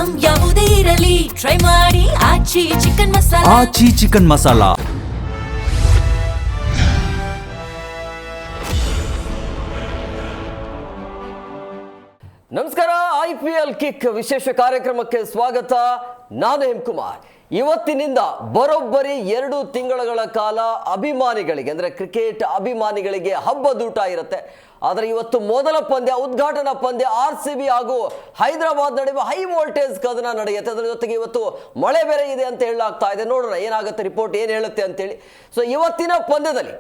Item ಯಾವುದೇ ಇರಲಿ try ಮಾಡಿ ಆಚಿ ಚಿಕನ್ ಮಸಾಲಾ. ಆಚಿ ಚಿಕನ್ ಮಸಾಲಾ. ನಮಸ್ಕಾರ. IPL ಕಿಕ್ ವಿಶೇಷ ಕಾರ್ಯಕ್ರಮಕ್ಕೆ ಸ್ವಾಗತ. ನಾನು ಹೇಮಕುಮಾರ್. ಇವತ್ತಿನಿಂದ ಬರೋಬ್ಬರಿ 2 ತಿಂಗಳ ಕಾಲ ಅಭಿಮಾನಿಗಳಿಗೆ ಅಂದರೆ ಕ್ರಿಕೆಟ್ ಅಭಿಮಾನಿಗಳಿಗೆ ಹಬ್ಬದೂಟ ಇರುತ್ತೆ. ಆದರೆ ಇವತ್ತು ಮೊದಲ ಪಂದ್ಯ, ಉದ್ಘಾಟನಾ ಪಂದ್ಯ RCB ಹಾಗೂ ಹೈದರಾಬಾದ್ ನಡುವೆ ಹೈ ವೋಲ್ಟೇಜ್ ಕದನ ನಡೆಯುತ್ತೆ. ಅದರ ಜೊತೆಗೆ ಇವತ್ತು ಮಳೆ ಬೇರೆ ಇದೆ ಅಂತ ಹೇಳಲಾಗ್ತಾ ಇದೆ. ನೋಡೋಣ ಏನಾಗುತ್ತೆ, ರಿಪೋರ್ಟ್ ಏನು ಹೇಳುತ್ತೆ ಅಂತೇಳಿ. ಸೊ ಇವತ್ತಿನ ಪಂದ್ಯದಲ್ಲಿ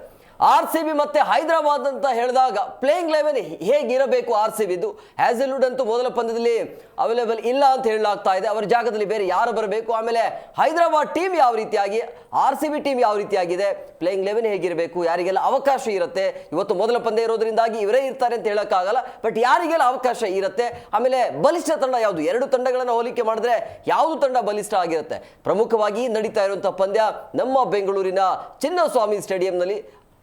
RCB ಮತ್ತೆ ಹೈದರಾಬಾದ್ ಅಂತ ಹೇಳಿದಾಗ ಪ್ಲೇಯಿಂಗ್ 11 ಹೇಗಿರಬೇಕು RCBದು? ಹ್ಯಾಸಲ್ವುಡ್ ಅಂತೂ ಮೊದಲ ಪಂದ್ಯದಲ್ಲಿ ಅವೈಲೇಬಲ್ ಇಲ್ಲ ಅಂತ ಹೇಳಲಾಗ್ತಾ ಇದೆ. ಅವರ ಜಾಗದಲ್ಲಿ ಬೇರೆ ಯಾರು ಬರಬೇಕು? ಆಮೇಲೆ ಹೈದರಾಬಾದ್ ಟೀಮ್ ಯಾವ ರೀತಿಯಾಗಿ, RCB ಟೀಮ್ ಯಾವ ರೀತಿಯಾಗಿದೆ, ಪ್ಲೇಯಿಂಗ್ 11 ಹೇಗಿರಬೇಕು, ಯಾರಿಗೆಲ್ಲ ಅವಕಾಶ ಇರುತ್ತೆ? ಇವತ್ತು ಮೊದಲ ಪಂದ್ಯ ಇರೋದ್ರಿಂದಾಗಿ ಇವರೇ ಇರ್ತಾರೆ ಅಂತ ಹೇಳೋಕ್ಕಾಗಲ್ಲ, ಬಟ್ ಯಾರಿಗೆಲ್ಲ ಅವಕಾಶ ಇರುತ್ತೆ? ಆಮೇಲೆ ಬಲಿಷ್ಠ ತಂಡ ಯಾವುದು? 2 ತಂಡಗಳನ್ನು ಹೋಲಿಕೆ ಮಾಡಿದ್ರೆ ಯಾವುದು ತಂಡ ಬಲಿಷ್ಠ ಆಗಿರುತ್ತೆ? ಪ್ರಮುಖವಾಗಿ ನಡೀತಾ ಇರುವಂತಹ ಪಂದ್ಯ ನಮ್ಮ ಬೆಂಗಳೂರಿನ ಚಿನ್ನಸ್ವಾಮಿ ಸ್ಟೇಡಿಯಂನಲ್ಲಿ.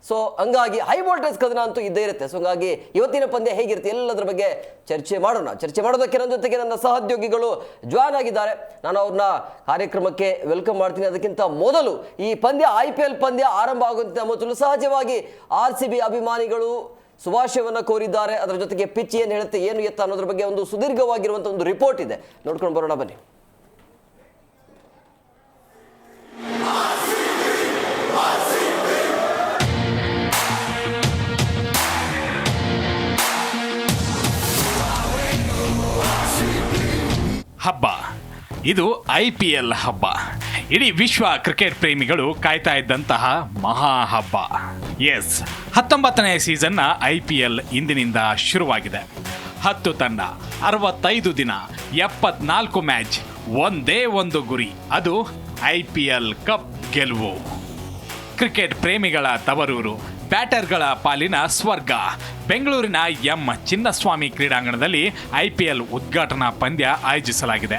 ಸೊ ಹಂಗಾಗಿ ಹೈ ವೋಲ್ಟೇಜ್ ಕದನ ಅಂತೂ ಇದ್ದೇ ಇರುತ್ತೆ. ಸೊ ಹಂಗಾಗಿ ಇವತ್ತಿನ ಪಂದ್ಯ ಹೇಗಿರುತ್ತೆ ಎಲ್ಲದರ ಬಗ್ಗೆ ಚರ್ಚೆ ಮಾಡೋಣ. ಚರ್ಚೆ ಮಾಡೋದಕ್ಕೆ ನನ್ನ ಜೊತೆಗೆ ನನ್ನ ಸಹೋದ್ಯೋಗಿಗಳು ಜಾಯ್ನ್ ಆಗಿದ್ದಾರೆ. ನಾನು ಅವ್ರನ್ನ ಕಾರ್ಯಕ್ರಮಕ್ಕೆ ವೆಲ್ಕಮ್ ಮಾಡ್ತೀನಿ. ಅದಕ್ಕಿಂತ ಮೊದಲು ಈ ಪಂದ್ಯ IPL ಪಂದ್ಯ ಆರಂಭ ಆಗುವಂತ ಮೊದಲು ಸಹಜವಾಗಿ RCB ಅಭಿಮಾನಿಗಳು ಶುಭಾಶಯವನ್ನು ಕೋರಿದ್ದಾರೆ. ಅದರ ಜೊತೆಗೆ ಪಿಚ್ ಏನು ಹೇಳುತ್ತೆ, ಏನು ಎತ್ತ ಅನ್ನೋದ್ರ ಬಗ್ಗೆ ಒಂದು ಸುದೀರ್ಘವಾಗಿರುವಂಥ ಒಂದು ರಿಪೋರ್ಟ್ ಇದೆ, ನೋಡ್ಕೊಂಡು ಬರೋಣ ಬನ್ನಿ. ಹಬ್ಬ ಇದು IPL ಹಬ್ಬ. ಇಡೀ ವಿಶ್ವ ಕ್ರಿಕೆಟ್ ಪ್ರೇಮಿಗಳು ಕಾಯ್ತಾ ಇದ್ದಂತಹ ಮಹಾ ಹಬ್ಬ. ಎಸ್, 19ನೇ ಸೀಸನ್ನ IPL ಇಂದಿನಿಂದ ಶುರುವಾಗಿದೆ. 10 ತಂಡ, 65 ದಿನ, 74 ಮ್ಯಾಚ್, ಒಂದೇ ಒಂದು ಗುರಿ, ಅದು IPL ಕಪ್ ಗೆಲುವು. ಕ್ರಿಕೆಟ್ ಪ್ರೇಮಿಗಳ ತವರೂರು, ಬ್ಯಾಟರ್ಗಳ ಪಾಲಿನ ಸ್ವರ್ಗ ಬೆಂಗಳೂರಿನ ಚಿನ್ನಸ್ವಾಮಿ ಕ್ರೀಡಾಂಗಣದಲ್ಲಿ IPL ಉದ್ಘಾಟನಾ ಪಂದ್ಯ ಆಯೋಜಿಸಲಾಗಿದೆ.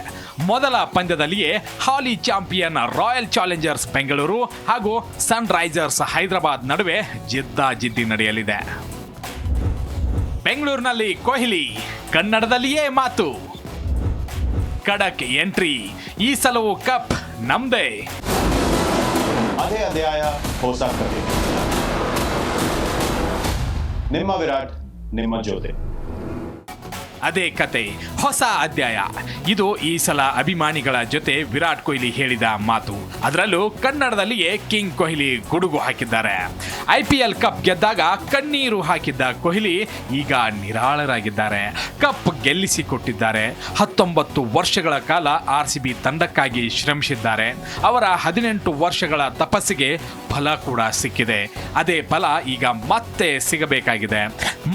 ಮೊದಲ ಪಂದ್ಯದಲ್ಲಿಯೇ ಹಾಲಿ ಚಾಂಪಿಯನ್ ರಾಯಲ್ ಚಾಲೆಂಜರ್ಸ್ ಬೆಂಗಳೂರು ಹಾಗೂ ಸನ್ ರೈಸರ್ಸ್ ಹೈದರಾಬಾದ್ ನಡುವೆ ಜಿದ್ದಾಜಿದ್ದಿ ನಡೆಯಲಿದೆ. ಬೆಂಗಳೂರಿನಲ್ಲಿ ಕೊಹ್ಲಿ, ಕನ್ನಡದಲ್ಲಿಯೇ ಮಾತು, ಖಡಕ್ ಎಂಟ್ರಿ, ಈ ಸಲವು ಕಪ್ ನಮ್ದೇ. ಅದೇ ಅಧ್ಯಾಯ ಹೊಸ ಕಥೆ. ನಿಮ್ಮ ವಿರಾಟ್, ನಿಮ್ಮ ಜೊತೆ ಅದೇ ಕತೆ, ಹೊಸ ಅಧ್ಯಾಯ. ಇದು ಈ ಸಲ ಅಭಿಮಾನಿಗಳ ಜೊತೆ ವಿರಾಟ್ ಕೊಹ್ಲಿ ಹೇಳಿದ ಮಾತು. ಅದರಲ್ಲೂ ಕನ್ನಡದಲ್ಲಿಯೇ ಕಿಂಗ್ ಕೊಹ್ಲಿ ಗುಡುಗು ಹಾಕಿದ್ದಾರೆ. IPL ಕಪ್ ಗೆದ್ದಾಗ ಕಣ್ಣೀರು ಹಾಕಿದ್ದ ಕೊಹ್ಲಿ ಈಗ ನಿರಾಳರಾಗಿದ್ದಾರೆ. ಕಪ್ ಗೆಲ್ಲಿಸಿಕೊಟ್ಟಿದ್ದಾರೆ. 19 ವರ್ಷಗಳ ಕಾಲ RCB ತಂಡಕ್ಕಾಗಿ ಶ್ರಮಿಸಿದ್ದಾರೆ. ಅವರ 18 ವರ್ಷಗಳ ತಪಸ್ಸಿಗೆ ಫಲ ಕೂಡ ಸಿಕ್ಕಿದೆ. ಅದೇ ಫಲ ಈಗ ಮತ್ತೆ ಸಿಗಬೇಕಾಗಿದೆ.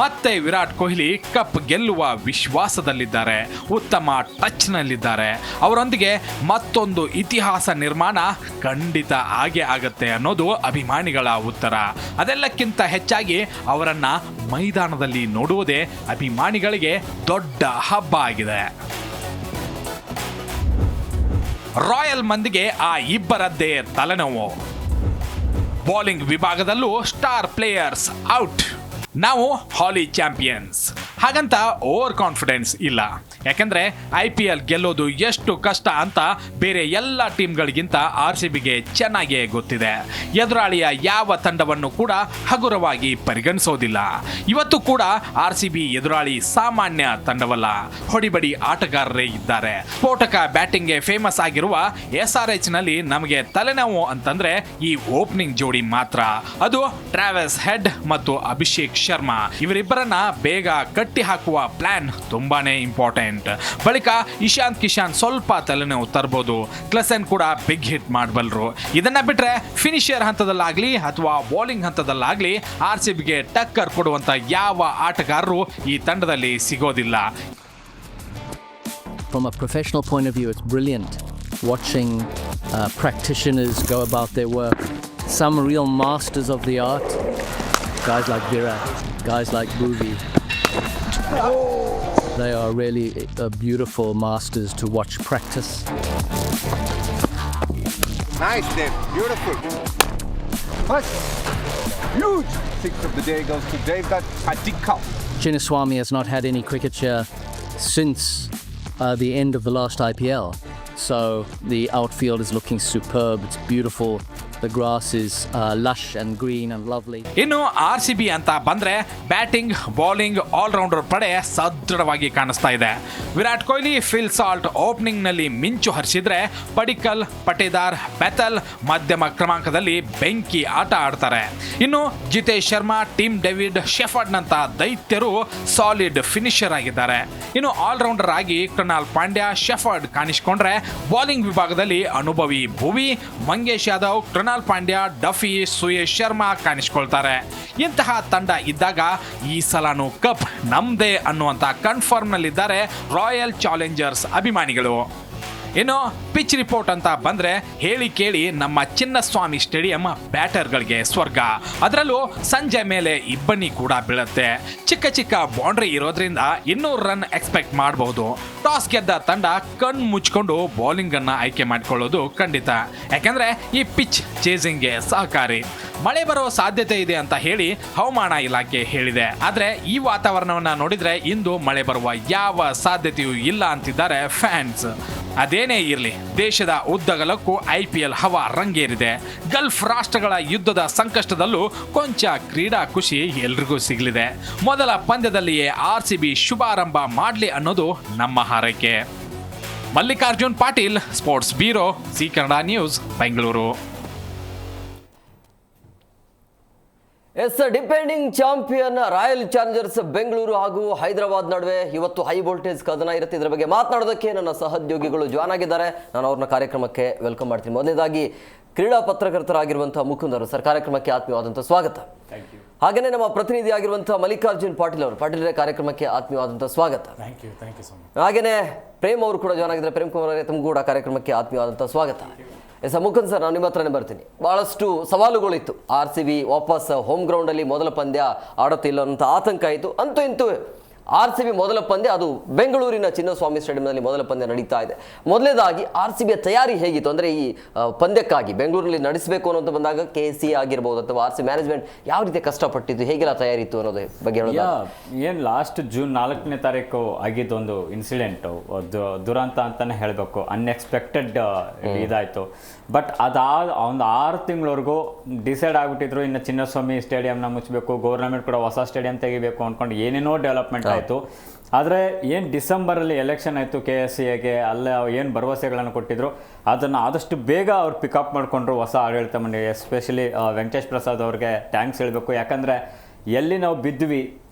ಮತ್ತೆ ವಿರಾಟ್ ಕೊಹ್ಲಿ ಕಪ್ ಗೆಲ್ಲುವ ವಿಶ್ವಾಸದಲ್ಲಿದ್ದಾರೆ. ಉತ್ತಮ ಟಚ್ನಲ್ಲಿದ್ದಾರೆ. ಅವರೊಂದಿಗೆ ಮತ್ತೊಂದು ಇತಿಹಾಸ ನಿರ್ಮಾಣ ಖಂಡಿತ ಆಗೇ ಆಗತ್ತೆ ಅನ್ನೋದು ಅಭಿಮಾನಿಗಳ ಉತ್ತರ. ಅದೆಲ್ಲಕ್ಕಿಂತ ಹೆಚ್ಚಾಗಿ ಅವರನ್ನ ಮೈದಾನದಲ್ಲಿ ನೋಡುವುದೇ ಅಭಿಮಾನಿಗಳಿಗೆ ದೊಡ್ಡ ಹಬ್ಬ ಆಗಿದೆ. ರಾಯಲ್ ಮಂದಿಗೆ ಆ ಇಬ್ಬರದ್ದೇ ತಲೆನೋವು. ಬೌಲಿಂಗ್ ವಿಭಾಗದಲ್ಲೂ ಸ್ಟಾರ್ ಪ್ಲೇಯರ್ಸ್ ಔಟ್. ನಾವು ಹಾಲಿ ಚಾಂಪಿಯನ್ಸ್ ಹಾಗಂತ ಓವರ್ ಕಾನ್ಫಿಡೆನ್ಸ್ ಇಲ್ಲ. ಯಾಕಂದ್ರೆ IPL ಗೆಲ್ಲೋದು ಎಷ್ಟು ಕಷ್ಟ ಅಂತ ಬೇರೆ ಎಲ್ಲ ಟೀಮ್ಗಳಿಗಿಂತ RCBಗೆ ಚೆನ್ನಾಗೇ ಗೊತ್ತಿದೆ. ಎದುರಾಳಿಯ ಯಾವ ತಂಡವನ್ನು ಕೂಡ ಹಗುರವಾಗಿ ಪರಿಗಣಿಸೋದಿಲ್ಲ. ಇವತ್ತು ಕೂಡ RCB ಎದುರಾಳಿ ಸಾಮಾನ್ಯ ತಂಡವಲ್ಲ. ಹೊಡಿಬಡಿ ಆಟಗಾರರೇ ಇದ್ದಾರೆ. ಸ್ಫೋಟಕ ಬ್ಯಾಟಿಂಗ್ಗೆ ಫೇಮಸ್ ಆಗಿರುವ SRH ನಲ್ಲಿ ನಮಗೆ ತಲೆನೋವು ಅಂತಂದ್ರೆ ಈ ಓಪನಿಂಗ್ ಜೋಡಿ ಮಾತ್ರ. ಅದು ಟ್ರಾವೆಸ್ ಹೆಡ್ ಮತ್ತು ಅಭಿಷೇಕ್ ಶರ್ಮಾ. ಇವರಿಬ್ಬರನ್ನ ಬೇಗ ಕಟ್ಟಿ ಹಾಕುವ ಪ್ಲಾನ್ ತುಂಬಾನೇ ಇಂಪಾರ್ಟೆಂಟ್. ಬಳಿಕ ಇಶಾಂತ್ ಕಿಶನ್ ಸ್ವಲ್ಪ ತಲೆನೋವು ತರಬಹುದು. ಕ್ಲಸನ್ ಕೂಡ ಬಿಗ್ ಹಿಟ್ ಮಾಡಬಲ್ಲರು. ಇದನ್ನ ಬಿಟ್ರೆ ಫಿನಿಷರ್ ಹಂತದಲ್ಲಾಗ್ಲಿ ಅಥವಾ ಬೌಲಿಂಗ್ ಹಂತದಲ್ಲಾಗ್ಲಿ RCBಗೆ ಟಕ್ಕರ್ ಕೊಡುವಂತ ಯಾವ ಆಟಗಾರರು ಈ ತಂಡದಲ್ಲಿ ಸಿಗೋದಿಲ್ಲ. From a professional point of view, it's brilliant watching practitioners go about their work. Some real masters of the art, guys like Virat, guys like Bhuvi. They are really beautiful masters to watch practice. Nice, Dave. Beautiful. First, huge six of the day goes to Dave Attikal. Chinnaswamy has not had any cricket here since the end of the last IPL. So the outfield is looking superb. It's beautiful. The grass is lush and green and lovely. ಇನ್ನು RCB ಅಂತ ಬಂದ್ರೆ batting bowling allrounder ಪಡೆ ಸದೃಢವಾಗಿ ಕಾಣಿಸ್ತಾ ಇದೆ. Virat Kohli, Phil Salt opening ನಲ್ಲಿ ಮಿಂಚು ಹರಿಸಿದ್ರೆ ಪಡಿಕ್ಕಲ್, ಪಟೇದಾರ್, ಬೆತಲ್ ಮಧ್ಯಮ ಕ್ರಮಾಂಕದಲ್ಲಿ ಬೆಂಕಿ ಆಟ ಆಡ್ತಾರೆ. ಇನ್ನು Jitesh Sharma, Tim David, Shepherd ನಂತ ದೈತ್ಯರು ಸಾಲಿಡ್ ಫಿನಿಶರ್ ಆಗಿದ್ದಾರೆ. ಇನ್ನು ಆಲ್ರೌಂಡರ್ ಆಗಿ ಕೃಣಾಲ್ ಪಾಂಡ್ಯ, ಶೆಫರ್ಡ್ ಕಾಣಿಸಿಕೊಂಡ್ರೆ ಬೌಲಿಂಗ್ ವಿಭಾಗದಲ್ಲಿ ಅನುಭವಿ ಭುವಿ, ಮಂಗೇಶ್ ಯಾದವ್, ಕೃಣಾಲ್ ಪಾಂಡ್ಯ, ಡಫಿ, ಸುಯೇಶ್ ಶರ್ಮಾ ಕಾಣಿಸಿಕೊಳ್ತಾರೆ. ಇಂತಹ ತಂಡ ಇದ್ದಾಗ ಈ ಸಲನೂ ಕಪ್ ನಮ್ದೇ ಅನ್ನುವಂತ ಕನ್ಫರ್ಮ್ ನಲ್ಲಿದ್ದಾರೆ ರಾಯಲ್ ಚಾಲೆಂಜರ್ಸ್ ಅಭಿಮಾನಿಗಳು. ಇನ್ನು ಪಿಚ್ ರಿಪೋರ್ಟ್ ಅಂತ ಬಂದ್ರೆ ಹೇಳಿ ಕೇಳಿ ನಮ್ಮ ಚಿನ್ನಸ್ವಾಮಿ ಸ್ಟೇಡಿಯಂ ಬ್ಯಾಟರ್ಗಳಿಗೆ ಸ್ವರ್ಗ. ಅದರಲ್ಲೂ ಸಂಜೆ ಮೇಲೆ ಇಬ್ಬನಿ ಕೂಡ ಬೀಳುತ್ತೆ. ಚಿಕ್ಕ ಚಿಕ್ಕ ಬೌಂಡ್ರಿ ಇರೋದ್ರಿಂದ 200 ರನ್ ಎಕ್ಸ್ಪೆಕ್ಟ್ ಮಾಡಬಹುದು. ಟಾಸ್ ಗೆದ್ದ ತಂಡ ಕಣ್ಣು ಮುಚ್ಕೊಂಡು ಬೌಲಿಂಗ್ ಅನ್ನ ಆಯ್ಕೆ ಮಾಡಿಕೊಳ್ಳೋದು ಖಂಡಿತ. ಯಾಕಂದ್ರೆ ಈ ಪಿಚ್ ಚೇಸಿಂಗ್ಗೆ ಸಹಕಾರಿ. ಮಳೆ ಬರೋ ಸಾಧ್ಯತೆ ಇದೆ ಅಂತ ಹೇಳಿ ಹವಾಮಾನ ಇಲಾಖೆ ಹೇಳಿದೆ. ಆದ್ರೆ ಈ ವಾತಾವರಣವನ್ನ ನೋಡಿದ್ರೆ ಇಂದು ಮಳೆ ಬರುವ ಯಾವ ಸಾಧ್ಯತೆಯೂ ಇಲ್ಲ ಅಂತಿದ್ದಾರೆ ಫ್ಯಾನ್ಸ್. ಅದೇನೇ ಇರಲಿ, ದೇಶದ ಉದ್ದಗಲಕ್ಕೂ IPL ಹವಾ ರಂಗೇರಿದೆ. ಗಲ್ಫ್ ರಾಷ್ಟ್ರಗಳ ಯುದ್ಧದ ಸಂಕಷ್ಟದಲ್ಲೂ ಕೊಂಚ ಕ್ರೀಡಾ ಖುಷಿ ಎಲ್ರಿಗೂ ಸಿಗಲಿದೆ. ಮೊದಲ ಪಂದ್ಯದಲ್ಲಿಯೇ RCB ಶುಭಾರಂಭ ಮಾಡಲಿ ಅನ್ನೋದು ನಮ್ಮ ಹಾರೈಕೆ. Mallikarjun Patil, sports bureau, Zee Kannada news, Bengaluru. Yes, defending champion royal challengers Bengaluru ಹಾಗೂ ಹೈದರಾಬಾದ್ ನಡುವೆ ಇವತ್ತು ಹೈ ವೋಲ್ಟೇಜ್ ಕದನ ಇರುತ್ತೆ. ಇದರ ಬಗ್ಗೆ ಮಾತನಾಡೋದಕ್ಕೆ ನನ್ನ ಸಹೋದ್ಯೋಗಿಗಳು ಜಾಯ್ನ್ ಆಗಿದ್ದಾರೆ. ನಾನು ಅವ್ರನ್ನ ಕಾರ್ಯಕ್ರಮಕ್ಕೆ ವೆಲ್ಕಮ್ ಮಾಡ್ತೀನಿ. ಮೊದಲನೇದಾಗಿ ಕ್ರೀಡಾ ಪತ್ರಕರ್ತರಾಗಿರುವಂತಹ ಮುಕುಂದರು ಸರ್, ಕಾರ್ಯಕ್ರಮಕ್ಕೆ ಆತ್ಮೀಯವಾದಂಥ ಸ್ವಾಗತ. ಹಾಗೆಯೇ ನಮ್ಮ ಪ್ರತಿನಿಧಿ ಆಗಿರುವಂತಹ ಮಲ್ಲಿಕಾರ್ಜುನ್ ಪಾಟೀಲ್ ಅವರು, ಪಾಟೀಲ್ ಕಾರ್ಯಕ್ರಮಕ್ಕೆ ಆತ್ಮೀಯವಾದಂಥ ಸ್ವಾಗತ. ಹಾಗೆಯೇ ಪ್ರೇಮ್ ಅವರು ಕೂಡ ಜಾಯ್ನ್ ಆಗಿದ್ದಾರೆ. ಪ್ರೇಮ್ ಕುಮಾರ್ ಅವರೇ, ತಮಗೂ ಕೂಡ ಕಾರ್ಯಕ್ರಮಕ್ಕೆ ಆತ್ಮೀಯವಾದಂಥ ಸ್ವಾಗತ. ಮುಕುಂದ್ ಸರ್, ನಾನು ನಿಮ್ಮ ಹತ್ರನೇ ಬರ್ತೀನಿ. ಬಹಳಷ್ಟು ಸವಾಲುಗಳಿತ್ತು. RCB ವಾಪಸ್ ಹೋಮ್ ಗ್ರೌಂಡಲ್ಲಿ ಮೊದಲ ಪಂದ್ಯ ಆಡುತ್ತಿಲ್ಲ ಅಂತ ಆತಂಕ ಆಯಿತು. ಅಂತೂ ಇಂತೂ RCB ಮೊದಲ ಪಂದ್ಯ, ಅದು ಬೆಂಗಳೂರಿನ ಚಿನ್ನಸ್ವಾಮಿ ಸ್ಟೇಡಿಯಂನಲ್ಲಿ ಮೊದಲ ಪಂದ್ಯ ನಡೀತಾ ಇದೆ. ಮೊದಲನೇದಾಗಿ RCB ತಯಾರಿ ಹೇಗಿತ್ತು? ಅಂದರೆ ಈ ಪಂದ್ಯಕ್ಕಾಗಿ ಬೆಂಗಳೂರಲ್ಲಿ ನಡೆಸಬೇಕು ಅನ್ನೋದು ಬಂದಾಗ KC ಆಗಿರ್ಬೋದು ಅಥವಾ RCB ಮ್ಯಾನೇಜ್ಮೆಂಟ್ ಯಾವ ರೀತಿ ಕಷ್ಟಪಟ್ಟಿದ್ದು, ಹೇಗೆಲ್ಲ ತಯಾರಿ ಇತ್ತು ಅನ್ನೋದ್ರ ಬಗ್ಗೆ ಹೇಳೋದು. ಏನು ಲಾಸ್ಟ್ ಜೂನ್ 4ನೇ ತಾರೀಕು ಆಗಿದ್ದೊಂದು ಇನ್ಸಿಡೆಂಟು, ದುರಂತ ಅಂತಾನೆ ಹೇಳಬೇಕು. ಅನ್ಎಕ್ಸ್ಪೆಕ್ಟೆಡ್ ಇದಾಯಿತು. ಬಟ್ ಅದಾದ ಒಂದು 6 ತಿಂಗಳವರೆಗೂ ಡಿಸೈಡ್ ಆಗಿಬಿಟ್ಟಿದ್ರು, ಇನ್ನು ಚಿನ್ನಸ್ವಾಮಿ ಸ್ಟೇಡಿಯಂನ ಮುಚ್ಚಬೇಕು, ಗೌರ್ಮೆಂಟ್ ಕೂಡ ಹೊಸ ಸ್ಟೇಡಿಯಂ ತೆಗಿಬೇಕು ಅಂದ್ಕೊಂಡು ಏನೇನೋ ಡೆವಲಪ್ಮೆಂಟ್ ಆಯಿತು. ಆದರೆ ಏನು ಡಿಸೆಂಬರಲ್ಲಿ ಎಲೆಕ್ಷನ್ ಆಯಿತು KSCAಗೆ, ಅಲ್ಲೇ ಏನು ಭರವಸೆಗಳನ್ನು ಕೊಟ್ಟಿದ್ರು ಅದನ್ನು ಆದಷ್ಟು ಬೇಗ ಅವ್ರು ಪಿಕಪ್ ಮಾಡಿಕೊಂಡ್ರು ಹೊಸ ಆಡಳಿತ ಮಂಡಳಿ. ಎಸ್ಪೆಷಲಿ ವೆಂಕಟೇಶ್ ಪ್ರಸಾದ್ ಅವ್ರಿಗೆ ಥ್ಯಾಂಕ್ಸ್ ಹೇಳಬೇಕು. ಯಾಕಂದರೆ ಎಲ್ಲಿ ನಾವು ಬಿದ್ವಿ,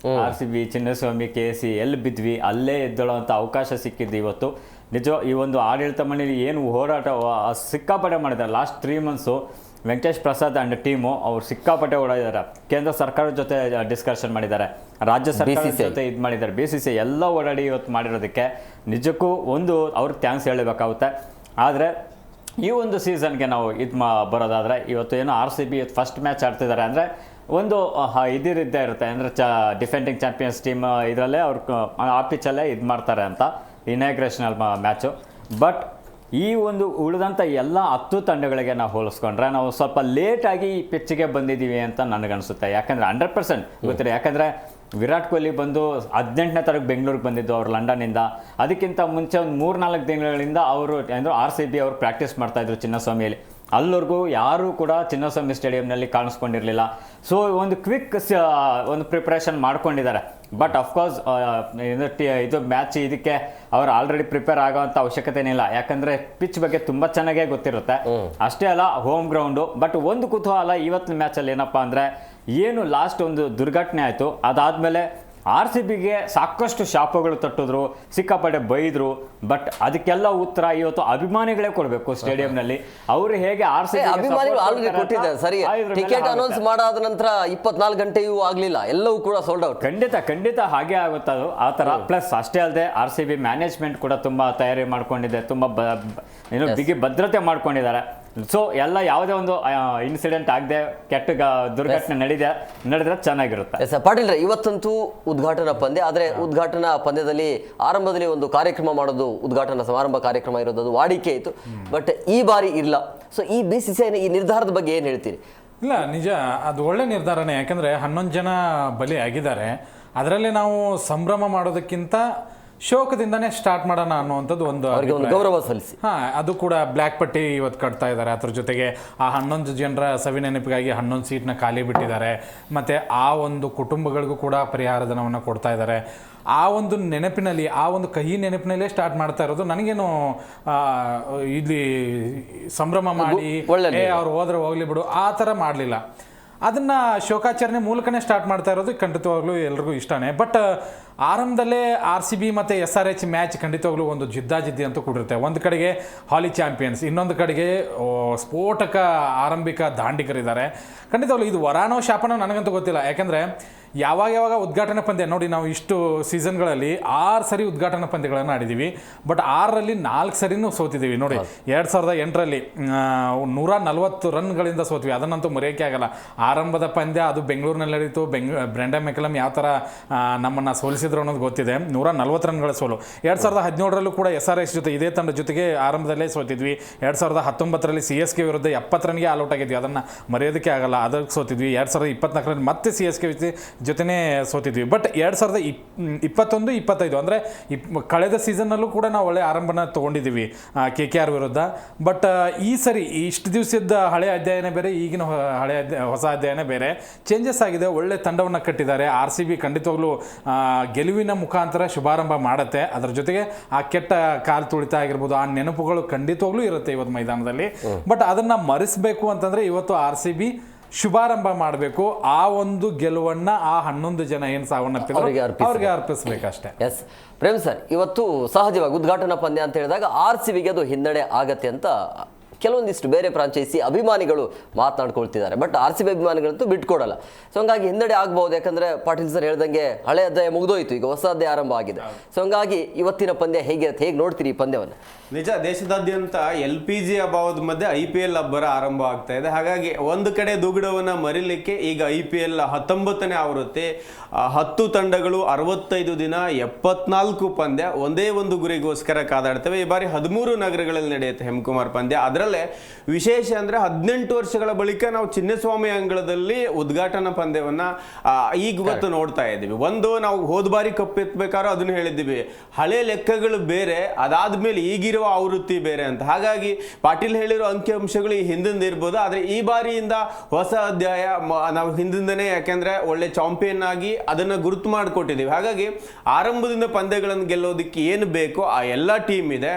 RCB, ಚಿನ್ನಸ್ವಾಮಿ, KC ಎಲ್ಲಿ ಬಿದ್ವಿ ಅಲ್ಲೇ ಎದ್ದೇಳೋವಂಥ ಅವಕಾಶ ಸಿಕ್ಕಿದ್ದು ಇವತ್ತು. ನಿಜ, ಈ ಒಂದು ಆಡಳಿತ ಮಂಡಳಿ ಏನು ಹೋರಾಟ ಸಿಕ್ಕಾಪಟ್ಟೆ ಮಾಡಿದ್ದಾರೆ. Last 3 months Venkatesh Prasad and team ಅವ್ರು ಸಿಕ್ಕಾಪಟ್ಟೆ ಓಡಾಡಿದ್ದಾರೆ. ಕೇಂದ್ರ ಸರ್ಕಾರದ ಜೊತೆ ಡಿಸ್ಕಷನ್ ಮಾಡಿದ್ದಾರೆ, ರಾಜ್ಯ ಸರ್ಕಾರದ ಜೊತೆ ಇದು ಮಾಡಿದ್ದಾರೆ, BCCI ಎಲ್ಲ ಓಡಾಡಿ ಇವತ್ತು ಮಾಡಿರೋದಕ್ಕೆ ನಿಜಕ್ಕೂ ಒಂದು ಅವ್ರಿಗೆ ಥ್ಯಾಂಕ್ಸ್ ಹೇಳಬೇಕಾಗುತ್ತೆ. ಆದರೆ ಈ ಒಂದು ಸೀಸನ್ಗೆ ನಾವು ಬರೋದಾದರೆ ಇವತ್ತು ಏನು RCB ಫಸ್ಟ್ ಮ್ಯಾಚ್ ಆಡ್ತಿದ್ದಾರೆ ಅಂದರೆ ಒಂದು ಇದಿದ್ದೇ ಇರುತ್ತೆ. ಅಂದರೆ ಡಿಫೆಂಡಿಂಗ್ ಚಾಂಪಿಯನ್ಸ್ ಟೀಮ್ ಇದರಲ್ಲೇ ಅವ್ರು ಆ ಪಿಚ್ಚಲ್ಲೇ ಇದು ಮಾಡ್ತಾರೆ ಅಂತ ಇನಾಗ್ರೇಷನಲ್ ಮ್ಯಾಚು. ಬಟ್ ಈ ಒಂದು ಉಳಿದಂಥ ಎಲ್ಲ 10 ತಂಡಗಳಿಗೆ ನಾವು ಹೋಲಿಸ್ಕೊಂಡ್ರೆ ನಾವು ಸ್ವಲ್ಪ ಲೇಟಾಗಿ ಈ ಪಿಚ್ಗೆ ಬಂದಿದ್ದೀವಿ ಅಂತ ನನಗನ್ಸುತ್ತೆ. ಯಾಕಂದರೆ 100% ಗೊತ್ತಿಲ್ಲ. ಯಾಕಂದರೆ ವಿರಾಟ್ ಕೊಹ್ಲಿ ಬಂದು 18ನೇ ತಾರೀಕು ಬೆಂಗಳೂರಿಗೆ ಬಂದಿದ್ದು ಅವರು ಲಂಡನ್ನಿಂದ. ಅದಕ್ಕಿಂತ ಮುಂಚೆ ಒಂದು 3-4 ತಿಂಗಳಿಂದ ಅವರು RCB ಅವರು ಪ್ರಾಕ್ಟೀಸ್ ಮಾಡ್ತಾಯಿದ್ರು ಚಿನ್ನಸ್ವಾಮಿಯಲ್ಲಿ. ಅಲ್ಲಿವರೆಗೂ ಯಾರೂ ಕೂಡ ಚಿನ್ನಸ್ವಾಮಿ ಸ್ಟೇಡಿಯಂನಲ್ಲಿ ಕಾಣಿಸ್ಕೊಂಡಿರಲಿಲ್ಲ. ಸೊ ಒಂದು ಕ್ವಿಕ್ ಒಂದು ಪ್ರಿಪ್ರೇಷನ್ ಮಾಡ್ಕೊಂಡಿದ್ದಾರೆ. ಬಟ್ ಅಫ್ಕೋರ್ಸ್ ಇದು ಮ್ಯಾಚ್ ಇದಕ್ಕೆ ಅವ್ರು ಆಲ್ರೆಡಿ ಪ್ರಿಪೇರ್ ಆಗೋವಂಥ ಅವಶ್ಯಕತೆನೇ ಇಲ್ಲ. ಯಾಕಂದರೆ ಪಿಚ್ ಬಗ್ಗೆ ತುಂಬ ಚೆನ್ನಾಗೇ ಗೊತ್ತಿರುತ್ತೆ. ಅಷ್ಟೇ ಅಲ್ಲ, ಹೋಮ್ ಗ್ರೌಂಡು. ಬಟ್ ಒಂದು ಕುತೂಹಲ ಇವತ್ತಿನ ಮ್ಯಾಚಲ್ಲಿ ಏನಪ್ಪ ಅಂದರೆ, ಏನು ಲಾಸ್ಟ್ ಒಂದು ದುರ್ಘಟನೆ ಆಯಿತು, ಅದಾದಮೇಲೆ RCBಗೆ ಸಾಕಷ್ಟು ಶಾಪಗಳು ತಟ್ಟಿದ್ರು, ಸಿಕ್ಕಾಪಟ್ಟೆ ಬೈದ್ರು. ಬಟ್ ಅದಕ್ಕೆಲ್ಲ ಉತ್ತರ ಇವತ್ತು ಅಭಿಮಾನಿಗಳೇ ಕೊಡಬೇಕು ಸ್ಟೇಡಿಯಂನಲ್ಲಿ. ಅವರು ಹೇಗೆ ಅಭಿಮಾನಿಗಳು ಆಲ್ರೆಡಿ ಕೊಟ್ಟಿದ್ದಾರೆ. ಸರಿ, ಟಿಕೆಟ್ ಅನೌನ್ಸ್ ಮಾಡಾದ ನಂತರ 24 ಗಂಟೆಯೂ ಆಗಲಿಲ್ಲ, ಎಲ್ಲವೂ ಕೂಡ ಸೋಲ್ಡ್ ಔಟ್. ಖಂಡಿತ ಹಾಗೆ ಆಗುತ್ತೆ ಅದು ಆ ಥರ. ಪ್ಲಸ್ ಅಷ್ಟೇ ಅಲ್ಲದೆ RCB ಮ್ಯಾನೇಜ್ಮೆಂಟ್ ಕೂಡ ತುಂಬ ತಯಾರಿ ಮಾಡ್ಕೊಂಡಿದೆ, ತುಂಬ ಬಿಗಿ ಭದ್ರತೆ ಮಾಡ್ಕೊಂಡಿದ್ದಾರೆ. ಸೊ ಎಲ್ಲ ಯಾವುದೇ ಒಂದು ಇನ್ಸಿಡೆಂಟ್ ಆಗದೆ ಕೆಟ್ಟ ದುರ್ಘಟನೆ ನಡೆದ್ರೆ ಚೆನ್ನಾಗಿರುತ್ತೆ. ಪಾಟೀಲ್, ಇವತ್ತಂತೂ ಉದ್ಘಾಟನಾ ಪಂದ್ಯ. ಆದರೆ ಉದ್ಘಾಟನಾ ಪಂದ್ಯದಲ್ಲಿ ಆರಂಭದಲ್ಲಿ ಒಂದು ಕಾರ್ಯಕ್ರಮ ಮಾಡೋದು, ಉದ್ಘಾಟನಾ ಸಮಾರಂಭ ಕಾರ್ಯಕ್ರಮ ಇರೋದು, ಅದು ವಾಡಿಕೆ ಇತ್ತು. ಬಟ್ ಈ ಬಾರಿ ಇಲ್ಲ. ಸೊ ಈ BCCI ಈ ನಿರ್ಧಾರದ ಬಗ್ಗೆ ಏನು ಹೇಳ್ತೀರಿ? ಇಲ್ಲ, ನಿಜ, ಅದು ಒಳ್ಳೆ ನಿರ್ಧಾರನೇ. ಯಾಕಂದರೆ 11 ಜನ ಬಲಿ ಆಗಿದ್ದಾರೆ. ಅದರಲ್ಲಿ ನಾವು ಸಂಭ್ರಮ ಮಾಡೋದಕ್ಕಿಂತ ಶೋಕದಿಂದನೇ ಸ್ಟಾರ್ಟ್ ಮಾಡೋಣ ಅನ್ನುವಂಥದ್ದು ಒಂದು ಅವರಿಗೆ ಒಂದು ಗೌರವ ಸಲ್ಲಿಸಿ. ಅದು ಕೂಡ ಬ್ಲ್ಯಾಕ್ ಪಟ್ಟಿ ಇವತ್ತು ಕಟ್ತಾ ಇದ್ದಾರೆ. ಅದ್ರ ಜೊತೆಗೆ ಆ 11 ಜನರ ಸವಿ ನೆನಪಿಗಾಗಿ 11 ಸೀಟ್ನ ಖಾಲಿ ಬಿಟ್ಟಿದ್ದಾರೆ. ಮತ್ತು ಆ ಒಂದು ಕುಟುಂಬಗಳಿಗೂ ಕೂಡ ಪರಿಹಾರ ಧನವನ್ನು ಕೊಡ್ತಾ ಇದ್ದಾರೆ. ಆ ಒಂದು ನೆನಪಿನಲ್ಲಿ, ಆ ಒಂದು ಕಹಿ ನೆನಪಿನಲ್ಲೇ ಸ್ಟಾರ್ಟ್ ಮಾಡ್ತಾ ಇರೋದು. ನನಗೇನು ಇಲ್ಲಿ ಸಂಭ್ರಮ ಮಾಡಿ ಅವ್ರು ಹೋದ್ರೆ ಹೋಗ್ಲಿ ಬಿಡು ಆ ಥರ ಮಾಡಲಿಲ್ಲ. ಅದನ್ನು ಶೋಕಾಚರಣೆ ಮೂಲಕನೇ ಸ್ಟಾರ್ಟ್ ಮಾಡ್ತಾ ಇರೋದು ಖಂಡಿತವಾಗ್ಲೂ ಎಲ್ರಿಗೂ ಇಷ್ಟನೇ. ಬಟ್ ಆರಂಭದಲ್ಲೇ RCB ಮತ್ತು SRH ಮ್ಯಾಚ್ ಖಂಡಿತವಾಗ್ಲೂ ಒಂದು ಜಿದ್ದಾಜಿದ್ದಿ ಅಂತೂ ಕೂಡಿರುತ್ತೆ. ಒಂದು ಕಡೆಗೆ ಹಾಲಿ ಚಾಂಪಿಯನ್ಸ್, ಇನ್ನೊಂದು ಕಡೆಗೆ ಸ್ಫೋಟಕ ಆರಂಭಿಕ ದಾಂಡಿಗರಿದ್ದಾರೆ. ಖಂಡಿತವಾಗ್ಲೂ ಇದು ವರಾನೋ ಶಾಪನೋ ನನಗಂತೂ ಗೊತ್ತಿಲ್ಲ. ಯಾಕೆಂದರೆ ಯಾವಾಗ ಉದ್ಘಾಟನಾ ಪಂದ್ಯ ನೋಡಿ, ನಾವು ಇಷ್ಟು ಸೀಸನ್ಗಳಲ್ಲಿ 6 ಸರಿ ಉದ್ಘಾಟನಾ ಪಂದ್ಯಗಳನ್ನು ಆಡಿದ್ದೀವಿ. ಬಟ್ 6ರಲ್ಲಿ 4 ಸರಿನೂ ಸೋತಿದ್ದೀವಿ. ನೋಡಿ 2008ರಲ್ಲಿ 140 ರನ್ಗಳಿಂದ ಸೋತ್ವಿ. ಅದನ್ನಂತೂ ಮರೆಯೋಕ್ಕೆ ಆಗಲ್ಲ. ಆರಂಭದ ಪಂದ್ಯ ಅದು ಬೆಂಗಳೂರಿನಲ್ಲಿ ನಡೀತು. ಬ್ರೆಂಡನ್ ಮೆಕಲಮ್ ಯಾವ ಥರ ನಮ್ಮನ್ನು ಸೋಲಿಸಿದ್ರು ಅನ್ನೋದು ಗೊತ್ತಿದೆ. 140 ರನ್ಗಳ ಸೋಲು. 2017ರಲ್ಲೂ ಕೂಡ SRH ಜೊತೆ ಇದೇ ತಂಡ ಜೊತೆಗೆ ಆರಂಭದಲ್ಲೇ ಸೋತಿದ್ವಿ. 2019ರಲ್ಲಿ CSK ವಿರುದ್ಧ 70 ರನ್ಗೆ ಆಲ್ಔಟ್ ಆಗಿದ್ವಿ. ಅದನ್ನು ಮರೆಯೋದಕ್ಕೆ ಆಗಲ್ಲ, ಅದಕ್ಕೆ ಸೋತಿದ್ವಿ. 2024ರಲ್ಲಿ ಮತ್ತೆ CSK ಜೊತೆನೇ ಸೋತಿದ್ವಿ. ಬಟ್ 2021-25 ಅಂದರೆ ಕಳೆದ ಸೀಸನ್ನಲ್ಲೂ ಕೂಡ ನಾವು ಒಳ್ಳೆ ಆರಂಭನ ತೊಗೊಂಡಿದ್ದೀವಿ KKR ವಿರುದ್ಧ. ಬಟ್ ಈ ಸರಿ ಇಷ್ಟು ದಿವಸದ ಹಳೆ ಅಧ್ಯಾಯನೇ ಬೇರೆ, ಈಗಿನ ಹೊಸ ಅಧ್ಯಾಯನೇ ಬೇರೆ. ಚೇಂಜಸ್ ಆಗಿದೆ. ಒಳ್ಳೆ ತಂಡವನ್ನು ಕಟ್ಟಿದ್ದಾರೆ. RCB ಖಂಡಿತವಾಗ್ಲೂ ಗೆಲುವಿನ ಮುಖಾಂತರ ಶುಭಾರಂಭ ಮಾಡುತ್ತೆ. ಅದರ ಜೊತೆಗೆ ಆ ಕೆಟ್ಟ ಕಾಲು ತುಳಿತ ಆಗಿರ್ಬೋದು, ಆ ನೆನಪುಗಳು ಖಂಡಿತವಾಗ್ಲೂ ಇರುತ್ತೆ ಇವತ್ತು ಮೈದಾನದಲ್ಲಿ. ಬಟ್ ಅದನ್ನು ಮರೆಸಬೇಕು ಅಂತಂದರೆ ಇವತ್ತು RCB ಶುಭಾರಂಭ ಮಾಡಬೇಕು. ಆ ಒಂದು ಗೆಲುವನ್ನ ಆ 11 ಜನ ಏನು ಸಾವನ್ನಪ್ಪಿದ್ರು ಅವ್ರಿಗೆ ಅರ್ಪಿಸಬೇಕಷ್ಟೇ. ಎಸ್ ಪ್ರೇಮ್ ಸರ್, ಇವತ್ತು ಸಹಜವಾಗಿ ಉದ್ಘಾಟನಾ ಪಂದ್ಯ ಅಂತ ಹೇಳಿದಾಗ RCBಗೆ ಅದು ಹಿನ್ನಡೆ ಆಗತ್ತೆ ಅಂತ ಕೆಲವೊಂದಿಷ್ಟು ಬೇರೆ ಫ್ರಾಂಚೈಸಿ ಅಭಿಮಾನಿಗಳು ಮಾತನಾಡ್ಕೊಳ್ತಿದ್ದಾರೆ. ಬಟ್ RCB ಅಭಿಮಾನಿಗಳಂತೂ ಬಿಟ್ಕೊಡಲ್ಲ. ಸೊ ಹಂಗಾಗಿ ಹಿನ್ನಡೆ ಆಗ್ಬಹುದು. ಯಾಕಂದ್ರೆ ಪಾಟೀಲ್ ಸರ್ ಹೇಳ್ದಂಗೆ ಹಳೆ ಅಧ್ಯಾಯ ಮುಗಿದೋಯ್ತು, ಈಗ ಹೊಸ ಅಧ್ಯಾಯ ಆರಂಭ ಆಗಿದೆ. ಸೊ ಹಂಗಾಗಿ ಇವತ್ತಿನ ಪಂದ್ಯ ಹೇಗಿರುತ್ತೆ, ಹೇಗೆ ನೋಡ್ತೀರಿ ಈ ಪಂದ್ಯವನ್ನು? ನಿಜ, ದೇಶದಾದ್ಯಂತ LPG ಅಭಾವದ ಮಧ್ಯೆ IPL ಅಬ್ಬರ ಆರಂಭ ಆಗ್ತಾ ಇದೆ. ಹಾಗಾಗಿ ಒಂದು ಕಡೆ ದುಗುಡವನ್ನ ಮರಿಲಿಕ್ಕೆ ಈಗ IPL 19ನೇ ಆವೃತ್ತಿ, 10 ತಂಡಗಳು 65 ದಿನ 74 ಪಂದ್ಯ ಒಂದೇ ಒಂದು ಗುರಿಗೋಸ್ಕರ ಕಾದಾಡ್ತವೆ. ಈ ಬಾರಿ 13 ನಗರಗಳಲ್ಲಿ ನಡೆಯುತ್ತೆ ಹೆಮ್ಕುಮಾರ್ ಪಂದ್ಯ. ಅದರಲ್ಲೇ ವಿಶೇಷ ಅಂದ್ರೆ 18 ವರ್ಷಗಳ ಬಳಿಕ ನಾವು ಚಿನ್ನಸ್ವಾಮಿ ಅಂಗಳದಲ್ಲಿ ಉದ್ಘಾಟನಾ ಪಂದ್ಯವನ್ನ ಈಗ ಇವತ್ತು ನೋಡ್ತಾ ಇದ್ದೀವಿ. ಒಂದು, ನಾವು ಹೋದ ಬಾರಿ ಕಪ್ಪೆತ್ಬೇಕಾದ್ರೂ ಅದನ್ನ ಹೇಳಿದ್ದೀವಿ, ಹಳೆ ಲೆಕ್ಕಗಳು ಬೇರೆ, ಅದಾದ್ಮೇಲೆ ಈಗಿರುವ ಆವೃತ್ತಿ ಬೇರೆ ಅಂತ. ಹಾಗಾಗಿ ಪಾಟೀಲ್ ಹೇಳಿರೋ ಅಂಕಿಅಂಶಗಳು ಈ ಹಿಂದಿಂದ ಇರ್ಬೋದು, ಆದ್ರೆ ಈ ಬಾರಿಯಿಂದ ಹೊಸ ಅಧ್ಯಾಯ ನಾವು ಹಿಂದಿಂದನೇ, ಯಾಕೆಂದ್ರೆ ಒಳ್ಳೆ ಚಾಂಪಿಯನ್ ಆಗಿ ಅದನ್ನ ಗುರುತು ಮಾಡಿಕೊಟ್ಟಿದ್ದೀವಿ. ಹಾಗಾಗಿ ಆರಂಭದಿಂದ ಪಂದ್ಯಗಳನ್ನು ಗೆಲ್ಲೋದಕ್ಕೆ ಏನು ಬೇಕೋ ಆ ಎಲ್ಲ ಟೀಮ್ ಇದೆ.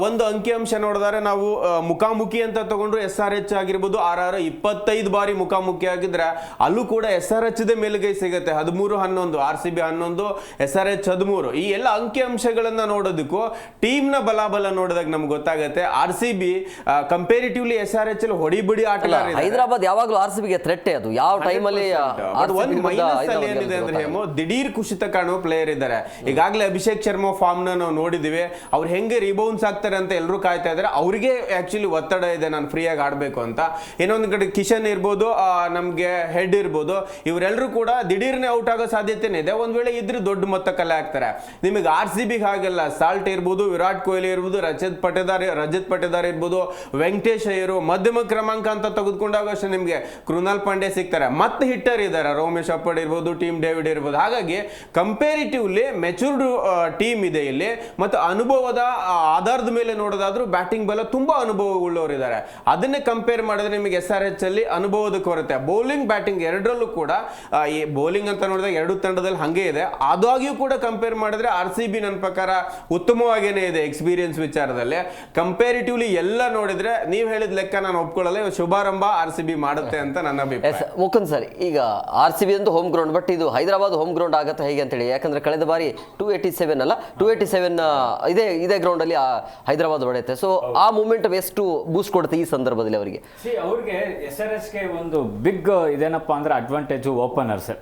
ಒಂದು ಅಂಕಿಅಂಶ ನೋಡಿದ್ರೆ ನಾವು ಮುಖಾಮುಖಿ ಅಂತ ತಗೊಂಡ್ರು SRH ಆಗಿರ್ಬೋದು, RR 25 ಬಾರಿ ಮುಖಾಮುಖಿ ಆಗಿದ್ರೆ ಅಲ್ಲೂ ಕೂಡ SRH ಮೇಲುಗೈ ಸಿಗುತ್ತೆ. 13-11, RCB 11, SRH 13. ಈ ಎಲ್ಲ ಅಂಕಿಅಂಶಗಳನ್ನ ನೋಡೋದಕ್ಕೂ ಟೀಮ್ನ ಬಲಾಬಲ ನೋಡಿದಾಗ ನಮ್ಗೆ ಗೊತ್ತಾಗುತ್ತೆ. RCB ಕಂಪೇರಿಟಿವ್ಲಿ SRH ಹೊಡಿಬಿಡಿ ಆಟಗಾರ. ಹೈದರಾಬಾದ್ ಯಾವಾಗಲೂ RCBಗೆ ಥ್ರೆಟ್. ಅದು ಯಾವ ಟೈಮಲ್ಲಿ ಒಂದು ಮೈನಸ್ ಅಲ್ಲಿ ಏನಿದೆ ಅಂದ್ರೆ ದಿಢೀರ್ ಕುಸಿತ ಕಾಣುವ ಪ್ಲೇಯರ್ ಇದ್ದಾರೆ. ಈಗಾಗಲೇ ಅಭಿಷೇಕ್ ಶರ್ಮಾ ಫಾರ್ಮ್ ನ ನಾವು ನೋಡಿದಿವಿ. ಅವ್ರು ಹೆಂಗೆ ರಿಬೌನ್ಸ್ ಆಗ್ತಾರೆ ಅಂತ ಎಲ್ಲರೂ ಕಾಯ್ತಾ ಇದ್ದಾರೆ. ಅವ್ರಿಗೆ ಆಕ್ಚುಲಿ ಒತ್ತಡ ಇದೆ, ನಾನು ಫ್ರೀ ಆಗಿ ಆಡ್ಬೇಕು ಅಂತ. ಇನ್ನೊಂದು ಕಡೆ ಕಿಶನ್ ಇರ್ಬೋದು, ನಮ್ಗೆ ಹೆಡ್ ಇರ್ಬೋದು, ಇವರೆಲ್ಲರೂ ಕೂಡ ದಿಢೀರ್ನೆ ಔಟ್ ಆಗೋ ಸಾಧ್ಯತೆನೇ ಇದೆ. ಒಂದ್ ವೇಳೆ ಇದ್ರೆ ದೊಡ್ಡ ಮೊತ್ತ ಕಲೆ ಆಗ್ತಾರೆ. ನಿಮಗೆ RCB ಹಾಗೆಲ್ಲ ಸಾಲ್ಟ್ ಇರ್ಬೋದು, ವಿರಾಟ್ ಕೊಹ್ಲಿ ಇರ್ಬೋದು, ರಜತ್ ಪಟೇದಾರ್ ಇರ್ಬೋದು, ವೆಂಕಟೇಶ್ ಅಯ್ಯರು, ಮಧ್ಯಮ ಕ್ರಮಾಂಕ ಅಂತ ತೆಗೆದುಕೊಂಡಾಗ ಅಷ್ಟೇ ನಿಮ್ಗೆ ಕೃಣಾಲ್ ಪಾಂಡೆ ಸಿಗ್ತಾರೆ. ಮತ್ತೆ ಹಿಟ್ಟರ್ ಇದ್ದಾರೆ, ರೋಮೇಶ್ ಅಪ್ಪಡ್ ಇರ್ಬೋದು, ಟೀಮ್ ಡೇವಿಡ್ ಇರ್ಬೋದು. ಹಾಗಾಗಿ ಕಂಪೇರಿಟಿವ್ಲಿ ಮೆಚೂರ್ಡ್ ಟೀಮ್ ಇದೆ ಇಲ್ಲಿ. ಮತ್ತು ಅನುಭವದ ಆಧಾರದ ಮೇಲೆ ನೋಡೋದಾದ್ರೂ ಬ್ಯಾಟಿಂಗ್ ಬಲ ತುಂಬಾ ಅನುಭವವುಳ್ಳವರಿದ್ದಾರೆ. ಅದನ್ನೇ ಕಂಪೇರ್ ಮಾಡಿದ್ರೆ ನಿಮಗೆ SRH ಅಲ್ಲಿ ಅನುಭವದ ಕೊರತೆ. ಬೌಲಿಂಗ್ ಬ್ಯಾಟಿಂಗ್ ಎರಡರಲ್ಲೂ ಕೂಡ, ಈ ಬೌಲಿಂಗ್ ಅಂತ ನೋಡಿದಾಗ ಎರಡು ತಂಡದಲ್ಲಿ ಹಂಗೆ ಇದೆ. ಆದಾಗ್ಯೂ ಕೂಡ ಕಂಪೇರ್ ಮಾಡಿದ್ರೆ RCB ನನ್ನ ಪ್ರಕಾರ ಉತ್ತಮವಾಗೇನೆ ಇದೆ ಎಕ್ಸ್ಪೀರಿಯನ್ಸ್ ವಿಚಾರದಲ್ಲಿ. ಕಂಪೇರಿಟಿವ್ಲಿ ಎಲ್ಲ ನೋಡಿದ್ರೆ ನೀವು ಹೇಳಿದ ಲೆಕ್ಕ ನಾನು ಒಪ್ಕೊಳ್ಳಲ್ಲ. ಶುಭಾರಂಭ RCB ಮಾಡುತ್ತೆ ಅಂತ ನನ್ನ ಅಭಿಪ್ರಾಯ. ಮುಕುಂದ್ ಸರ್, ಈಗ RCB ಅಂತ ಹೋಮ್ ಗ್ರೌಂಡ್, ಬಟ್ ಇದು ಹೈದರಾಬಾದ್ ಹೋಮ್ ಗ್ರೌಂಡ್ ಆಗತ್ತೆ ಹೇಗೆ ಅಂತೇಳಿ? ಯಾಕಂದ್ರೆ ಕಳೆದ ಬಾರಿ 287 ಇದೇ ಗ್ರೌಂಡ್ ಅಲ್ಲಿ ಹೈದರಾಬಾದ್ ಹೊಡೆಯುತ್ತೆ. ಸೊ ಆ ಮೂಮೆಂಟ್ ಎಷ್ಟು ಬೂಸ್ಟ್ ಕೊಡುತ್ತೆ ಈ ಸಂದರ್ಭದಲ್ಲಿ ಅವರಿಗೆ? ಅವ್ರಿಗೆ SRHಗೆ ಒಂದು ಬಿಗ್ ಇದೇನಪ್ಪ ಅಂದ್ರೆ ಅಡ್ವಾಂಟೇಜ್ ಓಪನರ್ಸ್.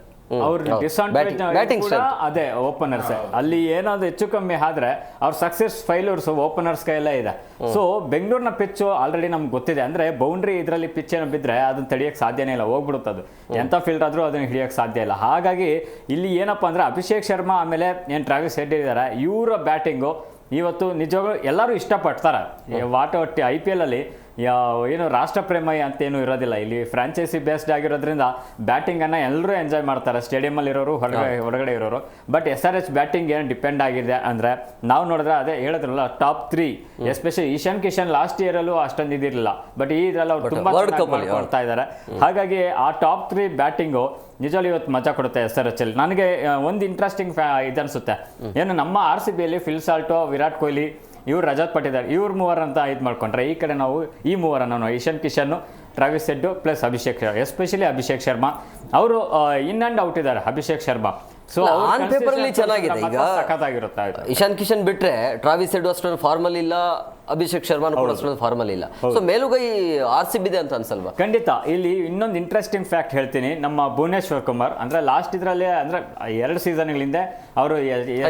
ಅವ್ರ ಡಿಸ್ಅಡ್ವಾಂಟೇಜ್ ಅದೇ ಓಪನರ್ಸ್. ಅಲ್ಲಿ ಏನಾದ್ರು ಹೆಚ್ಚು ಕಮ್ಮಿ ಆದ್ರೆ ಅವ್ರ ಸಕ್ಸಸ್ ಫೈಲರ್ಸ್ ಓಪನರ್ಸ್ ಕೈಯಲ್ಲೇ ಇದೆ. ಸೊ ಬೆಂಗಳೂರಿನ ಪಿಚ್ಚು ಆಲ್ರೆಡಿ ನಮ್ಗೆ ಗೊತ್ತಿದೆ. ಅಂದ್ರೆ ಬೌಂಡ್ರಿ ಇದರಲ್ಲಿ ಪಿಚ್ ಏನೋ ಬಿದ್ರೆ ಅದನ್ನ ತಡಿಯಕ್ಕೆ ಸಾಧ್ಯನೇ ಇಲ್ಲ, ಹೋಗ್ಬಿಡುತ್ತೆ. ಅದು ಎಂಥ ಫೀಲ್ಡ್ ಆದ್ರೂ ಅದನ್ನ ಹಿಡಿಯಕ್ಕೆ ಸಾಧ್ಯ ಇಲ್ಲ. ಹಾಗಾಗಿ ಇಲ್ಲಿ ಏನಪ್ಪಾ ಅಂದ್ರೆ ಅಭಿಷೇಕ್ ಶರ್ಮಾ ಆಮೇಲೆ ಏನು ಟ್ರಾವಿಸ್ ಹೆಡ್ ಇದ್ದಾರೆ, ಇವರ ಬ್ಯಾಟಿಂಗು ಇವತ್ತು ನಿಜವಾಗ್ಲೂ ಎಲ್ಲರೂ ಇಷ್ಟಪಡ್ತಾರೆ. IPL ಅಲ್ಲಿ ಏನು ರಾಷ್ಟ್ರ ಪ್ರೇಮ ಅಂತೇನು ಇರೋದಿಲ್ಲ. ಇಲ್ಲಿ ಫ್ರಾಂಚೈಸಿ ಬೇಸ್ಡ್ ಆಗಿರೋದ್ರಿಂದ ಬ್ಯಾಟಿಂಗನ್ನು ಎಲ್ಲರೂ ಎಂಜಾಯ್ ಮಾಡ್ತಾರೆ, ಸ್ಟೇಡಿಯಮಲ್ಲಿ ಇರೋರು, ಹೊರಗಡೆ ಇರೋರು. ಬಟ್ SRH ಬ್ಯಾಟಿಂಗ್ ಏನು ಡಿಪೆಂಡ್ ಆಗಿದೆ ಅಂದರೆ ನಾವು ನೋಡಿದ್ರೆ ಅದೇ ಹೇಳಿದ್ರಲ್ಲ top 3, especially Ishan Kishan last ಇಯರಲ್ಲೂ ಅಷ್ಟೊಂದು ಇದಿರಲಿಲ್ಲ, ಬಟ್ ಈ ಇದರಲ್ಲಿ ಅವ್ರು ತುಂಬ ಮಾಡ್ಕೊಳ್ತಾ ಇದ್ದಾರೆ. ಹಾಗಾಗಿ ಆ ಟಾಪ್ 3 ಬ್ಯಾಟಿಂಗು ನಿಜವಾಗ್ಲೂ ಇವತ್ತು ಮಜಾ ಕೊಡುತ್ತೆ SRH ಅಲ್ಲಿ. ನನಗೆ ಒಂದು ಇಂಟ್ರೆಸ್ಟಿಂಗ್ ಇದನ್ಸುತ್ತೆ, ಏನು ನಮ್ಮ RCBಯಲ್ಲಿ ಫಿಲ್ ಸಾಲ್ಟೋ, ವಿರಾಟ್ ಕೊಹ್ಲಿ, ಇವ್ರು ರಜತ್ ಪಟ್ಟಿದಾರ್, ಇವ್ರ ಮೂವರಂತ ಇದು ಮಾಡ್ಕೊಂಡ್ರೆ ಈ ಕಡೆ ನಾವು ಈ ಮೂವರನ್ನು ನಾವು Ishaan Kishan, Travis head plus Abhishek Sharma, especially Abhishek Sharma ಅವರು ಇನ್ ಅಂಡ್ ಔಟ್ ಇದ್ದಾರೆ. Abhishek Sharma so on paper ಅಲ್ಲಿ ಚೆನ್ನಾಗಿದೆ. ಈಗ ಸಖತ್ತಾಗಿರುತ್ತೆ. ಇಶಾನ್ ಕಿಶನ್ ಬಿಟ್ರೆ ಟ್ರಾವಿಸ್ ಹೆಡ್ ಅಷ್ಟೊಂದು ಫಾರ್ಮಲ್ ಇಲ್ಲ, ಅಭಿಷೇಕ್ ಶರ್ಮಾ ಕೂಡ ಅಷ್ಟೊಂದು ಫಾರ್ಮಲ್ ಇಲ್ಲ. ಸೊ ಮೇಲುಗೈ RCB ಇದೆ ಅಂತ ಅನ್ಸಲ್ವಾ? ಖಂಡಿತ. ಇಲ್ಲಿ ಇನ್ನೊಂದು ಇಂಟ್ರೆಸ್ಟಿಂಗ್ ಫ್ಯಾಕ್ಟ್ ಹೇಳ್ತೀನಿ. ನಮ್ಮ ಭುವನೇಶ್ವರ್ ಕುಮಾರ್ ಅಂದ್ರೆ ಲಾಸ್ಟ್ ಇದರಲ್ಲಿ ಅಂದ್ರೆ 2 ಸೀಸನ್ಗಳಿಂದ ಅವರು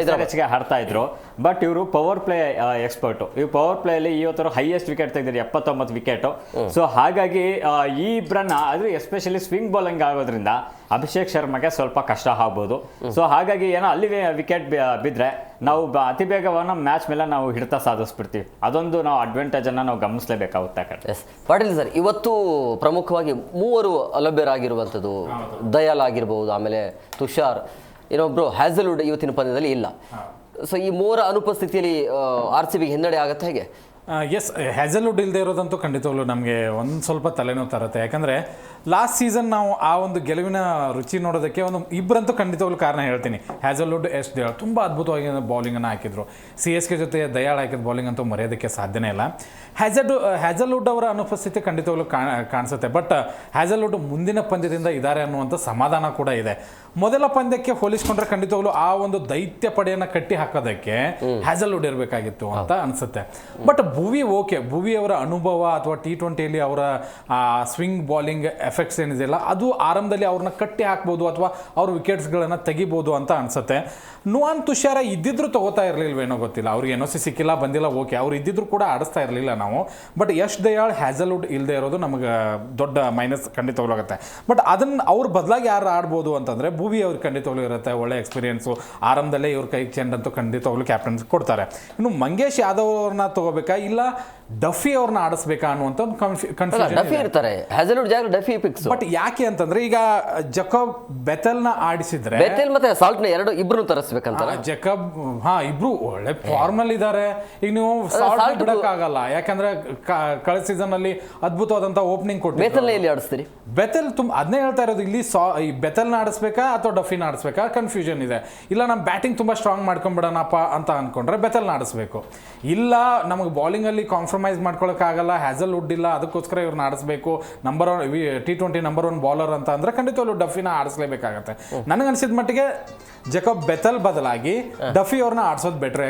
SRHಗೆ ಆಡ್ತಾ ಇದ್ರು. ಬಟ್ ಇವರು ಪವರ್ ಪ್ಲೇ ಎಕ್ಸ್ಪರ್ಟು. ಇವ್ರು ಪವರ್ ಪ್ಲೇ ಅಲ್ಲಿ ಇವತ್ತು ಹೈಯೆಸ್ಟ್ ವಿಕೆಟ್ ತೆಗೆದಿರಿ, 79 ವಿಕೆಟ್. ಸೊ ಹಾಗಾಗಿ ಈ ಇಬ್ಬರನ್ನ ಅದು ಎಸ್ಪೆಷಲಿ ಸ್ವಿಂಗ್ ಬೌಲಿಂಗ್ ಆಗೋದ್ರಿಂದ ಅಭಿಷೇಕ್ ಶರ್ಮಾಗೆ ಸ್ವಲ್ಪ ಕಷ್ಟ ಆಗ್ಬೋದು. ಸೊ ಹಾಗಾಗಿ ಏನೋ ಅಲ್ಲಿ ವಿಕೆಟ್ ಬಿದ್ದರೆ ನಾವು ಅತಿ ಬೇಗವನ್ನು ಮ್ಯಾಚ್ ಮೇಲೆ ನಾವು ಹಿಡಿತ ಸಾಧಿಸ್ಬಿಡ್ತೀವಿ. ಅದೊಂದು ನಾವು ಅಡ್ವಾಂಟೇಜ್ ಅನ್ನು ನಾವು ಗಮನಿಸಲೇಬೇಕಾಗುತ್ತೆ. ಎಸ್ ಪಾಟೀಲ್ ಸರ್, ಇವತ್ತು ಪ್ರಮುಖವಾಗಿ 3 ಅಲಭ್ಯರಾಗಿರುವಂಥದ್ದು, ದಯಾಲ್ ಆಗಿರ್ಬೋದು, ಆಮೇಲೆ ತುಷಾರ್, ಇನ್ನೊಬ್ರು ಹ್ಯಾಸಲ್ವುಡ್ ಇವತ್ತಿನ ಪಂದ್ಯದಲ್ಲಿ ಇಲ್ಲ. ಸೊ ಈ 3 ಅನುಪಸ್ಥಿತಿಯಲ್ಲಿ RCBಗೆ ಹಿನ್ನಡೆ ಆಗುತ್ತೆ ಹೇಗೆ? ಎಸ್, ಹ್ಯಾಸಲ್ವುಡ್ ಇಲ್ಲದೆ ಇರೋದಂತೂ ಖಂಡಿತವಾಗ್ಲೂ ನಮಗೆ ಒಂದು ಸ್ವಲ್ಪ ತಲೆನೋವು ತರುತ್ತೆ. ಯಾಕಂದರೆ ಲಾಸ್ಟ್ ಸೀಸನ್ ನಾವು ಆ ಒಂದು ಗೆಲುವಿನ ರುಚಿ ನೋಡೋದಕ್ಕೆ ಒಂದು ಇಬ್ಬರಂತೂ ಖಂಡಿತವಾಗ್ಲೂ ಕಾರಣ ಹೇಳ್ತೀನಿ. ಹ್ಯಾಸಲ್ವುಡ್, ದಯಾಳ್ ತುಂಬ ಅದ್ಭುತವಾಗಿ ಬೌಲಿಂಗನ್ನು ಹಾಕಿದ್ರು. CSK ಜೊತೆ ದಯಾಳ್ ಹಾಕಿದ ಬೌಲಿಂಗ್ ಅಂತೂ ಮರೆಯೋದಕ್ಕೆ ಸಾಧ್ಯನೇ ಇಲ್ಲ. ಹ್ಯಾಸಲ್ವುಡ್ ಅವರ ಅನುಪಸ್ಥಿತಿ ಖಂಡಿತವಾಗ್ಲೂ ಕಾಣಿಸುತ್ತೆ. ಬಟ್ ಹ್ಯಾಸಲ್ವುಡ್ ಮುಂದಿನ ಪಂದ್ಯದಿಂದ ಇದ್ದಾರೆ ಅನ್ನುವಂಥ ಸಮಾಧಾನ ಕೂಡ ಇದೆ. ಮೊದಲ ಪಂದ್ಯಕ್ಕೆ ಹೋಲಿಸ್ಕೊಂಡ್ರೆ ಖಂಡಿತವಾಗ್ಲೂ ಆ ಒಂದು ದೈತ್ಯ ಪಡೆಯನ್ನು ಕಟ್ಟಿ ಹಾಕೋದಕ್ಕೆ ಹ್ಯಾಸಲ್ವುಡ್ ಇರಬೇಕಾಗಿತ್ತು ಅಂತ ಅನಿಸುತ್ತೆ. ಬಟ್ ಭುವಿ ಅವರ ಅನುಭವ ಅಥವಾ T20ಯಲ್ಲಿ ಅವರ ಸ್ವಿಂಗ್ ಬೌಲಿಂಗ್ ಎಫೆಕ್ಟ್ಸ್ ಏನಿದೆಯಲ್ಲ, ಅದು ಆರಂಭದಲ್ಲಿ ಅವ್ರನ್ನ ಕಟ್ಟಿ ಹಾಕ್ಬೋದು ಅಥವಾ ಅವ್ರ ವಿಕೆಟ್ಸ್ಗಳನ್ನು ತೆಗಿಬೋದು ಅಂತ ಅನಿಸುತ್ತೆ. ನುವಾನ್ ತುಷಾರ ಇದ್ದಿದ್ರು ತಗೋತಾ ಇರಲಿಲ್ವೇನೋ ಗೊತ್ತಿಲ್ಲ, ಅವ್ರಿಗೆ NOC ಸಿಕ್ಕಿಲ್ಲ, ಬಂದಿಲ್ಲ, ಓಕೆ, ಅವ್ರು ಇದ್ದಿದ್ರು ಕೂಡ ಆಡಿಸ್ತಾ ಇರಲಿಲ್ಲ ನಾವು. ಬಟ್ ಯಶ್ ದಯಾಳ್ ಹ್ಯಾಸಲ್ವುಡ್ ಇಲ್ಲದೆ ಇರೋದು ನಮಗೆ ದೊಡ್ಡ ಮೈನಸ್ ಖಂಡಿತವಾಗ್ಲೂ ಆಗುತ್ತೆ. ಬಟ್ ಅದನ್ನು ಅವ್ರ ಬದಲಾಗಿ ಯಾರು ಆಡ್ಬೋದು ಅಂತಂದರೆ ಭುವಿ ಅವ್ರಿಗೆ ಖಂಡಿತವಾಗ್ಲೂ ಇರುತ್ತೆ, ಒಳ್ಳೆ ಎಕ್ಸ್ಪೀರಿಯನ್ಸು, ಆರಂಭದಲ್ಲೇ ಇವ್ರ ಕೈಗೆ ಚೆಂಡಂತೂ ಖಂಡಿತವಾಗ್ಲೂ ಕ್ಯಾಪ್ಟನ್ಸ್ ಕೊಡ್ತಾರೆ. ಇನ್ನು ಮಂಗೇಶ್ ಯಾದವ್ ಅವ್ರನ್ನ ತಗೋಬೇಕಾ ಇಲ್ಲ ಡಫಿ ಅವ್ರನ್ನ ಆಡಿಸ್ಬೇಕಾ ಅನ್ನುವಂಥ ಒಂದು ಕನ್ಫ್ಯೂಷನ್ ಇರ್ತಾರೆ. ಹ್ಯಾಸಲ್ವುಡ್ ಜಾಗ ಡಫಿ ಫಿಕ್ಸ್. ಬಟ್ ಯಾಕೆ ಅಂತಂದ್ರೆ ಈಗ ಜಕೋಬ್ ಬೆಥೆಲ್ನ ಆಡಿಸಿದ್ರೆ ಬೆಥೆಲ್ ಮತ್ತೆ ಸಾಲ್ಟ್ನ ಇಬ್ರು ತರಿಸ್ಬೇಕಂತ. ಜಕೋಬ್ ಇಬ್ರು ಒಳ್ಳೆ ಫಾರ್ಮಲ್ ಇದ್ದಾರೆ. ಈಗ ನೀವು ಸಾಲ್ಟ್ ಬಿಡಕ್ಕಾಗಲ್ಲ, ಯಾಕಂದ್ರೆ ಕಳೆದ ಸೀಸನ್ ಅಲ್ಲಿ ಅದ್ಭುತವಾದಂತ ಓಪನಿಂಗ್ ಕೊಟ್ಟು ಬೆಥೆಲ್ ಎಲ್ಲಿ ಆಡಿಸ್ತೀರಿ? ಬೆಥೆಲ್ ಅದನ್ನೇ ಹೇಳ್ತಾ ಇರೋದು, ಇಲ್ಲಿ ಈ ಬೆಥೆಲ್ನ ಆಡಿಸ್ಬೇಕಾ ಅಥವಾ ಡಫಿನ ಆಡಿಸ್ಬೇಕಾ ಕನ್ಫ್ಯೂಷನ್ ಇದೆ. ಇಲ್ಲ ನಮ್ಮ ಬ್ಯಾಟಿಂಗ್ ತುಂಬಾ ಸ್ಟ್ರಾಂಗ್ ಮಾಡ್ಕೊಂಡ್ಬಿಡೋಣಪ್ಪ ಅಂತ ಅನ್ಕೊಂಡ್ರೆ ಬೆಥೆಲ್ನ ಆಡಿಸ್ಬೇಕು. ಇಲ್ಲ ನಮಗೆ ಬೌಲಿಂಗ್ ಅಲ್ಲಿ ಕಾಂಪ್ರಮೈಸ್ ಮಾಡ್ಕೊಳಕ್ಕಾಗಲ್ಲ, ಹ್ಯಾಸಲ್ವುಡ್ ಇಲ್ಲ, ಅದಕ್ಕೋಸ್ಕರ ಇವ್ರನ್ನ ಆಡಿಸ್ಬೇಕು, ನಂಬರ್ 1 T20 ನಂಬರ್ 1 ಬೌಲರ್ ಅಂತ ಅಂದ್ರೆ ಖಂಡಿತವಾಗ್ಲೂ ಡಫಿನ ಆಡಿಸ್ಲೇಬೇಕಾಗತ್ತೆ. ನನಗನ್ಸಿದ ಮಟ್ಟಿಗೆ ಜಕೋಬ್ ಬೆಥೆಲ್ ಬದಲಾಗಿ ಡಫಿ ಅವ್ರನ್ನ ಆಡಿಸೋದು ಬೆಟರ್.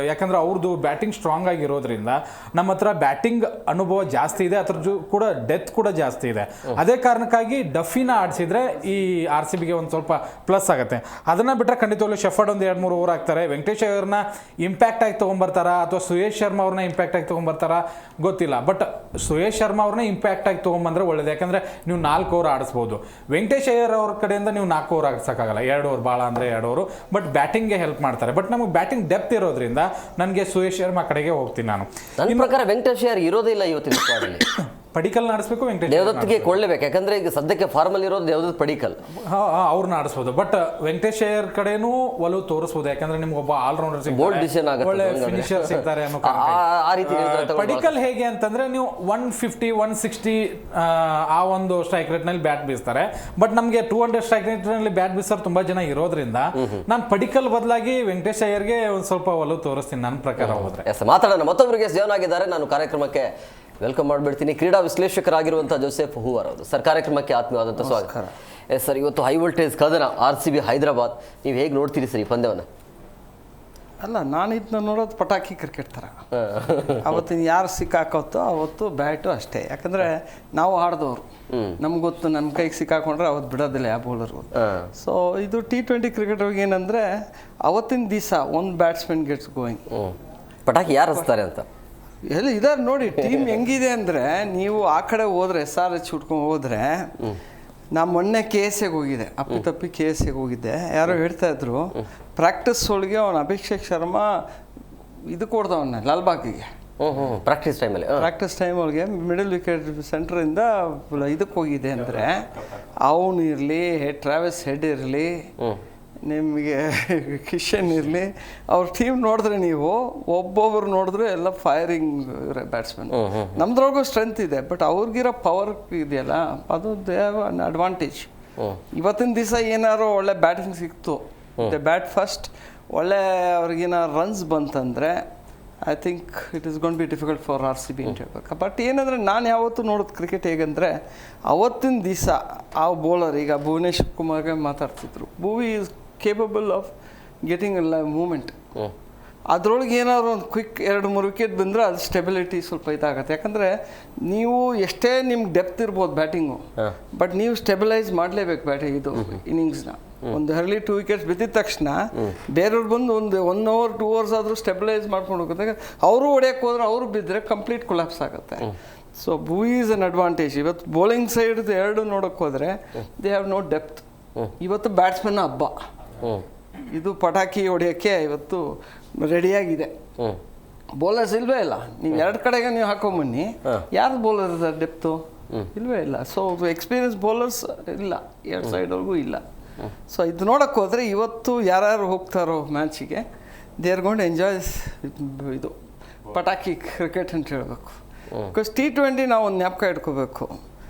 ಯಾಕಂದ್ರೆ ಅವ್ರದ್ದು ಬ್ಯಾಟಿಂಗ್ ಸ್ಟ್ರಾಂಗ್ ಆಗಿರೋದ್ರಿಂದ ನಮ್ಮ ಹತ್ರ ಬ್ಯಾಟಿಂಗ್ ಅನುಭವ ಜಾಸ್ತಿ ಇದೆ, ಅದ್ರ ಕೂಡ ಡೆತ್ ಕೂಡ ಜಾಸ್ತಿ ಇದೆ. ಅದೇ ಕಾರಣಕ್ಕಾಗಿ ಡಫಿನ ಆಡಿಸಿದ್ರೆ ಈ RCBಗೆ ಒಂದು ಸ್ವಲ್ಪ ಪ್ಲಸ್ ಆಗುತ್ತೆ. ಅದನ್ನ ಬಿಟ್ಟರೆ ಖಂಡಿತವಾಗ್ಲೂ ಶೆಫರ್ಡ್ ಒಂದು 2-3 ಓವರ್ ಆಗ್ತಾರೆ. ವೆಂಕಟೇಶ್ ಅವ್ರನ್ನ ಇಂಪ್ಯಾಕ್ಟ್ ಆಗಿ ತೊಗೊಂಡ್ಬರ್ತಾರಾ ಅಥವಾ ಸುಯೇಶ್ ಶರ್ಮಾ ಅವ್ರನ್ನ ಇಂಪ್ಯಾಕ್ಟ್ ಆಗಿ ತೊಗೊಂಡ್ಬರ್ತಾರಾ ಗೊತ್ತಿಲ್ಲ. ಬಟ್ ಸುಯೇಶ್ ಶರ್ಮಾ ಅವ್ರನ್ನ ಇಂಪ್ಯಾಕ್ಟ್ ಆಗಿ ತೊಗೊಂಬಂದ್ರೆ ಒಳ್ಳೇದು, ಯಾಕಂದ್ರೆ ನೀವು 4 ಓವರ್ ಆಡಿಸ್ಬೋದು. ವೆಂಕಟೇಶ್ ಅಯ್ಯರ್ ಅವ್ರ ಕಡೆಯಿಂದ ನೀವು 4 ಓವರ್ ಆಡಿಸೋಕ್ಕಾಗಲ್ಲ, 2 ಓವರ್ ಭಾಳ ಅಂದರೆ 2 ಓವರು. ಬಟ್ ಬ್ಯಾಟಿಂಗ್ಗೆ ಹೆಲ್ಪ್ ಮಾಡ್ತಾರೆ. ಬಟ್ ನಮಗೆ ಬ್ಯಾಟಿಂಗ್ ಡೆಪ್ತ್ ಇರೋದ್ರಿಂದ ನನಗೆ ಸುಯೇಶ್ ಶರ್ಮಾ ಕಡೆಗೆ ಹೋಗ್ತೀನಿ ನಾನು. ನನ್ನ ಪ್ರಕಾರ ವೆಂಕಟೇಶ್ ಅಯ್ಯರ್ ಇರೋದೇ ಇಲ್ಲ ಇವತ್ತಿನ ಸ್ಕ್ವಾಡಲ್ಲಿ. ಪಡಿಕಲ್ ಆಡಿಸ್ಬೇಕು, ವೆಂಕಟೇಶ್ ದೇವದತ್ತಿಗೆ ಕೊಳ್ಳಬೇಕು, ಯಾಕಂದ್ರೆ ಈಗ ಸದ್ಯಕ್ಕೆ ಫಾರ್ಮಲ್ ಇರೋದು ದೇವದತ್ ಪಡಿಕಲ್, ಅವ್ರನ್ನ ಆಡಿಸ್ಬೋದು. ಬಟ್ ವೆಂಕಟೇಶ್ ಅಯ್ಯರ್ ಕಡೆನೂ ಒಲವು ತೋರಿಸ್ಬೋದು, ಯಾಕಂದ್ರೆ ನಿಮ್ಗೆ ಒಬ್ಬ ಆಲ್ರೌಂಡರ್ ಬೋಲ್ಡ್ ಡಿಸಿಷನ್ ಆಗುತ್ತೆ, ಒಳ್ಳೆ ಫಿನಿಶರ್ ಸಿಗ್ತಾರೆ ಅನ್ನೋ ಆ ರೀತಿ. ಪಡಿಕಲ್ ಹೇಗೆ ಅಂತಂದ್ರೆ ನೀವು 150 160 ಆ ಒಂದು ಸ್ಟ್ರೈಕ್ ರೇಟ್ ನಲ್ಲಿ ಬ್ಯಾಟ್ ಬೀಸ್ತಾರೆ. ಬಟ್ ನಮಗೆ 200 ಸ್ಟ್ರೈಕ್ ರೇಟ್ ನಲ್ಲಿ ಬ್ಯಾಟ್ ಬೀಸೋರು ತುಂಬಾ ಜನ ಇರೋದ್ರಿಂದ ನಾನು ಪಡಿಕಲ್ ಬದಲಾಗಿ ವೆಂಕಟೇಶ್ ಅಯ್ಯರ್ಗೆ ಒಂದು ಸ್ವಲ್ಪ ಒಲವು ತೋರಿಸ್ತೀನಿ ನನ್ನ ಪ್ರಕಾರ ಹೋದ್ರೆ. ಮಾತಾಡೋಣ. ಮತ್ತೊಬ್ಬರಿಗೆ ಜಾಯ್ನ್ ಆಗಿದ್ದಾರೆ, ನಾನು ಕಾರ್ಯಕ್ರಮಕ್ಕೆ ವೆಲ್ಕಮ್ ಮಾಡಿಬಿಡ್ತೀನಿ. ಕ್ರೀಡಾ ವಿಶ್ಲೇಷಕರಾಗಿರುವಂಥ ಜೋಸೆಫ್ ಹೂವರ್ ಅವರು. ಸರ್, ಕಾರ್ಯಕ್ರಮಕ್ಕೆ ಆತ್ಮೀಯವಾದಂಥ ಸ್ವಾಗತ. ಎಸ್ ಸರ್, ಇವತ್ತು ಹೈ ವೋಲ್ಟೇಜ್ ಕದನ RCB ಹೈದರಾಬಾದ್, ನೀವು ಹೇಗೆ ನೋಡ್ತೀರಿ ಸರ್ ಈ ಪಂದ್ಯವನ್ನು? ಅಲ್ಲ, ನಾನು ಇದನ್ನ ನೋಡೋದು ಪಟಾಕಿ ಕ್ರಿಕೆಟ್ ಥರ. ಅವತ್ತಿನ ಯಾರು ಸಿಕ್ಕಾಕೋತೋ ಅವತ್ತು ಬ್ಯಾಟು ಅಷ್ಟೇ. ಯಾಕಂದರೆ ನಾವು ಆಡಿದವರು, ನಮ್ಗೆ ಗೊತ್ತು ನಮ್ಮ ಕೈಗೆ ಸಿಕ್ಕಾಕೊಂಡ್ರೆ ಅವತ್ತು ಬಿಡೋದಿಲ್ಲ ಯಾವ ಬೌಲರ್ಗೂ. ಸೊ ಇದು T20 ಕ್ರಿಕೆಟ್ರಿಗೆ ಏನಂದರೆ ಅವತ್ತಿನ ದಿವಸ ಒಂದು ಬ್ಯಾಟ್ಸ್ಮನ್ ಗೆಟ್ಸ್ ಗೋಯಿಂಗ್. ಪಟಾಕಿ ಯಾರು ಹಚ್ತಾರೆ ಅಂತ ಎಲ್ಲಿ ಇದಾರೆ ನೋಡಿ. ಟೀಮ್ ಹೆಂಗಿದೆ ಅಂದರೆ, ನೀವು ಆ ಕಡೆ ಹೋದರೆ SRH ಹುಡ್ಕೊಂಡು ಹೋದರೆ, ನಾ ಮೊನ್ನೆ KSAಗೆ ಹೋಗಿದ್ದೆ, ಅಪ್ಪಿತಪ್ಪಿ KSAಗೆ ಹೋಗಿದ್ದೆ. ಯಾರೋ ಹೇಳ್ತಾ ಇದ್ರು ಪ್ರಾಕ್ಟೀಸ್ ಒಳಗೆ ಅವನು ಅಭಿಷೇಕ್ ಶರ್ಮಾ ಇದು ಕೊಡ್ದವನ್ನ ಲಾಲ್ಬಾಗಿಗೆ ಪ್ರಾಕ್ಟೀಸ್ ಟೈಮಲ್ಲಿ ಪ್ರಾಕ್ಟೀಸ್ ಟೈಮ್ ಒಳಗೆ ಮಿಡಲ್ ವಿಕೆಟ್ ಸೆಂಟ್ರಿಂದ ಇದಕ್ಕೆ ಹೋಗಿದೆ ಅಂದರೆ ಅವನು ಇರಲಿ ಟ್ರಾವೆಸ್ ಹೆಡ್ ಇರಲಿ ನಿಮಗೆ ಕಿಶನ್ ಇರಲಿ ಅವ್ರ ಟೀಮ್ ನೋಡಿದ್ರೆ ನೀವು ಒಬ್ಬೊಬ್ರು ನೋಡಿದ್ರೆ ಎಲ್ಲ ಫೈರಿಂಗ್ ಬ್ಯಾಟ್ಸ್ಮನ್. ನಮ್ದ್ರೊಳಗೂ ಸ್ಟ್ರೆಂತ್ ಇದೆ, ಬಟ್ ಅವ್ರಿಗಿರೋ ಪವರ್ ಇದೆಯಲ್ಲ ಅದು ದೇ ಹ್ಯಾವ್ ಅನ್ ಅಡ್ವಾಂಟೇಜ್. ಇವತ್ತಿನ ದಿವಸ ಏನಾದ್ರು ಒಳ್ಳೆ ಬ್ಯಾಟಿಂಗ್ ಸಿಕ್ತು, ದ ಬ್ಯಾಟ್ ಫಸ್ಟ್, ಒಳ್ಳೆ ಅವ್ರಿಗೇನಾರು ರನ್ಸ್ ಬಂತಂದರೆ I think it is gonna be difficult for RCB ಅಂತ ಹೇಳ್ಬೇಕು. ಬಟ್ ಏನಂದರೆ ನಾನು ಯಾವತ್ತೂ ನೋಡೋದು ಕ್ರಿಕೆಟ್ ಹೇಗಂದರೆ ಅವತ್ತಿನ ದಿವಸ ಆ ಬೌಲರ್, ಈಗ ಭುವನೇಶ್ವರ್ ಕುಮಾರ್ಗೆ ಮಾತಾಡ್ತಿದ್ರು, Bhuvi is capable of getting movement. ಅದರೊಳಗೆ ಏನಾದ್ರು ಒಂದು ಕ್ವಿಕ್ 2-3 ವಿಕೆಟ್ ಬಂದರೆ ಅದು ಸ್ಟೆಬಿಲಿಟಿ ಸ್ವಲ್ಪ ಇದಾಗುತ್ತೆ. ಯಾಕಂದರೆ ನೀವು ಎಷ್ಟೇ ನಿಮ್ಗೆ ಡೆಪ್ತ್ ಇರ್ಬೋದು ಬ್ಯಾಟಿಂಗು, ಬಟ್ ನೀವು ಸ್ಟೆಬಿಲೈಸ್ ಮಾಡಲೇಬೇಕು ಇದು ಇನ್ನಿಂಗ್ಸ್ನ. ಒಂದು ಅರ್ಲಿ 2 ವಿಕೆಟ್ಸ್ ಬಿದ್ದಿದ ತಕ್ಷಣ ಬೇರೆಯವ್ರು ಬಂದು ಒಂದು 1 ಓವರ್ 2 ಓವರ್ಸ್ ಆದರೂ ಸ್ಟೆಬಿಲೈಸ್ ಮಾಡ್ಕೊಂಡು ಹೋಗುತ್ತೆ. ಅವರು ಹೊಡೆಯೋಕ್ಕೆ ಹೋದ್ರೆ ಅವರು ಬಿದ್ದರೆ ಕಂಪ್ಲೀಟ್ ಕೊಲಾಪ್ಸ್ ಆಗುತ್ತೆ. So Bhuvi is an advantage. ಇವತ್ತು ಬೌಲಿಂಗ್ ಸೈಡ್ ಎರಡು ನೋಡೋಕ್ಕೆ ಹೋದರೆ ದೇ ಹ್ಯಾವ್ ನೋ ಡೆಪ್ತ್. ಇವತ್ತು ಬ್ಯಾಟ್ಸ್ಮನ್ ಹಬ್ಬ, ಇದು ಪಟಾಕಿ ಹೊಡೆಯೋಕ್ಕೆ ಇವತ್ತು ರೆಡಿಯಾಗಿದೆ. ಬೌಲರ್ಸ್ ಇಲ್ವೇ ಇಲ್ಲ. ನೀವು 2 ಕಡೆಗೆ ನೀವು ಹಾಕೊಂಬನ್ನಿ, ಯಾರು ಬೌಲರ್ ಇದ್ದಾರೆ ಡೆಪ್ತು? ಇಲ್ವೇ ಇಲ್ಲ. ಸೊ ಎಕ್ಸ್ಪೀರಿಯನ್ಸ್ ಬೌಲರ್ಸ್ ಇಲ್ಲ, 2 ಸೈಡ್ವರೆಗೂ ಇಲ್ಲ. ಸೊ ಇದು ನೋಡೋಕ್ಕೆ ಹೋದರೆ ಇವತ್ತು ಯಾರ್ಯಾರು ಹೋಗ್ತಾರೋ ಮ್ಯಾಚಿಗೆ they are going to enjoy ಇದು ಪಟಾಕಿ ಕ್ರಿಕೆಟ್ ಅಂತ ಹೇಳಬೇಕು. ಬಿಕಾಸ್ T20 ನಾವು ಒಂದು ಜ್ಞಾಪಕ ಇಟ್ಕೋಬೇಕು.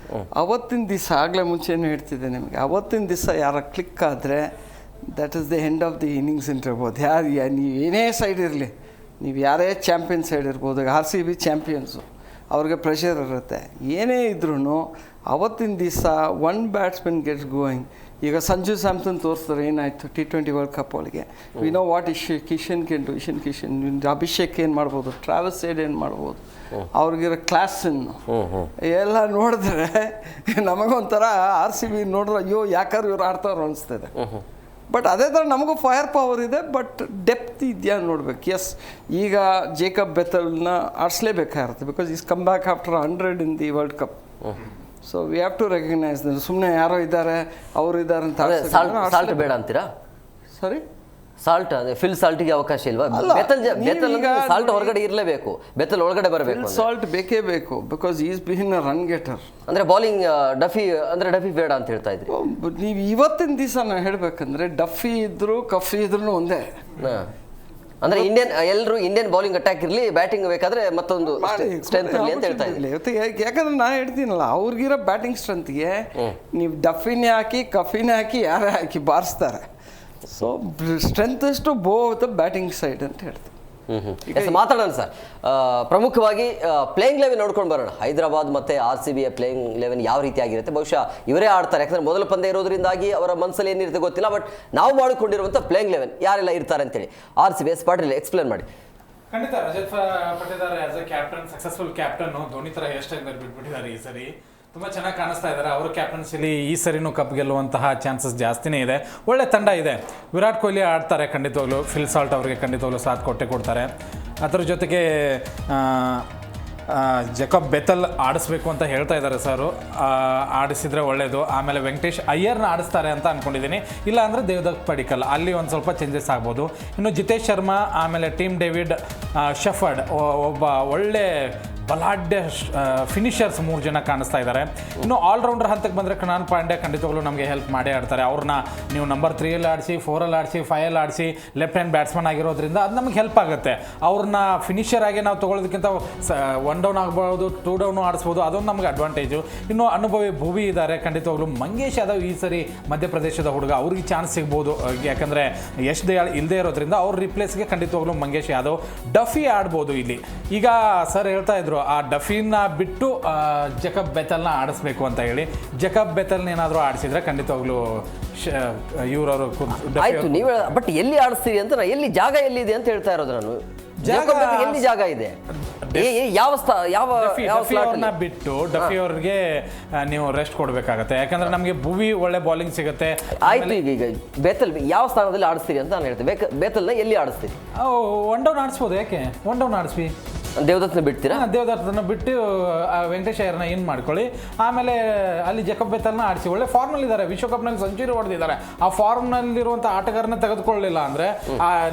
ಅವತ್ತಿನ ದಿವಸ ಆಗಲೇ ಮುಂಚೆನೇ ಹೇಳ್ತಿದ್ದೆ ನಿಮಗೆ, ಅವತ್ತಿನ ದಿವಸ ಯಾರ ಕ್ಲಿಕ್ ಆದರೆ that is the end of the innings ಅಂತ ಹೇಳ್ಬೋದು. ನೀವು ಏನೇ ಸೈಡ್ ಇರಲಿ, ನೀವು ಯಾರೇ ಚಾಂಪಿಯನ್ ಸೈಡ್ ಇರ್ಬೋದು, RCB ಚಾಂಪಿಯನ್ಸು, ಅವ್ರಿಗೆ ಪ್ರೆಷರ್ ಇರುತ್ತೆ. ಏನೇ ಇದ್ರೂ ಅವತ್ತಿನ ದಿವಸ 1 ಬ್ಯಾಟ್ಸ್ಮನ್ ಗೆಟ್ಸ್ ಗೋಯಿಂಗ್. ಈಗ ಸಂಜು ಸ್ಯಾಮ್ಸನ್ ತೋರಿಸ್ತಾರೆ ಏನಾಯಿತು T20 ವರ್ಲ್ಡ್ ಕಪ್ ಒಳಗೆ. We know what Kishan Ken do. Kishan, Abhishek ಏನು ಮಾಡ್ಬೋದು, ಟ್ರಾವೆಸ್ ಸೈಡ್ ಏನು ಮಾಡ್ಬೋದು, ಅವ್ರಿಗಿರೋ ಕ್ಲಾಸನ್ನು ಎಲ್ಲ ನೋಡಿದ್ರೆ ನಮಗೊಂಥರ RCB ನೋಡಿದ್ರೆ ಅಯ್ಯೋ ಯಾಕಾರು ಇವ್ರು ಆಡ್ತಾರೋ ಅನಿಸ್ತದೆ. ಬಟ್ ಅದೇ ಥರ ನಮಗೂ ಫೈರ್ ಪವರ್ ಇದೆ, ಬಟ್ ಡೆಪ್ತ್ ಇದೆಯಾ ನೋಡ್ಬೇಕು. ಎಸ್, ಈಗ ಜೇಕಬ್ ಬೆಥಲ್ನ ಆಡಿಸ್ಲೇಬೇಕಾಗಿರುತ್ತೆ, because is come back after 100 in the world cup. So we have to recognise. ಸುಮ್ಮನೆ ಯಾರೋ ಇದ್ದಾರೆ ಅವರು ಇದ್ದಾರೆ ಅಂತ ಸಾಲ್ಟ್ ಬೇಡ ಅಂತೀರಾ? ಸರಿ, ಸಾಲ್ಟ್ ಅಂದರೆ ಫಿಲ್ ಸಾಲ್ಟಿಗೆ ಅವಕಾಶ ಇಲ್ವಾ? ಬೆತಲ್ ಸಾಲ್ಟ್ ಹೊರಗಡೆ ಇರಲೇಬೇಕು, ಬೆತಲ್ ಒಳಗಡೆ ಬರಬೇಕು. ಸಾಲ್ಟ್ ಬೇಕೇ ಬೇಕು, because is been a run getter. ಅಂದರೆ ಬೌಲಿಂಗ್ ಡಫಿ ಬೇಡ ಅಂತ ಹೇಳ್ತಾ ಇದ್ರಿ ನೀವು. ಇವತ್ತಿನ ದಿವಸ ನಾನು ಹೇಳಬೇಕಂದ್ರೆ ಡಫಿ ಇದ್ರು ಕಫಿ ಇದ್ರು ಒಂದೇ. ಅಂದರೆ ಎಲ್ಲರೂ ಇಂಡಿಯನ್ ಬೌಲಿಂಗ್ ಅಟ್ಯಾಕ್ ಇರಲಿ, ಬ್ಯಾಟಿಂಗ್ ಬೇಕಾದ್ರೆ ಮತ್ತೊಂದು ಸ್ಟ್ರೆಂತ್ ಇರಲಿ ಅಂತ ಹೇಳ್ತಾ ಇದ್ರಿ. ಯಾಕಂದ್ರೆ ನಾನು ಹೇಳ್ತೀನಲ್ಲ, ಅವ್ರಿಗಿರೋ ಬ್ಯಾಟಿಂಗ್ ಸ್ಟ್ರೆಂತ್ಗೆ ನೀವು ಡಫಿನೇ ಹಾಕಿ ಕಫಿನೇ ಹಾಕಿ ಯಾರೇ ಹಾಕಿ ಬಾರಿಸ್ತಾರೆ. ಸೊ ಸ್ಟ್ರೆಂತ್ ಅಷ್ಟು ಬೋತ್ ಬ್ಯಾಟಿಂಗ್ ಸೈಡ್ ಅಂತ ಹೇಳ್ತೀನಿ. ಮಾತಾಡೋಣ ಸರ್. ಪ್ರಮುಖವಾಗಿ ಪ್ಲೇಯಿಂಗ್ ಲೆವೆನ್ ನೋಡ್ಕೊಂಡು ಬರೋಣ. ಹೈದರಾಬಾದ್ ಮತ್ತು RCBಯ ಪ್ಲೇಯಿಂಗ್ ಲೆವೆನ್ ಯಾವ ರೀತಿ ಆಗಿರುತ್ತೆ? ಬಹುಶಃ ಇವರೇ ಆಡ್ತಾರೆ, ಯಾಕಂದರೆ ಮೊದಲ ಪಂದ್ಯ ಇರೋದ್ರಿಂದಾಗಿ ಅವರ ಮನಸ್ಸಲ್ಲಿ ಏನಿರುತ್ತೆ ಗೊತ್ತಿಲ್ಲ. ಬಟ್ ನಾವು ಮಾಡಿಕೊಂಡಿರುವಂಥ ಪ್ಲೇಯಿಂಗ್ ಲೆವೆನ್ ಯಾರೆಲ್ಲ ಇರ್ತಾರೆ ಅಂತೇಳಿ RCB ಪಾಟೀಲ್ ಎಕ್ಸ್ಪ್ಲೇನ್ ಮಾಡಿ. ಖಂಡಿತ Rajat Patidar as a captain, successful captain, Dhoni ಥರ ಹೇರ್ ಸ್ಟೈಲ್ ಬಿಟ್ಬಿಟ್ಟಿದ್ದಾರೆ ಈ ಸರಿ. ತುಂಬ ಚೆನ್ನಾಗಿ ಕಾಣಿಸ್ತಾ ಇದ್ದಾರೆ. ಅವರ ಕ್ಯಾಪ್ಟನ್ಸಿಲಿ ಈ ಸರಿನೂ ಕಪ್ ಗೆಲ್ಲುವಂತಹ ಚಾನ್ಸಸ್ ಜಾಸ್ತಿನೇ ಇದೆ. ಒಳ್ಳೆ ತಂಡ ಇದೆ. ವಿರಾಟ್ ಕೊಹ್ಲಿ ಆಡ್ತಾರೆ ಖಂಡಿತವಾಗ್ಲೂ. ಫಿಲ್ ಸಾಲ್ಟ್ ಅವರಿಗೆ ಖಂಡಿತವಾಗ್ಲೂ ಸಾಥ್ ಕೊಡ್ತಾರೆ. ಅದರ ಜೊತೆಗೆ ಜೇಕಬ್ ಬೆಥಲ್ ಆಡಿಸ್ಬೇಕು ಅಂತ ಹೇಳ್ತಾ ಇದ್ದಾರೆ ಸರು. ಆಡಿಸಿದರೆ ಒಳ್ಳೆಯದು. ಆಮೇಲೆ ವೆಂಕಟೇಶ್ ಅಯ್ಯರ್ನ ಆಡಿಸ್ತಾರೆ ಅಂತ ಅಂದ್ಕೊಂಡಿದ್ದೀನಿ. ಇಲ್ಲ ಅಂದರೆ ದೇವದತ್ ಪಡಿಕಲ್, ಅಲ್ಲಿ ಒಂದು ಸ್ವಲ್ಪ ಚೇಂಜಸ್ ಆಗ್ಬೋದು. ಇನ್ನು ಜಿತೇಶ್ ಶರ್ಮಾ, ಆಮೇಲೆ ಟೀಮ್ ಡೇವಿಡ್, ಶಫರ್ಡ್, ಒಬ್ಬ ಒಳ್ಳೆ ಬಲಾಢ್ಯ ಫಿನಿಷರ್ಸ್ 3 ಜನ ಕಾಣಿಸ್ತಾ ಇದ್ದಾರೆ. ಇನ್ನು ಆಲ್ರೌಂಡರ್ ಹಂತಕ್ಕೆ ಬಂದರೆ ಕೃಣಾಲ್ ಪಾಂಡ್ಯ ಖಂಡಿತವಾಗ್ಲೂ ನಮಗೆ ಹೆಲ್ಪ್ ಮಾಡೇ ಆಡ್ತಾರೆ. ಅವ್ರನ್ನ ನೀವು ನಂಬರ್ 3 ಆಡಿಸಿ, 4 ಆಡಿಸಿ, 5 ಆಡಿಸಿ, ಲೆಫ್ಟ್ ಹ್ಯಾಂಡ್ ಬ್ಯಾಟ್ಸ್ಮನ್ ಆಗಿರೋದ್ರಿಂದ ಅದು ನಮಗೆ ಹೆಲ್ಪ್ ಆಗುತ್ತೆ. ಅವ್ರನ್ನ ಫಿನಿಷರ್ ಆಗಿ ನಾವು ತೊಗೊಳ್ಳೋದಕ್ಕಿಂತ 1 ಡೌನ್ ಆಗ್ಬೋದು, 2 ಡೌನು ಆಡಿಸ್ಬೋದು, ಅದೊಂದು ನಮಗೆ ಅಡ್ವಾಂಟೇಜು. ಇನ್ನು ಅನುಭವಿ ಭುವಿ ಇದ್ದಾರೆ ಖಂಡಿತವಾಗ್ಲೂ. ಮಂಗೇಶ್ ಯಾದವ್ ಈ ಸರಿ ಮಧ್ಯಪ್ರದೇಶದ ಹುಡುಗ, ಅವ್ರಿಗೆ ಚಾನ್ಸ್ ಸಿಗ್ಬೋದು. ಯಾಕಂದರೆ ಯಶ್ ದಯಾಳ್ ಇಲ್ಲದೆ ಇರೋದ್ರಿಂದ ಅವ್ರ ರಿಪ್ಲೇಸ್ಗೆ ಖಂಡಿತವಾಗ್ಲೂ ಮಂಗೇಶ್ ಯಾದವ್. ಡಫಿ ಆಡ್ಬೋದು ಇಲ್ಲಿ. ಈಗ ಸರ್ ಹೇಳ್ತಾ ಇದ್ರು ಆ ಡಫಿನ ಬಿಟ್ಟು ಜೇಕಬ್ ಬೆಥಲ್ನ ಆಡಿಸ್ಬೇಕು ಅಂತ ಹೇಳಿ. ಜೇಕಬ್ ಬೆಥಲ್ನ ಏನಾದರೂ ಆಡಿಸಿದ್ರೆ ಖಂಡಿತವಾಗ್ಲೂ ಇವರವರು ಆಯ್ತು. ನೀವು ಬಟ್ ಎಲ್ಲಿ ಆಡಿಸ್ತೀರಿ ಅಂತ, ಎಲ್ಲಿ ಜಾಗ ಎಲ್ಲಿದೆ ಅಂತ ಹೇಳ್ತಾ ಇರೋದು ನಾನು. ಎಲ್ಲಿ ಜಾಗ ಇದೆ, ಅವ್ರನ್ನ ಬಿಟ್ಟು ಡಫಿ ಅವ್ರಿಗೆ ನೀವು ರೆಸ್ಟ್ ಕೊಡಬೇಕಾಗತ್ತೆ. ಯಾಕಂದ್ರೆ ನಮಗೆ ಭುವಿ ಒಳ್ಳೆ ಬೌಲಿಂಗ್ ಸಿಗುತ್ತೆ. ಆಯ್ತು. ಈಗ ಬೆಥಲ್ ಯಾವ ಸ್ಥಾನದಲ್ಲಿ ಆಡಿಸ್ತೀರಿ ಅಂತ ನಾನು ಹೇಳ್ತೀನಿ. ಬೆಥಲ್ನ ಎಲ್ಲಿ ಆಡಿಸ್ತೀರಿ? 1 ಡೌನ್ ಆಡಿಸ್ಬೋದು. ಯಾಕೆ 1 ಡೌನ್ ಆಡಿಸ್ವಿ? ದೇವದತ್ತನ ಬಿಡ್ತೀರಾ? ದೇವದತ್ತನ ಬಿಟ್ಟು ವೆಂಕಟೇಶ್ ಅಯ್ಯರ್ನ ಇನ್ ಮಾಡ್ಕೊಳ್ಳಿ. ಆಮೇಲೆ ಅಲ್ಲಿ ಜೇಕಬ್ ಬೆಥೆಲ್ನ ಆಡಿಸಿ. ಒಳ್ಳೆ ಫಾರ್ಮಲ್ಲಿ ಇದ್ದಾರೆ, ವಿಶ್ವಕಪ್ನಲ್ಲಿ ಸೆಂಚುರಿ ಹೊಡೆದಿದ್ದಾರೆ. ಆ ಫಾರ್ಮ್ನಲ್ಲಿರುವಂಥ ಆಟಗಾರನ ತೆಗೆದುಕೊಳ್ಳಲಿಲ್ಲ ಅಂದ್ರೆ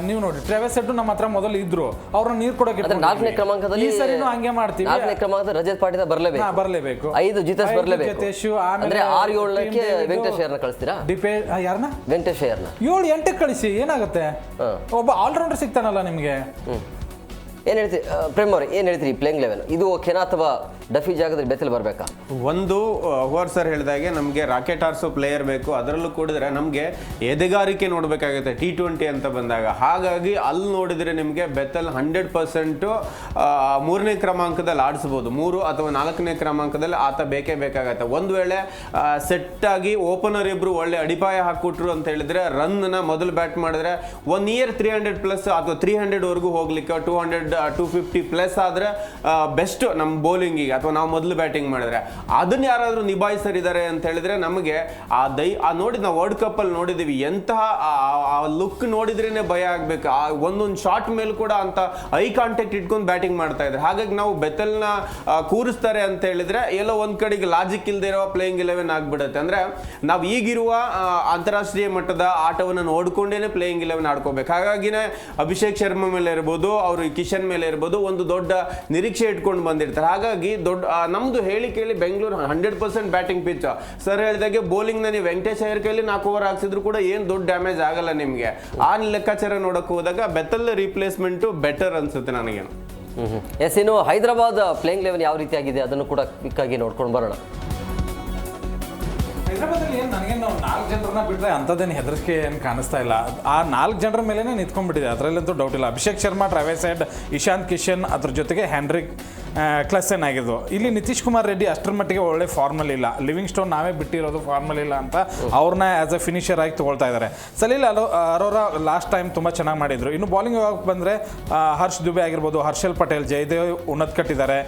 ನೀವು ನೋಡಿ ಟ್ರಾವಿಸ್ ಹೆಡ್ ನಮ್ಮ ಹತ್ರ ಮೊದಲು ಇದ್ರು, ಅವ್ರನ್ನ ನೀರು ಕೊಡೋಕೆ 4ನೇ ಕ್ರಮಾಂಕದಲ್ಲಿ ಈ ಸರಿನೂ ಹಂಗೆ ಮಾಡ್ತೀವಿ. 4ನೇ ಕ್ರಮಾಂಕದ ರಜತ್ ಪಾಟಿದಾರ್ ಬರಲೇಬೇಕು, 5 ಜಿತೇಶ್ ಬರಲೇಬೇಕು. ಅಂದ್ರೆ 6-7ಕ್ಕೆ ವೆಂಕಟೇಶ್ ಅಯ್ಯರ್ನ ಕಳಿಸ್ತೀರಾ? ಯಾರನ್ನ? ವೆಂಕಟೇಶ್ ಅಯ್ಯರ್ನ 7-8ಕ್ಕೆ ಕಳಿಸಿ, ಏನಾಗುತ್ತೆ? ಒಬ್ಬ ಆಲ್ರೌಂಡರ್ ಸಿಗ್ತಾನಲ್ಲ ನಿಮಗೆ. ಏನು ಹೇಳ್ತೀರಿ ಪ್ರೇಮ್ ಅವ್ರೆ, ಏನು ಹೇಳ್ತೀರಿ ಪ್ಲೇಯಿಂಗ್ 11 ಇದು ಓಕೆನಾ ಅಥವಾ ಡಫಿ ಜಾಗದಲ್ಲಿ ಬೆಥೆಲ್ ಬರಬೇಕಾ? ಒಂದು ಓವರ್ ಸರ್ ಹೇಳಿದಾಗೆ ನಮಗೆ ರಾಕೆಟ್ ಆರ್ಸೋ ಪ್ಲೇಯರ್ ಬೇಕು, ಅದರಲ್ಲೂ ಕೂಡಿದ್ರೆ ನಮಗೆ ಎದೆಗಾರಿಕೆ ನೋಡಬೇಕಾಗುತ್ತೆ T20 ಅಂತ ಬಂದಾಗ. ಹಾಗಾಗಿ ಅಲ್ಲಿ ನೋಡಿದರೆ ನಿಮಗೆ ಬೆಥೆಲ್ 100% 3ನೇ ಕ್ರಮಾಂಕದಲ್ಲಿ ಆಡಿಸ್ಬೋದು, 3 ಅಥವಾ 4ನೇ ಕ್ರಮಾಂಕದಲ್ಲಿ ಆತ ಬೇಕೇ ಬೇಕಾಗತ್ತೆ. ಒಂದು ವೇಳೆ ಸೆಟ್ ಆಗಿ ಓಪನರ್ ಇಬ್ರು ಒಳ್ಳೆ ಅಡಿಪಾಯ ಹಾಕ್ಕೊಟ್ರು ಅಂತ ಹೇಳಿದ್ರೆ ರನ್ನ ಮೊದಲು ಬ್ಯಾಟ್ ಮಾಡಿದ್ರೆ 1 ಇಯರ್ 300+ ಅಥವಾ 300ವರೆಗೂ ಹೋಗ್ಲಿಕ್ಕೆ 200 250 ಪ್ಲಸ್ ಆದರೆ ಬೆಸ್ಟ್ ನಮ್ಮ ಬೌಲಿಂಗಿಗೆ, ಅಥವಾ ನಾವು ಮೊದಲು ಬ್ಯಾಟಿಂಗ್ ಮಾಡಿದ್ರೆ ಅದನ್ನ ಯಾರಾದರೂ ನಿಭಾಯಿಸರಿದ್ದಾರೆ ಅಂತ ಹೇಳಿದ್ರೆ ನಮಗೆ ಆ ನೋಡಿ ನಾವು ವರ್ಲ್ಡ್ ಕಪ್ ಅಲ್ಲಿ ನೋಡಿದೀವಿ, ಎಂತಹ ಲುಕ್ ನೋಡಿದ್ರೇನೆ ಭಯ ಆಗ್ಬೇಕು. ಆ ಒಂದೊಂದು ಶಾಟ್ ಮೇಲೆ ಕೂಡ ಅಂತ ಐ ಕಾಂಟ್ಯಾಕ್ಟ್ ಇಟ್ಕೊಂಡು ಬ್ಯಾಟಿಂಗ್ ಮಾಡ್ತಾ ಇದ್ದಾರೆ. ಹಾಗಾಗಿ ನಾವು ಬೆಥೆಲ್ನ ಕೂರಿಸ್ತಾರೆ ಅಂತ ಹೇಳಿದ್ರೆ ಎಲ್ಲೋ ಒಂದ್ ಕಡೆಗೆ ಲಾಜಿಕ್ ಇಲ್ಲದೆ ಇರುವ ಪ್ಲೇಯಿಂಗ್ 11 ಆಗ್ಬಿಡುತ್ತೆ. ಅಂದ್ರೆ ನಾವು ಈಗಿರುವ ಅಂತಾರಾಷ್ಟ್ರೀಯ ಮಟ್ಟದ ಆಟವನ್ನು ನೋಡ್ಕೊಂಡೇನೆ ಪ್ಲೇಯಿಂಗ್ 11 ಆಡ್ಕೋಬೇಕು. ಹಾಗಾಗಿನೇ ಅಭಿಷೇಕ್ ಶರ್ಮಾ ಮೇಲೆ ಇರ್ಬೋದು, ಅವರು ಕಿಶನ್ ಮೇಲೆ ಇರ್ಬೋದು, ಒಂದು ದೊಡ್ಡ ನಿರೀಕ್ಷೆ ಇಟ್ಕೊಂಡು ಬಂದಿರ್ತಾರೆ. ಹಾಗಾಗಿ ನಮ್ದು ಹೇಳಿ ಕೇಳಿ ಬೆಂಗಳೂರು 100% ಬ್ಯಾಟಿಂಗ್ ಪಿಚ್. ಸರ್ ಹೇಳಿದಾಗೆ ಬೌಲಿಂಗ್ ನ ನೀವು ವೆಂಕಟೇಶ್ ಅಯ್ಯರ್ ಕೈಲಿ 4 ಓವರ್ ಹಾಕ್ಸಿದ್ರು ಕೂಡ ಏನ್ ದೊಡ್ಡ ಡ್ಯಾಮೇಜ್ ಆಗಲ್ಲ ನಿಮ್ಗೆ. ಆ ಲೆಕ್ಕಾಚಾರ ನೋಡಕ್ ಹೋದಾಗ ಬೆಥೆಲ್ ರಿಪ್ಲೇಸ್ಮೆಂಟ್ ಬೆಟರ್ ಅನ್ಸುತ್ತೆ ನನಗೇನು. ಎಸ್, ಇನ್ನು ಹೈದರಾಬಾದ್ ಪ್ಲೇಯಿಂಗ್ 11 ಯಾವ ರೀತಿ ಆಗಿದೆ ಅದನ್ನು ಕೂಡ ಕ್ವಿಕ್ ಆಗಿ ನೋಡ್ಕೊಂಡು ಬರೋಣ. ಹೈದರಾಬಾದಲ್ಲಿ ಏನು ನನಗೇನು ನಾವು 4 ಜನರನ್ನ ಬಿಟ್ಟರೆ ಅಂಥದ್ದೇನು ಹೆದರಿಕೆ ಏನು ಕಾಣಿಸ್ತಾ ಇಲ್ಲ. ಆ 4 ಜನರ ಮೇಲೇ ನಿಂತ್ಕೊಂಡ್ಬಿಟ್ಟಿದೆ, ಅದರಲ್ಲಂತೂ ಡೌಟ್ ಇಲ್ಲ. ಅಭಿಷೇಕ್ ಶರ್ಮಾ, ಟ್ರಾವಿಸ್ ಹೆಡ್, ಇಶಾಂತ್ ಕಿಶನ್, ಅದ್ರ ಜೊತೆಗೆ ಹೆನ್ರಿಕ್ ಕ್ಲಸೆನ್ ಆಗಿದ್ದು. ಇಲ್ಲಿ ನಿತೀಶ್ ಕುಮಾರ್ ರೆಡ್ಡಿ ಅಷ್ಟರ ಮಟ್ಟಿಗೆ ಒಳ್ಳೆ ಫಾರ್ಮಲ್ಲಿ ಇಲ್ಲ. ಲಿವಿಂಗ್ ಸ್ಟೋನ್ ನಾವೇ ಬಿಟ್ಟಿರೋದು ಫಾರ್ಮಲ್ಲಿ ಇಲ್ಲ ಅಂತ ಅವ್ರನ್ನ ಆ್ಯಸ್ ಅ ಫಿನಿಷರ್ ಆಗಿ ತೊಗೊಳ್ತಾ ಇದ್ದಾರೆ. ಸಲೀಲ್ ಅರೋರಾ ಲಾಸ್ಟ್ ಟೈಮ್ ತುಂಬ ಚೆನ್ನಾಗಿ ಮಾಡಿದರು. ಇನ್ನು ಬಾಲಿಂಗ್ ಬಂದರೆ ಹರ್ಷ್ ದುಬೆ ಆಗಿರ್ಬೋದು, ಹರ್ಷಲ್ ಪಟೇಲ್, ಜಯದೇವ್ ಉನ್ನತ್ ಕಟ್ಟಿದ್ದಾರೆ,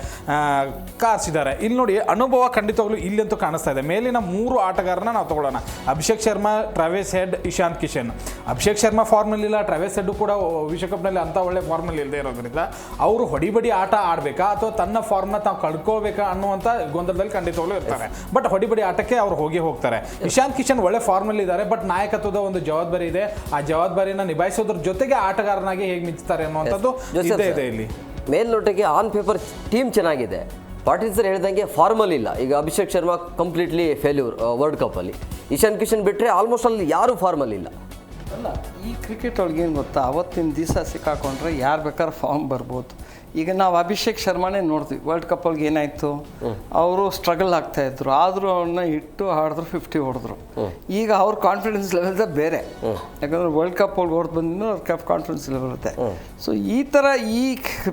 ಕಾರ್ಸಿದ್ದಾರೆ. ಇಲ್ಲಿ ನೋಡಿ ಅನುಭವ ಖಂಡಿತವಾಗ್ಲೂ ಇಲ್ಲಂತೂ ಕಾಣಿಸ್ತಾ ಇದೆ. ಮೇಲಿನ 3 ಆಟಗಾರನ ನಾವು ತೊಗೊಳ್ಳೋಣ. Abhishek Sharma, Travis Head, Ishant Kishan. ಅಭಿಷೇಕ್ ಶರ್ಮಾ ಫಾರ್ಮಲ್ಲಿ ಇಲ್ಲ, ಟ್ರಾವಿಸ್ ಹೆಡ್ ಕೂಡ ವಿಶ್ವಕಪ್ನಲ್ಲಿ ಅಂಥ ಒಳ್ಳೆ ಫಾರ್ಮಲ್ಲಿ ಇಲ್ಲದೆ ಇರೋದ್ರಿಂದ ಅವರು ಹೊಡಿಬಡಿ ಆಟ ಆಡಬೇಕಾ ಅಥವಾ ತನ್ನ ಫಾರ್ಮ್ನ ತಾವು ಕಳ್ಕೊಳ್ಬೇಕಾ ಅನ್ನುವಂಥ ಗೊಂದಲದಲ್ಲಿ ಖಂಡಿತವಾಗ್ಲೂ ಇರ್ತಾರೆ. ಬಟ್ ಹೊಡಿಬಡಿ ಆಟಕ್ಕೆ ಅವ್ರು ಹೋಗ್ತಾರೆ. ಇಶಾಂತ್ ಕಿಶನ್ ಒಳ್ಳೆ ಫಾರ್ಮಲ್ಲಿ ಇದ್ದಾರೆ, ಬಟ್ ನಾಯಕತ್ವದ ಒಂದು ಜವಾಬ್ದಾರಿ ಇದೆ. ಆ ಜವಾಬ್ದಾರಿನ ನಿಭಾಯಿಸೋದ್ರ ಜೊತೆಗೆ ಆಟಗಾರನಾಗಿ ಹೇಗೆ ಮಿಂಚ್ತಾರೆ ಅನ್ನುವಂಥದ್ದು ಇದೆ. ಇಲ್ಲಿ ಮೇಲ್ನೋಟಕ್ಕೆ ಆನ್ ಪೇಪರ್ ಟೀಮ್ ಚೆನ್ನಾಗಿದೆ. ಪಾಟೀಲ್ ಸರ್ ಹೇಳ್ದಂಗೆ ಫಾರ್ಮಲ್ ಇಲ್ಲ. ಈಗ Abhishek Sharma completely failure world ಕಪ್ಪಲ್ಲಿ. ಇಶಾಂತ್ ಕಿಶನ್ ಬಿಟ್ಟರೆ ಆಲ್ಮೋಸ್ಟ್ ಅಲ್ಲಿ ಯಾರೂ ಫಾರ್ಮಲ್ ಇಲ್ಲ. ಅಲ್ಲ, ಈ ಕ್ರಿಕೆಟ್ ಒಳಗೆ ಏನು ಗೊತ್ತಾ, ಅವತ್ತಿನ ದಿವಸ ಸಿಕ್ಕಾಕೊಂಡ್ರೆ ಯಾರು ಬೇಕಾದ್ರೆ ಫಾರ್ಮ್ ಬರ್ಬೋದು. ಈಗ ನಾವು ಅಭಿಷೇಕ್ ಶರ್ಮಾನೇ ನೋಡ್ತೀವಿ, ವರ್ಲ್ಡ್ ಕಪ್ಪಲ್ಲಿ ಏನಾಯಿತು, ಅವರು ಸ್ಟ್ರಗಲ್ ಆಗ್ತಾಯಿದ್ರು, ಆದರೂ ಅವ್ರನ್ನ ಇಟ್ಟು ಆಡಿದ್ರು 50 ಹೊಡೆದ್ರು. ಈಗ ಅವ್ರ ಕಾನ್ಫಿಡೆನ್ಸ್ ಲೆವೆಲ್ ಬೇರೆ, ಯಾಕಂದರೆ ವರ್ಲ್ಡ್ ಕಪ್ ಒಳಗೆ ಹೊಡೆದು ಬಂದಿದ್ದು ಅವ್ರ ಕಾನ್ಫಿಡೆನ್ಸ್ ಲೆವೆಲ್ ಇರುತ್ತೆ. ಸೊ ಈ ಥರ ಈ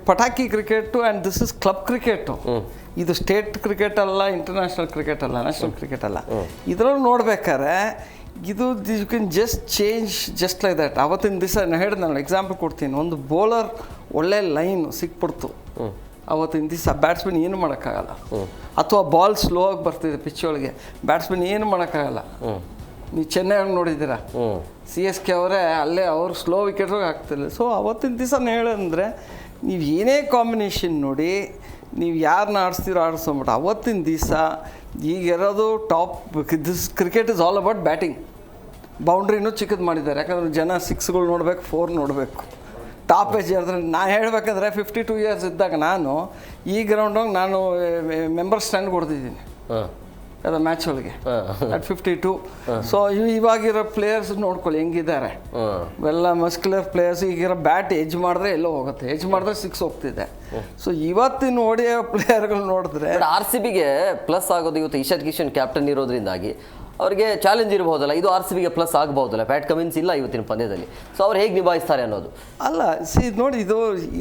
ಪಟಾಕಿ cricket and this is club cricket. ಇದು ಸ್ಟೇಟ್ ಕ್ರಿಕೆಟ್ ಅಲ್ಲ, ಇಂಟರ್ನ್ಯಾಷನಲ್ ಕ್ರಿಕೆಟ್ ಅಲ್ಲ, ನ್ಯಾಷನಲ್ ಕ್ರಿಕೆಟ್ ಅಲ್ಲ. ಇದರಲ್ಲಿ ನೋಡ್ಬೇಕಾದ್ರೆ ಇದು you can just change just like that. ಅವತ್ತಿನ ದಿವಸ ನಾನು ಹೇಳಿದೆ, ನಾನು ಎಕ್ಸಾಂಪಲ್ ಕೊಡ್ತೀನಿ. ಒಂದು ಬೌಲರ್ ಒಳ್ಳೆ ಲೈನು ಸಿಕ್ಬಿಡ್ತು, ಅವತ್ತಿನ ದಿವಸ ಬ್ಯಾಟ್ಸ್ಮನ್ ಏನು ಮಾಡೋಕ್ಕಾಗಲ್ಲ. ಅಥವಾ ಬಾಲ್ ಸ್ಲೋ ಆಗಿ ಬರ್ತಿದೆ ಪಿಚ್ ಒಳಗೆ, ಬ್ಯಾಟ್ಸ್ಮನ್ ಏನು ಮಾಡೋಕ್ಕಾಗಲ್ಲ. ನೀವು ಚೆನ್ನೈ ನೋಡಿದ್ದೀರಾ, CSK ಅವರೇ ಅಲ್ಲೇ ಅವ್ರು ಸ್ಲೋ ವಿಕೆಟ್ಗೆ ಆಗ್ತಿಲ್ಲ. ಸೊ ಅವತ್ತಿನ ದಿವಸ ಹೇಳಂದರೆ ನೀವು ಏನೇ ಕಾಂಬಿನೇಷನ್ ನೋಡಿ, ನೀವು ಯಾರನ್ನ ಆಡಿಸ್ತೀರೋ ಆಡಿಸ್ಕೊಂಬಿಟ್ಟು ಅವತ್ತಿನ ದಿವಸ ಈಗಿರೋದು top. This cricket is all about batting. ಬೌಂಡ್ರಿನೂ ಚಿಕ್ಕದು ಮಾಡಿದ್ದಾರೆ, ಯಾಕಂದ್ರೆ ಜನ 6ಗಳು ನೋಡಬೇಕು, 4 ನೋಡಬೇಕು. ಟಾಪ್ ಏಜ್ ಹೇಳಿದ್ರೆ ನಾನು ಹೇಳಬೇಕಂದ್ರೆ 52 ಇಯರ್ಸ್ ಇದ್ದಾಗ ನಾನು ಈ ಗ್ರೌಂಡಾಗ ನಾನು ಮೆಂಬರ್ ಸ್ಟ್ಯಾಂಡ್ ಕೊಡ್ತಿದ್ದೀನಿ ಅದು ಮ್ಯಾಚ್ ಒಳಗೆ ಅಟ್ 52. ಸೊ ಇವಾಗಿರೋ ಪ್ಲೇಯರ್ಸ್ ನೋಡ್ಕೊಳ್ಳಿ ಹೆಂಗಿದ್ದಾರೆ, ಎಲ್ಲ ಮಸ್ಕ್ಯುಲರ್ ಪ್ಲೇಯರ್ಸ್. ಈಗಿರೋ ಬ್ಯಾಟ್ ಎಜ್ ಮಾಡಿದ್ರೆ ಎಲ್ಲೋ ಹೋಗುತ್ತೆ, ಎಜ್ ಮಾಡಿದ್ರೆ 6 ಹೋಗ್ತಿದೆ. ಸೊ ಇವತ್ತಿನ ಓಡಿಯೋ ಪ್ಲೇಯರ್ಗಳು ನೋಡಿದ್ರೆ RCBಗೆ ಪ್ಲಸ್ ಆಗೋದು ಇವತ್ತು ಇಶಾಂತ್ ಕಿಶನ್ ಕ್ಯಾಪ್ಟನ್ ಇರೋದ್ರಿಂದಾಗಿ ಅವರಿಗೆ ಚಾಲೆಂಜ್ ಇರಬಹುದಲ್ಲ, ಇದು RCBಗೆ ಪ್ಲಸ್ ಆಗಬಹುದಲ್ಲ. ಪ್ಯಾಟ್ ಕಮಿನ್ಸ್ ಇಲ್ಲ ಇವತ್ತಿನ ಪಂದ್ಯದಲ್ಲಿ, ಸೊ ಅವ್ರು ಹೇಗೆ ನಿಭಾಯಿಸ್ತಾರೆ ಅನ್ನೋದು. ಅಲ್ಲ ನೋಡಿ, ಇದು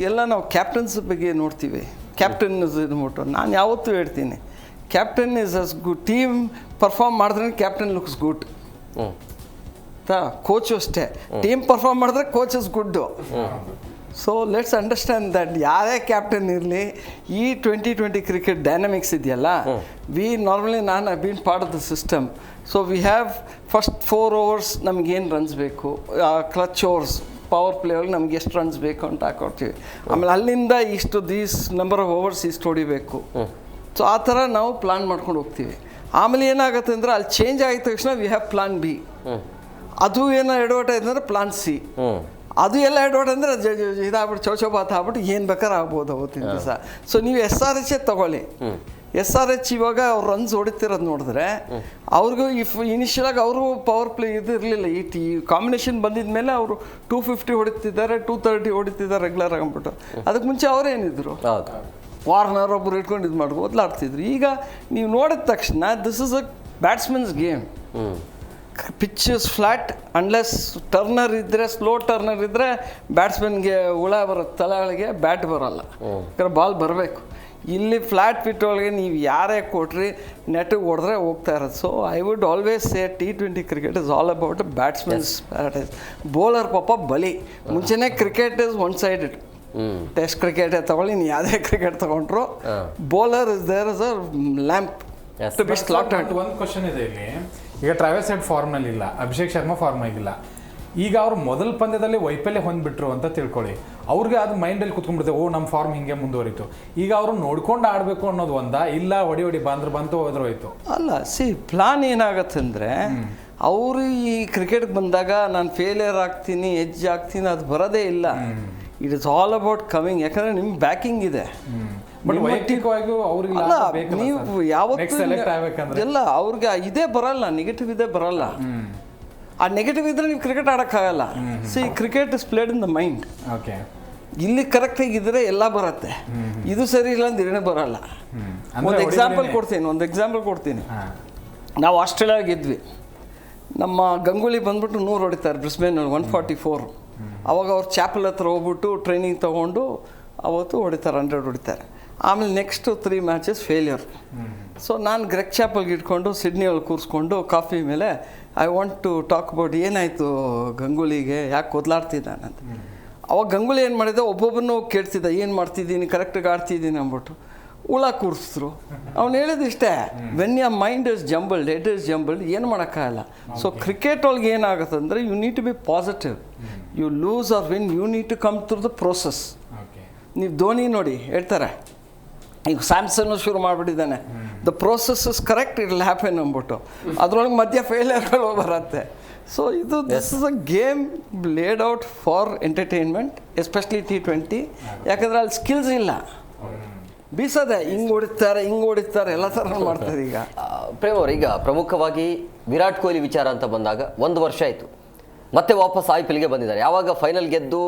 ಎಲ್ಲ ನಾವು ಕ್ಯಾಪ್ಟನ್ಸ್ ಬಗ್ಗೆ ನೋಡ್ತೀವಿ. ಕ್ಯಾಪ್ಟನ್ ಇದು ಮುಟ್ಟು ನಾನು ಯಾವತ್ತೂ ಹೇಳ್ತೀನಿ, captain is us good. Team perform ಮಾಡಿದ್ರೆ ಕ್ಯಾಪ್ಟನ್ ಲುಕ್ಸ್ ಗುಡ್. ಕೋಚು ಅಷ್ಟೇ, ಟೀಮ್ ಪರ್ಫಾರ್ಮ್ ಮಾಡಿದ್ರೆ coach is good. So let's understand that ಯಾರೇ ಕ್ಯಾಪ್ಟನ್ ಇರಲಿ, ಈ 2020 ಕ್ರಿಕೆಟ್ ಡೈನಮಿಕ್ಸ್ ಇದೆಯಲ್ಲ, ವಿ ನಾರ್ಮಲಿ ನಾನು I been part of the system. So we have first 4 overs ನಮಗೇನು runs ಬೇಕು, ಕ್ಲಚ್ ಓವರ್ಸ್ ಪವರ್ ಪ್ಲೇ ಒಳಗೆ ನಮ್ಗೆ ಎಷ್ಟು ರನ್ಸ್ ಬೇಕು ಅಂತ ಹಾಕೊಡ್ತೀವಿ. ಆಮೇಲೆ ಅಲ್ಲಿಂದ ಇಷ್ಟು ದೀಸ್ ನಂಬರ್ ಆಫ್ ಓವರ್ಸ್ ಇಷ್ಟು ಹೊಡಿಬೇಕು. ಸೊ ಆ ಥರ ನಾವು ಪ್ಲಾನ್ ಮಾಡ್ಕೊಂಡು ಹೋಗ್ತೀವಿ. ಆಮೇಲೆ ಏನಾಗುತ್ತೆ ಅಂದರೆ ಅಲ್ಲಿ ಚೇಂಜ್ ಆಗಿದ ತಕ್ಷಣ ವಿ ಹ್ಯಾವ್ ಪ್ಲಾನ್ ಬಿ. ಅದು ಏನೋ ಎಡವಟಾಯ್ತು ಅಂದರೆ ಪ್ಲಾನ್ ಸಿ. ಅದು ಎಲ್ಲ ಎಡವಟ್ ಅಂದರೆ ಇದಾಗ್ಬಿಟ್ಟು ಚೌಚೌಬಾತ್ ಆಗ್ಬಿಟ್ಟು ಏನು ಬೇಕಾದ್ರೆ ಆಗ್ಬೋದು ಅವತ್ತಿನ ದಿವಸ. ಸೊ ನೀವು SRH ತೊಗೊಳ್ಳಿ. SRH ಇವಾಗ ಅವ್ರು ರನ್ಸ್ ಹೊಡಿತಿರೋದು ನೋಡಿದ್ರೆ ಅವ್ರಿಗೂ ಇನಿಷಿಯಲಾಗಿ ಅವರು ಪವರ್ ಪ್ಲೇ ಇದು ಇರಲಿಲ್ಲ. ಈ ಕಾಂಬಿನೇಷನ್ ಬಂದಿದ ಮೇಲೆ ಅವರು 250 ಹೊಡಿತಿದ್ದಾರೆ, 230 ಹೊಡಿತಿದ್ದಾರೆ ರೆಗ್ಯುಲರ್ ಆಗ್ಬಿಟ್ಟು. ಅದಕ್ಕೆ ಮುಂಚೆ ಅವರೇನಿದ್ರು ವಾರ್ನರ್ ಒಬ್ಬರು ಇಟ್ಕೊಂಡು ಇದು ಮಾಡಿ ಓದ್ಲಾಡ್ತಿದ್ರು. ಈಗ ನೀವು ನೋಡಿದ ತಕ್ಷಣ this is a batsmen game. Pitch is flat, unless turner ಇದ್ದರೆ, ಸ್ಲೋ ಟರ್ನರ್ ಇದ್ದರೆ ಬ್ಯಾಟ್ಸ್ಮನ್ಗೆ ಹುಳ ಬರುತ್ತೆ, ತಲೆಗಳಿಗೆ ಬ್ಯಾಟ್ ಬರೋಲ್ಲ. ಯಾಕಂದ್ರೆ ಬಾಲ್ ಬರಬೇಕು. ಇಲ್ಲಿ ಫ್ಲ್ಯಾಟ್ ಪಿಟ್ ಒಳಗೆ ನೀವು ಯಾರೇ ಕೊಟ್ರಿ ನೆಟ್ಟಿಗೆ ಹೊಡೆದ್ರೆ ಹೋಗ್ತಾ ಇರೋದು. So I would always say T20 cricket is all about batsmen's paradise. Bowler ಪಾಪ ಬಲಿ. ಮುಂಚೆನೇ cricket is one sided. Test ಕ್ರಿಕೆಟೇ ತಗೊಳ್ಳಿ, ನೀವು ಯಾವುದೇ ಕ್ರಿಕೆಟ್ ತಗೊಂಡ್ರು bowler is there is a lamb to be slaughtered. ಒಂದು ಕ್ವಶನ್ ಇದೆ ಇಲ್ಲಿ. ಈಗ ಟ್ರಾವೆಲ್ಸ್ ಹೆಡ್ ಫಾರ್ಮ್ನಲ್ಲಿ ಇಲ್ಲ, ಅಭಿಷೇಕ್ ಶರ್ಮಾ ಫಾರ್ಮ್ ಆಗಿಲ್ಲ. ಈಗ ಅವ್ರು ಮೊದಲ ಪಂದ್ಯದಲ್ಲಿ ವೈಫಲ್ಯ ಹೊಂದ್ಬಿಟ್ರು ಅಂತ ತಿಳ್ಕೊಳ್ಳಿ, ಅವ್ರಿಗೆ ಅದು ಮೈಂಡಲ್ಲಿ ಕುತ್ಕೊಂಡ್ಬಿಡುತ್ತೆ, ಓ ನಮ್ಮ ಫಾರ್ಮ್ ಹಿಂಗೆ ಮುಂದುವರಿತು. ಈಗ ಅವರು ನೋಡ್ಕೊಂಡು ಆಡಬೇಕು ಅನ್ನೋದು ಒಂದ, ಇಲ್ಲ ಹೊಡಿ ಬಂತು ಹೋದ್ರೆ ಹೋಯ್ತು. ಅಲ್ಲ, ಪ್ಲಾನ್ ಏನಾಗತ್ತೆ ಅಂದರೆ ಅವರು ಈ ಕ್ರಿಕೆಟ್ಗೆ ಬಂದಾಗ ನಾನು ಫೇಲಿಯರ್ ಆಗ್ತೀನಿ, ಎಡ್ಜ್ ಆಗ್ತೀನಿ, ಅದು ಬರೋದೇ ಇಲ್ಲ. It is all about coming. ಯಾಕಂದರೆ ನಿಮ್ಗೆ ಬ್ಯಾಕಿಂಗ್ ಇದೆ. ಬಟ್ ವೈಯಕ್ತಿಕವಾಗಿ ಅವ್ರಿಗೆ ನೀವು ಯಾವತ್ತೂ ಎಲ್ಲ ಅವ್ರಿಗೆ ಇದೇ ಬರಲ್ಲ, ನೆಗೆಟಿವ್ ಇದೇ ಬರಲ್ಲ. ಆ ನೆಗೆಟಿವ್ ಇದ್ರೆ ನೀವು ಕ್ರಿಕೆಟ್ ಆಡೋಕ್ಕಾಗಲ್ಲ. Cricket is played in the mind. Okay, ಇಲ್ಲಿ ಕರೆಕ್ಟಾಗಿದ್ದರೆ ಎಲ್ಲ ಬರುತ್ತೆ. ಇದು ಸರಿ ಇಲ್ಲ ಅಂದ್ರೆ ಏನೇ ಬರಲ್ಲ. ಒಂದು ಎಕ್ಸಾಂಪಲ್ ಕೊಡ್ತೀನಿ. ನಾವು ಆಸ್ಟ್ರೇಲಿಯಾಗೆ ಇದ್ವಿ. ನಮ್ಮ ಗಂಗೂಲಿ ಬಂದ್ಬಿಟ್ಟು 100 ಹೊಡಿತಾರೆ ಬ್ರಿಸ್ಬೇನಲ್ಲಿ, 144. ಅವಾಗ ಅವ್ರು ಚಾಪಲ್ ಹತ್ರ ಹೋಗ್ಬಿಟ್ಟು ಟ್ರೈನಿಂಗ್ ತೊಗೊಂಡು ಅವತ್ತು ಹೊಡಿತಾರೆ, 100 ಹೊಡಿತಾರೆ. ಆಮೇಲೆ ನೆಕ್ಸ್ಟು 3 ಮ್ಯಾಚಸ್ ಫೇಲ್ಯೂರ್. ಸೊ ನಾನು ಗ್ರೆಗ್ ಚಾಪಲ್ಗೆ ಇಟ್ಕೊಂಡು ಸಿಡ್ನಿಯಲ್ಲಿ ಕೂರಿಸ್ಕೊಂಡು ಕಾಫಿ ಮೇಲೆ I want to talk about ಏನಾಯಿತು ಗಂಗೂಲಿಗೆ, ಯಾಕೆ ಕೊದ್ಲಾಡ್ತಿದ್ದಾನಂತ. ಅವಾಗ ಗಂಗೂಲಿ ಏನು ಮಾಡಿದ್ದೆ, ಒಬ್ಬೊಬ್ಬರನ್ನು ಕೇಳ್ತಿದ್ದ, ಏನು ಮಾಡ್ತಿದ್ದೀನಿ, ಕರೆಕ್ಟಾಗಿ ಆಡ್ತಿದ್ದೀನಿ ಅಂದ್ಬಿಟ್ಟು. ಹುಳ ಕೂರಿಸಿದ್ರು. ಅವ್ನು ಹೇಳಿದ್ದು ಇಷ್ಟೇ, when your mind is jumbled, head is jumbled, ಏನು ಮಾಡೋಕ್ಕಾಗಲ್ಲ. ಸೊ ಕ್ರಿಕೆಟ್ ಒಳಗೆ ಏನಾಗುತ್ತೆ ಅಂದರೆ you need to be positive. You lose or win, you need to come through the process. ನೀವು ಧೋನಿ ನೋಡಿ ಹೇಳ್ತಾರೆ, ಈಗ ಸ್ಯಾಮ್ಸನ್ನು ಶುರು ಮಾಡಿಬಿಟ್ಟಿದ್ದಾನೆ, the process is correct, it will happen ಅಂದ್ಬಿಟ್ಟು. ಅದರೊಳಗೆ ಮಧ್ಯ ಫೇಲಿಯರ್ಗಳು ಬರುತ್ತೆ. So this is a game laid out for entertainment, especially T20. ಯಾಕಂದರೆ ಅಲ್ಲಿ ಸ್ಕಿಲ್ಸ್ ಇಲ್ಲ, ಬೀಸೋದೆ, ಹಿಂಗೆ ಹೊಡಿತಾರೆ ಎಲ್ಲ ಥರ ಮಾಡ್ತಾರೆ. ಈಗ ಪ್ರೇಮ್ ಅವ್ರು, ಈಗ ಪ್ರಮುಖವಾಗಿ ವಿರಾಟ್ ಕೊಹ್ಲಿ ವಿಚಾರ ಅಂತ ಬಂದಾಗ 1 ವರ್ಷ ಆಯಿತು, ಮತ್ತೆ ವಾಪಸ್ IPLಗೆ ಬಂದಿದ್ದಾರೆ. ಯಾವಾಗ ಫೈನಲ್ ಗೆದ್ದು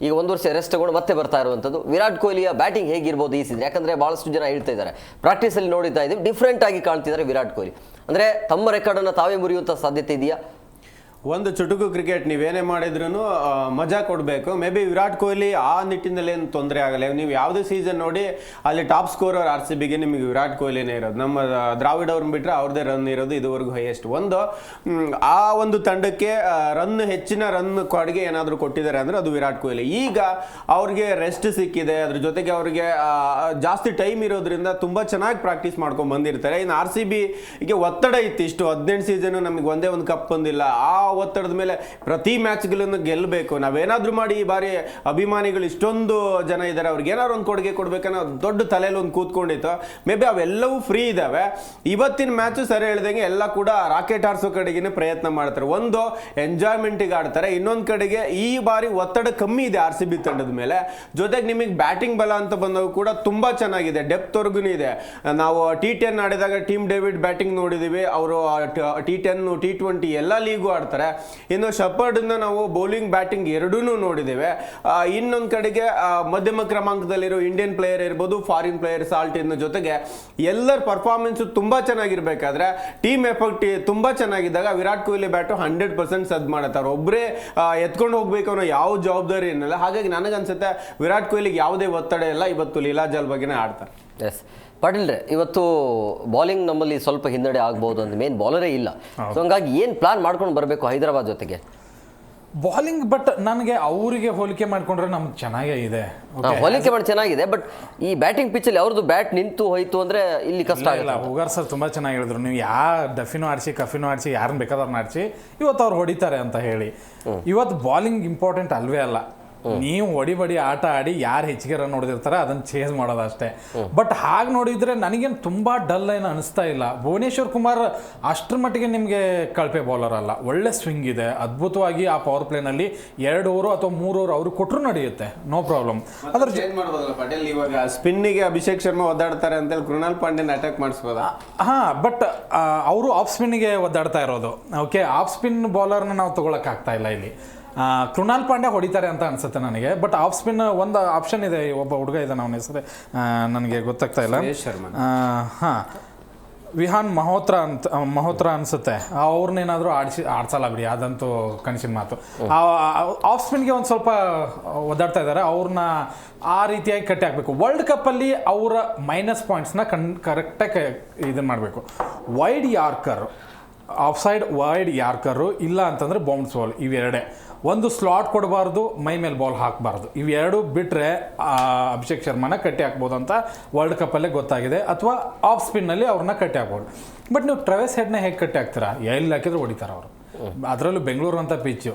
ಈಗ 1 ವರ್ಷ ರೆಸ್ಟ್ ತಗೊಂಡು ಮತ್ತೆ ಬರ್ತಾ ಇರುವಂಥದ್ದು. ವಿರಾಟ್ ಕೊಹ್ಲಿಯ ಬ್ಯಾಟಿಂಗ್ ಹೇಗಿರ್ಬೋದು ಈ ಸೀಸನ್? ಯಾಕಂದರೆ ಭಾಳಷ್ಟು ಜನ ಹೇಳ್ತಾ ಇದ್ದಾರೆ, ಪ್ರಾಕ್ಟೀಸಲ್ಲಿ ನೋಡಿತಾ ಇದ್ದೀವಿ, ಡಿಫ್ರೆಂಟ್ ಆಗಿ ಕಾಣ್ತಿದ್ದಾರೆ ವಿರಾಟ್ ಕೊಹ್ಲಿ. ಅಂದರೆ ತಮ್ಮ ರೆಕಾರ್ಡನ್ನು ತಾವೇ ಮುರಿಯುವಂಥ ಸಾಧ್ಯತೆ ಇದೆಯಾ? ಒಂದು ಚುಟುಕು ಕ್ರಿಕೆಟ್ ನೀವೇನೇ ಮಾಡಿದ್ರೂ ಮಜಾ ಕೊಡಬೇಕು. ಮೇ ಬಿ ವಿರಾಟ್ ಕೊಹ್ಲಿ ಆ ನಿಟ್ಟಿನಲ್ಲಿ ಏನು ತೊಂದರೆ ಆಗಲ್ಲ. ನೀವು ಯಾವುದೇ ಸೀಸನ್ ನೋಡಿ ಅಲ್ಲಿ ಟಾಪ್ ಸ್ಕೋರರ್ RCBಗೆ ನಿಮಗೆ ವಿರಾಟ್ ಕೊಹ್ಲಿನೇ ಇರೋದು. ನಮ್ಮ ದ್ರಾವಿಡ್ ಅವ್ರನ್ನ ಬಿಟ್ಟರೆ ಅವ್ರದ್ದೇ ರನ್ ಇರೋದು ಇದುವರೆಗೂ ಹೈಯೆಸ್ಟ್. ಆ ಒಂದು ತಂಡಕ್ಕೆ ಹೆಚ್ಚಿನ ರನ್ ಕೊಡುಗೆ ಏನಾದರೂ ಕೊಟ್ಟಿದ್ದಾರೆ ಅಂದರೆ ಅದು ವಿರಾಟ್ ಕೊಹ್ಲಿ. ಈಗ ಅವ್ರಿಗೆ ರೆಸ್ಟ್ ಸಿಕ್ಕಿದೆ, ಅದ್ರ ಜೊತೆಗೆ ಅವ್ರಿಗೆ ಜಾಸ್ತಿ ಟೈಮ್ ಇರೋದ್ರಿಂದ ತುಂಬ ಚೆನ್ನಾಗಿ ಪ್ರಾಕ್ಟೀಸ್ ಮಾಡ್ಕೊಂಡು ಬಂದಿರ್ತಾರೆ. ಇನ್ನು RCBಗೆ ಒತ್ತಡ ಇತ್ತು, ಇಷ್ಟು 18 ಸೀಸನ್ ನಮಗೆ ಒಂದೇ ಒಂದು ಕಪ್ ಬಂದಿಲ್ಲ. ಆ ಒತ್ತಡದ ಮೇಲೆ ಪ್ರತಿ ಮ್ಯಾಚ್ಗಳನ್ನು ಗೆಲ್ಲಬೇಕು, ನಾವೇನಾದ್ರೂ ಮಾಡಿ. ಈ ಬಾರಿ ಅಭಿಮಾನಿಗಳು ಇಷ್ಟೊಂದು ಜನ ಇದ್ದಾರೆ, ಅವ್ರಿಗೆ ಏನಾದ್ರು ಒಂದು ಕೊಡುಗೆ ಕೊಡ್ಬೇಕನ್ನೋ ದೊಡ್ಡ ತಲೆಯಲ್ಲಿ ಒಂದು ಕೂತ್ಕೊಂಡಿತ್ತು. ಮೇ ಬಿ ಅವೆಲ್ಲವೂ ಫ್ರೀ ಇದ್ದಾವೆ. ಇವತ್ತಿನ ಮ್ಯಾಚು ಸರಿ ಹೇಳ್ದಂಗೆ ಎಲ್ಲ ಕೂಡ ರಾಕೆಟ್ ಹಾರಿಸೋ ಕಡೆಗೆ ಪ್ರಯತ್ನ ಮಾಡ್ತಾರೆ. ಒಂದು ಎಂಜಾಯ್ಮೆಂಟಿಗೆ ಆಡ್ತಾರೆ, ಇನ್ನೊಂದು ಕಡೆಗೆ ಈ ಬಾರಿ ಒತ್ತಡ ಕಮ್ಮಿ ಇದೆ RCB ತಂಡದ ಮೇಲೆ. ಜೊತೆಗೆ ನಿಮಗೆ ಬ್ಯಾಟಿಂಗ್ ಬಲ ಅಂತ ಬಂದಾಗ ಕೂಡ ತುಂಬಾ ಚೆನ್ನಾಗಿದೆ, ಡೆಪ್ತ್ ವರ್ಗು ಇದೆ. ನಾವು T10 ಆಡಿದಾಗ ಟೀಮ್ ಡೇವಿಡ್ ಬ್ಯಾಟಿಂಗ್ ನೋಡಿದೀವಿ, ಅವರು T10 T20 ಎಲ್ಲ ಲೀಗು ಆಡ್ತಾರೆ. ಇನ್ನು ಶಪರ್ಡ್ನ ನಾವು ಬೌಲಿಂಗ್ ಬ್ಯಾಟಿಂಗ್ ಎರಡೂ ನೋಡಿದ್ದೇವೆ. ಇನ್ನೊಂದು ಕಡೆಗೆ ಮಧ್ಯಮ ಕ್ರಮಾಂಕದಲ್ಲಿರೋ ಇಂಡಿಯನ್ ಪ್ಲೇಯರ್ ಇರ್ಬೋದು, ಫಾರಿನ್ ಪ್ಲೇಯರ್ ಸಾಲ್ಟಿನ ಜೊತೆಗೆ ಎಲ್ಲರ ಪರ್ಫಾರ್ಮೆನ್ಸ್ ತುಂಬಾ ಚೆನ್ನಾಗಿರ್ಬೇಕಾದ್ರೆ ಟೀಮ್ ಎಫೆಕ್ಟ್ ತುಂಬಾ ಚೆನ್ನಾಗಿದ್ದಾಗ ವಿರಾಟ್ ಕೊಹ್ಲಿ ಬ್ಯಾಟು 100% ಸದ್ ಮಾಡುತ್ತಾರೆ. ಒಬ್ಬರೇ ಎತ್ಕೊಂಡು ಹೋಗ್ಬೇಕು ಅನ್ನೋ ಯಾವ ಜವಾಬ್ದಾರಿ ಏನಿಲ್ಲ. ಹಾಗಾಗಿ ನನಗನ್ಸುತ್ತೆ ವಿರಾಟ್ ಕೊಹ್ಲಿಗೆ ಯಾವುದೇ ಒತ್ತಡ ಇಲ್ಲ, ಇವತ್ತು ಲೀಲಾಜಲ್ ಬಗ್ಗೆನೇ ಆಡ್ತಾರೆ. ಎಸ್ ಪಾಟೀಲ್ರೆ, ಇವತ್ತು ಬಾಲಿಂಗ್ ನಮ್ಮಲ್ಲಿ ಸ್ವಲ್ಪ ಹಿನ್ನಡೆ ಆಗ್ಬೋದು ಅಂತ ಮೇನ್ ಬಾಲರೇ ಇಲ್ಲ. ಸೊ ಹಂಗಾಗಿ ಏನು ಪ್ಲಾನ್ ಮಾಡ್ಕೊಂಡು ಬರಬೇಕು ಹೈದರಾಬಾದ್ ಜೊತೆಗೆ? ಬಾಲಿಂಗ್ ಬಟ್ ನನಗೆ ಅವರಿಗೆ ಹೋಲಿಕೆ ಮಾಡ್ಕೊಂಡ್ರೆ ನಮ್ಗೆ ಚೆನ್ನಾಗೇ ಇದೆ. ಹೋಲಿಕೆ ಮಾಡಿ ಚೆನ್ನಾಗಿದೆ, ಬಟ್ ಈ ಬ್ಯಾಟಿಂಗ್ ಪಿಚ್ಚಲ್ಲಿ ಅವ್ರದ್ದು ಬ್ಯಾಟ್ ನಿಂತು ಹೋಯ್ತು ಅಂದ್ರೆ ಇಲ್ಲಿ ಕಷ್ಟ ಇಲ್ಲ. ಉಗಾರ್ ಸರ್ ತುಂಬ ಚೆನ್ನಾಗಿ ಹೇಳಿದ್ರು, ನೀವು ಡಫಿನೂ ಆಡಿಸಿ ಕಫಿನೂ ಆಡಿಸಿ ಯಾರನ್ನ ಬೇಕಾದ್ರನ್ನ ಆಡಿಸಿ ಇವತ್ತು ಅವ್ರು ಹೊಡಿತಾರೆ ಅಂತ ಹೇಳಿ. ಇವತ್ತು ಬಾಲಿಂಗ್ ಇಂಪಾರ್ಟೆಂಟ್ ಅಲ್ವೇ ಅಲ್ಲ. ನೀವು ಹೊಡಿ ಆಟ ಆಡಿ ಯಾರು ಹೆಚ್ಚಿಗೆ ರನ್ ಹೊಡೆದಿರ್ತಾರೆ ಅದನ್ನು ಚೇಂಜ್ ಮಾಡೋದು ಅಷ್ಟೇ. ಬಟ್ ಹಾಗೆ ನೋಡಿದ್ರೆ ನನಗೇನು ತುಂಬ ಡಲ್ ಏನು ಅನಿಸ್ತಾ ಇಲ್ಲ. ಭುವನೇಶ್ವರ್ ಕುಮಾರ್ ಅಷ್ಟರ ಮಟ್ಟಿಗೆ ನಿಮಗೆ ಕಳಪೆ ಬೌಲರ್ ಅಲ್ಲ, ಒಳ್ಳೆ ಸ್ವಿಂಗ್ ಇದೆ, ಅದ್ಭುತವಾಗಿ ಆ ಪವರ್ ಪ್ಲೇನಲ್ಲಿ 2 ಓವರ್ ಅಥವಾ 3 ಓವರ್ ಅವರು ಕೊಟ್ಟರು ನಡೆಯುತ್ತೆ, ನೋ ಪ್ರಾಬ್ಲಮ್. ಅದ್ರ ಚೇಂಜ್ ಮಾಡ್ಬೋದಲ್ಲ ಪಟೇಲ್, ಇವಾಗ ಸ್ಪಿನ್ನಿಗೆ ಅಭಿಷೇಕ್ ಶರ್ಮಾ ಒದ್ದಾಡ್ತಾರೆ ಅಂತೇಳಿ ಕೃಣಾಲ್ ಪಾಂಡ್ಯನ್ ಅಟ್ಯಾಕ್ ಮಾಡಿಸ್ಬೋದಾ? ಬಟ್ ಅವರು ಆಫ್ ಸ್ಪಿನ್ನಿಗೆ ಒದ್ದಾಡ್ತಾ ಇರೋದು. ಓಕೆ, ಆಫ್ ಸ್ಪಿನ್ ಬೌಲರ್ನ ನಾವು ತೊಗೊಳಕ್ಕಾಗ್ತಾ ಇಲ್ಲ ಇಲ್ಲಿ. ಕೃಣಾಲ್ ಪಾಂಡ್ಯ ಹೊಡಿತಾರೆ ಅಂತ ಅನ್ಸುತ್ತೆ ನನಗೆ. ಬಟ್ ಆಫ್ ಸ್ಪಿನ್ ಒಂದು ಆಪ್ಷನ್ ಇದೆ, ಒಬ್ಬ ಹುಡುಗ ಇದ್ದಾನೆ, ಅವನ ಹೆಸರು ನನಗೆ ಗೊತ್ತಾಗ್ತಾ ಇಲ್ಲ. ವಿಹಾನ್ ಮಹೋತ್ರ ಅನ್ಸುತ್ತೆ, ಅವ್ರನ್ನೇನಾದರೂ ಆಡ್ಸಲ್ಲ ಬಿಡಿ, ಅದಂತೂ ಕನಸಿನ ಮಾತು. ಆಫ್ ಸ್ಪಿನ್ಗೆ ಒಂದು ಸ್ವಲ್ಪ ಒದ್ದಾಡ್ತಾ ಇದ್ದಾರೆ, ಅವ್ರನ್ನ ಆ ರೀತಿಯಾಗಿ ಕಟ್ಟಿ ಹಾಕಬೇಕು. ವರ್ಲ್ಡ್ ಕಪ್ಪಲ್ಲಿ ಅವರ ಮೈನಸ್ ಪಾಯಿಂಟ್ಸ್ನ ಕರೆಕ್ಟಾಗಿ ಇದನ್ನು ಮಾಡಬೇಕು. Wide yorker, off side wide yorker, ಇಲ್ಲ ಅಂತಂದರೆ ಬೌನ್ಸ್ ಬಾಲ್, ಇವೆರಡೇ. ಒಂದು ಸ್ಲಾಟ್ ಕೊಡಬಾರ್ದು, ಮೈ ಮೇಲೆ ಬಾಲ್ ಹಾಕಬಾರ್ದು. ಇವೆರಡು ಬಿಟ್ಟರೆ ಅಭಿಷೇಕ್ ಶರ್ಮಾನ ಕಟ್ಟಿ ಹಾಕ್ಬೋದು ಅಂತ ವರ್ಲ್ಡ್ ಕಪ್ಪಲ್ಲೇ ಗೊತ್ತಾಗಿದೆ. ಅಥವಾ ಆಫ್ ಸ್ಪಿನ್ನಲ್ಲಿ ಅವ್ರನ್ನ ಕಟ್ಟಿ ಹಾಕ್ಬೋದು. ಬಟ್ ನೀವು ಟ್ರಾವಿಸ್ ಹೆಡ್ನ ಹೇಗೆ ಕಟ್ಟಿ ಹಾಕ್ತೀರಾ? ಎಲ್ಲಿ ಹಾಕಿದ್ರು ಹೊಡಿತಾರೆ ಅವರು, ಅದರಲ್ಲೂ ಬೆಂಗಳೂರು ಅಂತ ಪಿಚ್ಚು.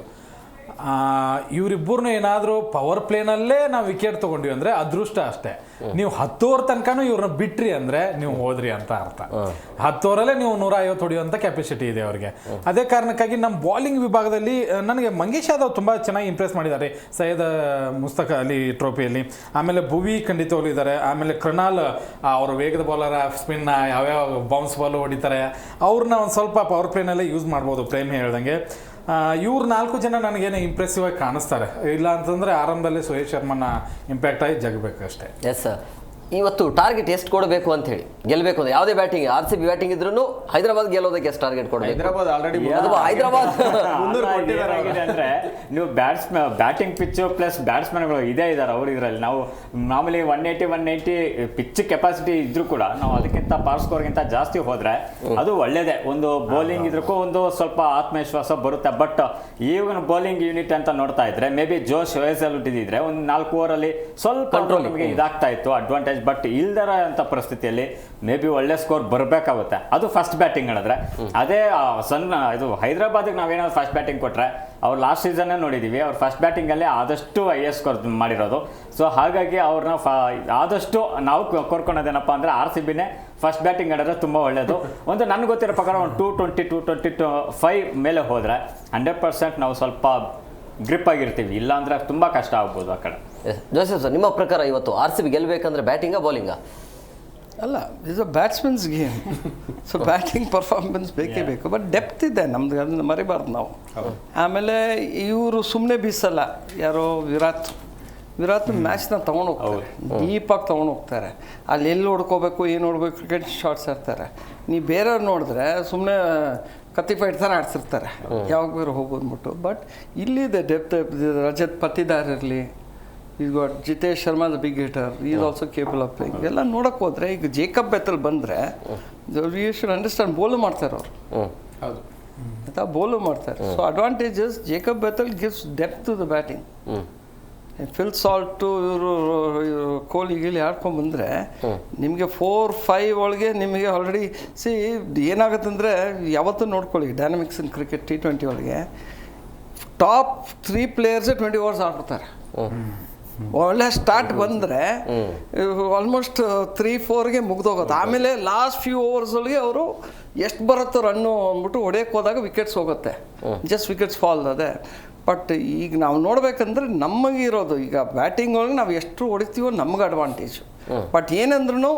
ಇವರಿಬ್ಬರನ್ನು ಏನಾದರೂ ಪವರ್ ಪ್ಲೇನಲ್ಲೇ ನಾವು ವಿಕೆಟ್ ತೊಗೊಂಡ್ವಿ ಅಂದರೆ ಅದೃಷ್ಟ ಅಷ್ಟೇ. ನೀವು 10 ಓವರ್ ತನಕನೂ ಇವ್ರನ್ನ ಬಿಟ್ರಿ ಅಂದರೆ ನೀವು ಹೋದ್ರಿ ಅಂತ ಅರ್ಥ. 10 ಓವರಲ್ಲೇ ನೀವು 150 ಹೊಡೆಯುವಂಥ ಕೆಪಾಸಿಟಿ ಇದೆ ಅವರಿಗೆ. ಅದೇ ಕಾರಣಕ್ಕಾಗಿ ನಮ್ಮ ಬಾಲಿಂಗ್ ವಿಭಾಗದಲ್ಲಿ ನನಗೆ ಮಂಗೇಶ್ ಯಾದವ್ ತುಂಬ ಚೆನ್ನಾಗಿ ಇಂಪ್ರೆಸ್ ಮಾಡಿದ್ದಾರೆ ಸೈಯದ್ ಮುಸ್ತಕ್ ಅಲಿ ಟ್ರೋಫಿಯಲ್ಲಿ. ಆಮೇಲೆ ಭುವಿ ಖಂಡಿತವಾಗ್ಲೂ ಇದ್ದಾರೆ. ಆಮೇಲೆ ಕೃಣಾಲ್ ಅವರು ವೇಗದ ಬೌಲರ್, ಸ್ಪಿನ್ನ ಯಾವ್ಯಾವ ಬೌನ್ಸ್ ಬಾಲ್ ಹೊಡಿತಾರೆ, ಅವ್ರನ್ನ ಒಂದು ಸ್ವಲ್ಪ ಪವರ್ ಪ್ಲೇನಲ್ಲೇ ಯೂಸ್ ಮಾಡ್ಬೋದು. ಪ್ರೇಮ್ ಹೇಳ್ದಂಗೆ ಇವ್ರು 4 ಜನ ನನಗೇನು ಇಂಪ್ರೆಸಿವ್ ಆಗಿ ಕಾಣಿಸ್ತಾರೆ. ಇಲ್ಲ ಅಂತಂದರೆ ಆರಂಭದಲ್ಲಿ ಸುರೇಶ್ ಶರ್ಮನ ಇಂಪ್ಯಾಕ್ಟ್ ಆಗಿ ಜಗಬೇಕು ಅಷ್ಟೇ. ಎಸ್ ಸರ್, ಇವತ್ತು ಟಾರ್ಗೆಟ್ ಎಷ್ಟು ಕೊಡಬೇಕು ಅಂತ ಹೇಳಿ ಗೆಲ್ಲಬೇಕು ಅಂದ್ರೆ ಯಾವುದೇ ಬ್ಯಾಟಿಂಗ್ RCB ಬ್ಯಾಟಿಂಗ್ ಇದ್ರೂ ಹೈದರಾಬಾದ್ ಗೆಲ್ಲೋದಕ್ಕೆ ಎಷ್ಟು ಟಾರ್ಗೆಟ್ ಕೊಡಬೇಕು? ಹೈದರಾಬಾದ್ ಆಲ್ರೆಡಿ ಹೈದರಾಬಾದ್ ಅಂದ್ರೆ ನೀವು ಬ್ಯಾಟಿಂಗ್ ಪಿಚ್ ಪ್ಲಸ್ ಬ್ಯಾಟ್ಸ್ಮನ್ಗಳು ಇದೇ ಇದ್ದಾರೆ ಅವ್ರು ಇದರಲ್ಲಿ. ನಾವು ಮಾಮೂಲಿ 180 ಪಿಚ್ ಕೆಪಾಸಿಟಿ ಇದ್ರೂ ಕೂಡ ನಾವು ಅದಕ್ಕಿಂತ ಪಾರ್ ಸ್ಕೋರ್ಗಿಂತ ಜಾಸ್ತಿ ಹೋದ್ರೆ ಅದು ಒಳ್ಳೇದೇ. ಒಂದು ಬೌಲಿಂಗ್ ಇದ್ರಕ್ಕೂ ಒಂದು ಸ್ವಲ್ಪ ಆತ್ಮವಿಶ್ವಾಸ ಬರುತ್ತೆ. ಬಟ್ ಈಗ ಬೌಲಿಂಗ್ ಯೂನಿಟ್ ಅಂತ ನೋಡ್ತಾ ಇದ್ರೆ ಮೇ ಬಿ ಜೋಶ್ ವೇಸಲ್ ಇದ್ದಿದ್ರೆ ಒಂದು 4 ಓವರಲ್ಲಿ ಸ್ವಲ್ಪ ನಿಮಗೆ ಇದಾಗ್ತಾ ಇತ್ತು ಅಡ್ವಾಂಟೇಜ್. ಬಟ್ ಇಲ್ದರ ಅಂತ ಪರಿಸ್ಥಿತಿಯಲ್ಲಿ ಮೇ ಬಿ ಒಳ್ಳೆ ಸ್ಕೋರ್ ಬರಬೇಕಾಗುತ್ತೆ. ಅದು ಫಸ್ಟ್ ಬ್ಯಾಟಿಂಗ್ ಹೇಳಿದ್ರೆ ಅದೇ ಇದು ಹೈದರಾಬಾದ್ಗೆ ನಾವೇನಾದ್ರು ಫಸ್ಟ್ ಬ್ಯಾಟಿಂಗ್ ಕೊಟ್ರೆ ಅವ್ರು ಲಾಸ್ಟ್ ಸೀಸನ್ನೇ ನೋಡಿದ್ದೀವಿ, ಅವ್ರು ಫಸ್ಟ್ ಬ್ಯಾಟಿಂಗಲ್ಲೇ ಆದಷ್ಟು ಹೈಯೆಸ್ಟ್ ಸ್ಕೋರ್ ಮಾಡಿರೋದು. ಸೊ ಹಾಗಾಗಿ ಅವ್ರನ್ನ ಆದಷ್ಟು ನಾವು ಕೋರ್ಕೊಳೋದೇನಪ್ಪ ಅಂದರೆ RCBನೇ ಫಸ್ಟ್ ಬ್ಯಾಟಿಂಗ್ ಆಡಿದ್ರೆ ತುಂಬ ಒಳ್ಳೆಯದು. ಒಂದು ನನಗೆ ಗೊತ್ತಿರೋ ಪ್ರಕಾರ ಒಂದು 220-225 ಮೇಲೆ ಹೋದರೆ 100% ನಾವು ಸ್ವಲ್ಪ ಗ್ರಿಪ್ ಆಗಿರ್ತೀವಿ. ಇಲ್ಲ ಅಂದರೆ ತುಂಬ ಕಷ್ಟ ಆಗ್ಬೋದು ಆ ಕಡೆ. ಜೋಸೆಫ್ ಸರ್, ನಿಮ್ಮ ಪ್ರಕಾರ ಇವತ್ತು RCB ಗೆಲ್ಲಬೇಕಂದ್ರೆ ಬ್ಯಾಟಿಂಗಾ ಬೌಲಿಂಗಾ? ಅಲ್ಲ, is a batsmen game. So batting performance ಬೇಕೇ ಬೇಕು. ಬಟ್ ಡೆಪ್ತ್ ಇದೆ ನಮ್ದು, ಅದನ್ನು ಮರಿಬಾರ್ದು ನಾವು. ಆಮೇಲೆ ಇವರು ಸುಮ್ಮನೆ ಬೀಸಲ್ಲ. ಯಾರೋ ವಿರಾಟ್ ಮ್ಯಾಚ್ನ ತೊಗೊಂಡು ಹೋಗ್ತಾರೆ, ಡೀಪಾಗಿ ತೊಗೊಂಡು ಹೋಗ್ತಾರೆ. ಅಲ್ಲಿ ಎಲ್ಲಿ ಹೊಡ್ಕೋಬೇಕು, ಏನು ಹೊಡ್ಬೇಕು, ಕ್ರಿಕೆಟ್ ಶಾರ್ಟ್ಸ್ ಇರ್ತಾರೆ. ನೀವು ಬೇರೆಯವ್ರು ನೋಡಿದ್ರೆ ಸುಮ್ಮನೆ ಕತ್ತಿ ಫೈಟ್ ಥರ ಆಡ್ಸಿರ್ತಾರೆ, ಯಾವಾಗ ಬೇರೆ ಹೋಗ್ಬೋದ್ಬಿಟ್ಟು. ಬಟ್ ಇಲ್ಲಿದೆ ಡೆಪ್ತ್. ರಜತ್ ಪತಿದಾರ್ ಇರಲಿ, ಈಗ Jitesh Sharma the big hitter, is also capable of playing. ಎಲ್ಲ ನೋಡೋಕೆ ಹೋದರೆ ಈಗ ಜೇಕಬ್ ಬೆತಲ್ ಬಂದರೆ ಯು ಶುಡ್ ಅಂಡರ್ಸ್ಟ್ಯಾಂಡ್ ಬೋಲು ಮಾಡ್ತಾರೆ ಅವರು. ಹೌದು, ಆಯಿತಾ, ಬೋಲು ಮಾಡ್ತಾರೆ. So advantages Jacob Bethell gives depth to the batting. Phil Salt ಇವರು ಕೋಹ್ಲಿ ಆಡ್ಕೊಂಡ್ಬಂದರೆ ನಿಮಗೆ 4-5 ಒಳಗೆ ನಿಮಗೆ ಆಲ್ರೆಡಿ ಏನಾಗುತ್ತಂದರೆ ಯಾವತ್ತೂ ನೋಡ್ಕೊಳ್ಳಿ ಡೈನಾಮಿಕ್ಸ್ ಇನ್ ಕ್ರಿಕೆಟ್ T20 ಒಳಗೆ ಟಾಪ್ 3 ಪ್ಲೇಯರ್ಸೇ 20 ಓವರ್ಸ್ ಆಡ್ಬಿಡ್ತಾರೆ. ಒಳ್ಳೆ ಸ್ಟಾರ್ಟ್ ಬಂದರೆ ಆಲ್ಮೋಸ್ಟ್ 3-4ಗೆ ಮುಗ್ದೋಗೋದು. ಆಮೇಲೆ ಲಾಸ್ಟ್ ಫ್ಯೂ ಓವರ್ಸೊಳಗೆ ಅವರು ಎಷ್ಟು ಬರುತ್ತೋ ರನ್ನು ಅಂದ್ಬಿಟ್ಟು ಹೊಡೆಯಕ್ಕೆ ಹೋದಾಗ ವಿಕೆಟ್ಸ್ ಹೋಗುತ್ತೆ, ಜಸ್ಟ್ ವಿಕೆಟ್ಸ್ ಫಾಲ್ ಅದೇ. ಬಟ್ ಈಗ ನಾವು ನೋಡ್ಬೇಕಂದ್ರೆ ನಮಗಿರೋದು ಈಗ ಬ್ಯಾಟಿಂಗ್ ಒಳಗೆ ನಾವು ಎಷ್ಟು ಹೊಡಿತೀವೋ ನಮ್ಗೆ ಅಡ್ವಾಂಟೇಜು. ಬಟ್ ಏನಂದ್ರೂ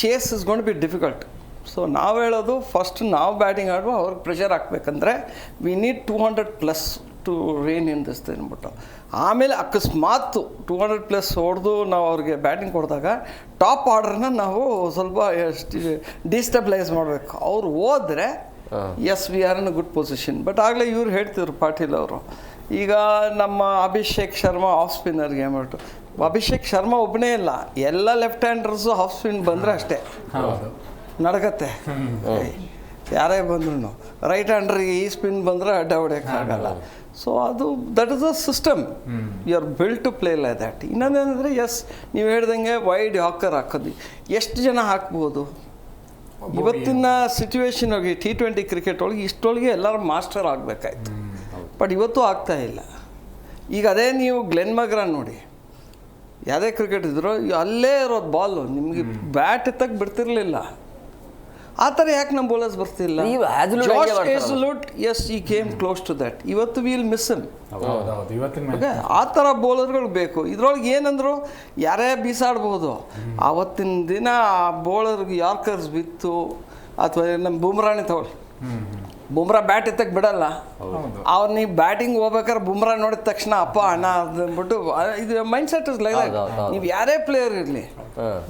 chase is gonna be difficult. So ನಾವು ಹೇಳೋದು ಫಸ್ಟ್ ನಾವು ಬ್ಯಾಟಿಂಗ್ ಆಡುವ ಅವ್ರಿಗೆ ಪ್ರೆಷರ್ ಹಾಕ್ಬೇಕಂದ್ರೆ we need 200+ to rain in this ಅಂದ್ಬಿಟ್ಟು. ಆಮೇಲೆ ಅಕಸ್ಮಾತ್ 200+ ಹೊಡೆದು ನಾವು ಅವ್ರಿಗೆ ಬ್ಯಾಟಿಂಗ್ ಕೊಡಿದಾಗ ಟಾಪ್ ಆರ್ಡರ್ನ ನಾವು ಸ್ವಲ್ಪ ಡಿಸ್ಟೆಬಿಲೈಸ್ ಮಾಡಬೇಕು. ಅವ್ರು ಹೋದರೆ yes we are in good position. But ಆಗಲೇ ಇವ್ರು ಹೇಳ್ತಿದ್ರು ಪಾಟೀಲ್ ಅವರು, ಈಗ ನಮ್ಮ ಅಭಿಷೇಕ್ ಶರ್ಮಾ ಆಫ್ ಸ್ಪಿನ್ನರ್ಗೆ ಹೇಳ್ಬಿಟ್ಟು. ಅಭಿಷೇಕ್ ಶರ್ಮಾ ಒಬ್ಬನೇ ಇಲ್ಲ, ಎಲ್ಲ ಲೆಫ್ಟ್ ಹ್ಯಾಂಡರ್ಸು ಆಫ್ ಸ್ಪಿನ್ ಬಂದರೆ ಅಷ್ಟೇ ನಡಗತ್ತೆ. ಯಾರೇ ಬಂದ್ರು ರೈಟ್ ಹ್ಯಾಂಡ್ರಿಗೆ ಈ ಸ್ಪಿನ್ ಬಂದರೆ ಅಡ್ಡ ಹೊಡೆಯೋಕ್ಕಾಗಲ್ಲ. ಸೊ ಅದು that is a system you are build to play like that. ಇನ್ನೊಂದೇನೆಂದರೆ ನೀವು ಹೇಳ್ದಂಗೆ ವೈಡ್ ಹಾಕರ್ ಹಾಕೋದು ಎಷ್ಟು ಜನ ಹಾಕ್ಬೋದು? ಇವತ್ತಿನ ಸಿಚುವೇಶನ್ ಹೋಗಿ T20 ಕ್ರಿಕೆಟ್ ಒಳಗೆ ಇಷ್ಟೊಳಗೆ ಎಲ್ಲರೂ ಮಾಸ್ಟರ್ ಆಗಬೇಕಾಯ್ತು, ಬಟ್ ಇವತ್ತು ಆಗ್ತಾ ಇಲ್ಲ. ಈಗ ಅದೇ ನೀವು ಗ್ಲೆನ್ ಮ್ಯಾಕ್ಗ್ರಾ ನೋಡಿ, ಯಾವುದೇ ಕ್ರಿಕೆಟ್ ಇದ್ರು ಅಲ್ಲೇ ಇರೋದು ಬಾಲು, ನಿಮಗೆ ಬ್ಯಾಟ್ ಎತ್ತಕ್ಕೆ ಬಿಡ್ತಿರ್ಲಿಲ್ಲ. ಆ ಥರ ಯಾಕೆ ನಮ್ಮ ಬೌಲರ್ಸ್ ಬರ್ತಿಲ್ಲ? ಎಸ್ ಈ ಕೇಮ್ ಕ್ಲೋಸ್ ಟು ದ್ಯಾಟ್. ಇವತ್ತು ವಿಲ್ ಮಿಸ್ ಹಿಮ್. ಆ ಥರ ಬೌಲರ್ಗಳು ಬೇಕು. ಇದ್ರೊಳಗೆ ಏನಂದ್ರು ಯಾರೇ ಬೀಸಾಡ್ಬೋದು. ಆವತ್ತಿನ ದಿನ ಆ ಬೌಲರ್ಗೆ ಯಾರ್ಕರ್ಸ್ ಬಿತ್ತು, ಅಥವಾ ನಮ್ಮ ಬುಮ್ರಾನೇ ತಗೊಳ್ಳಿ, ಬುಮ್ರಾ ಬ್ಯಾಟ್ ಎತ್ತಕ್ಕೆ ಬಿಡಲ್ಲ. ಅವ್ರು ನೀವು ಬ್ಯಾಟಿಂಗ್ ಹೋಗ್ಬೇಕಾದ್ರೆ ಬುಮ್ರಾ ನೋಡಿದ ತಕ್ಷಣ ಅಪ್ಪ ಅಣ್ಣ ಅಂದ್ಬಿಟ್ಟು ಇದು ಮೈಂಡ್ ಸೆಟ್ ಇಸ್ ಲೈಕ್ ನೀವು ಯಾರೇ ಪ್ಲೇಯರ್ ಇರಲಿ,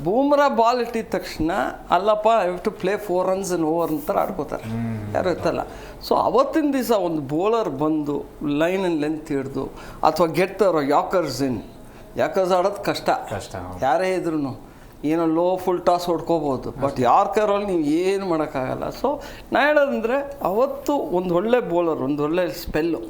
ಬೂಮ್ರಾ ಬಾಲ್ ಇಟ್ಟಿದ ತಕ್ಷಣ ಅಲ್ಲಪ್ಪ I have to play 4 runs in over ಅಂತಾರೆ ಆಡ್ಕೋತಾರೆ, ಯಾರು ಇರ್ತಲ್ಲ. ಸೊ ಅವತ್ತಿನ ದಿವಸ ಒಂದು ಬೌಲರ್ ಬಂದು ಲೈನ್ ಆ್ಯಂಡ್ ಲೆಂತ್ ಹಿಡ್ದು ಅಥವಾ ಗೆಟ್ಟರೋ ಯಾಕರ್ಸ್ ಆಡೋದು ಕಷ್ಟ. ಯಾರೇ ಇದ್ರೂ ಏನೋ ಲೋ ಫುಲ್ ಟಾಸ್ ಹೊಡ್ಕೋಬೋದು, ಬಟ್ ಯಾರ್ಕರಲ್ಲಿ ನೀವು ಏನು ಮಾಡೋಕ್ಕಾಗಲ್ಲ. ಸೊ ನಾ ಹೇಳೋದಂದರೆ ಅವತ್ತು ಒಂದು ಒಳ್ಳೆ ಬೌಲರ್, ಒಂದು ಒಳ್ಳೆ ಸ್ಪೆಲ್ಲು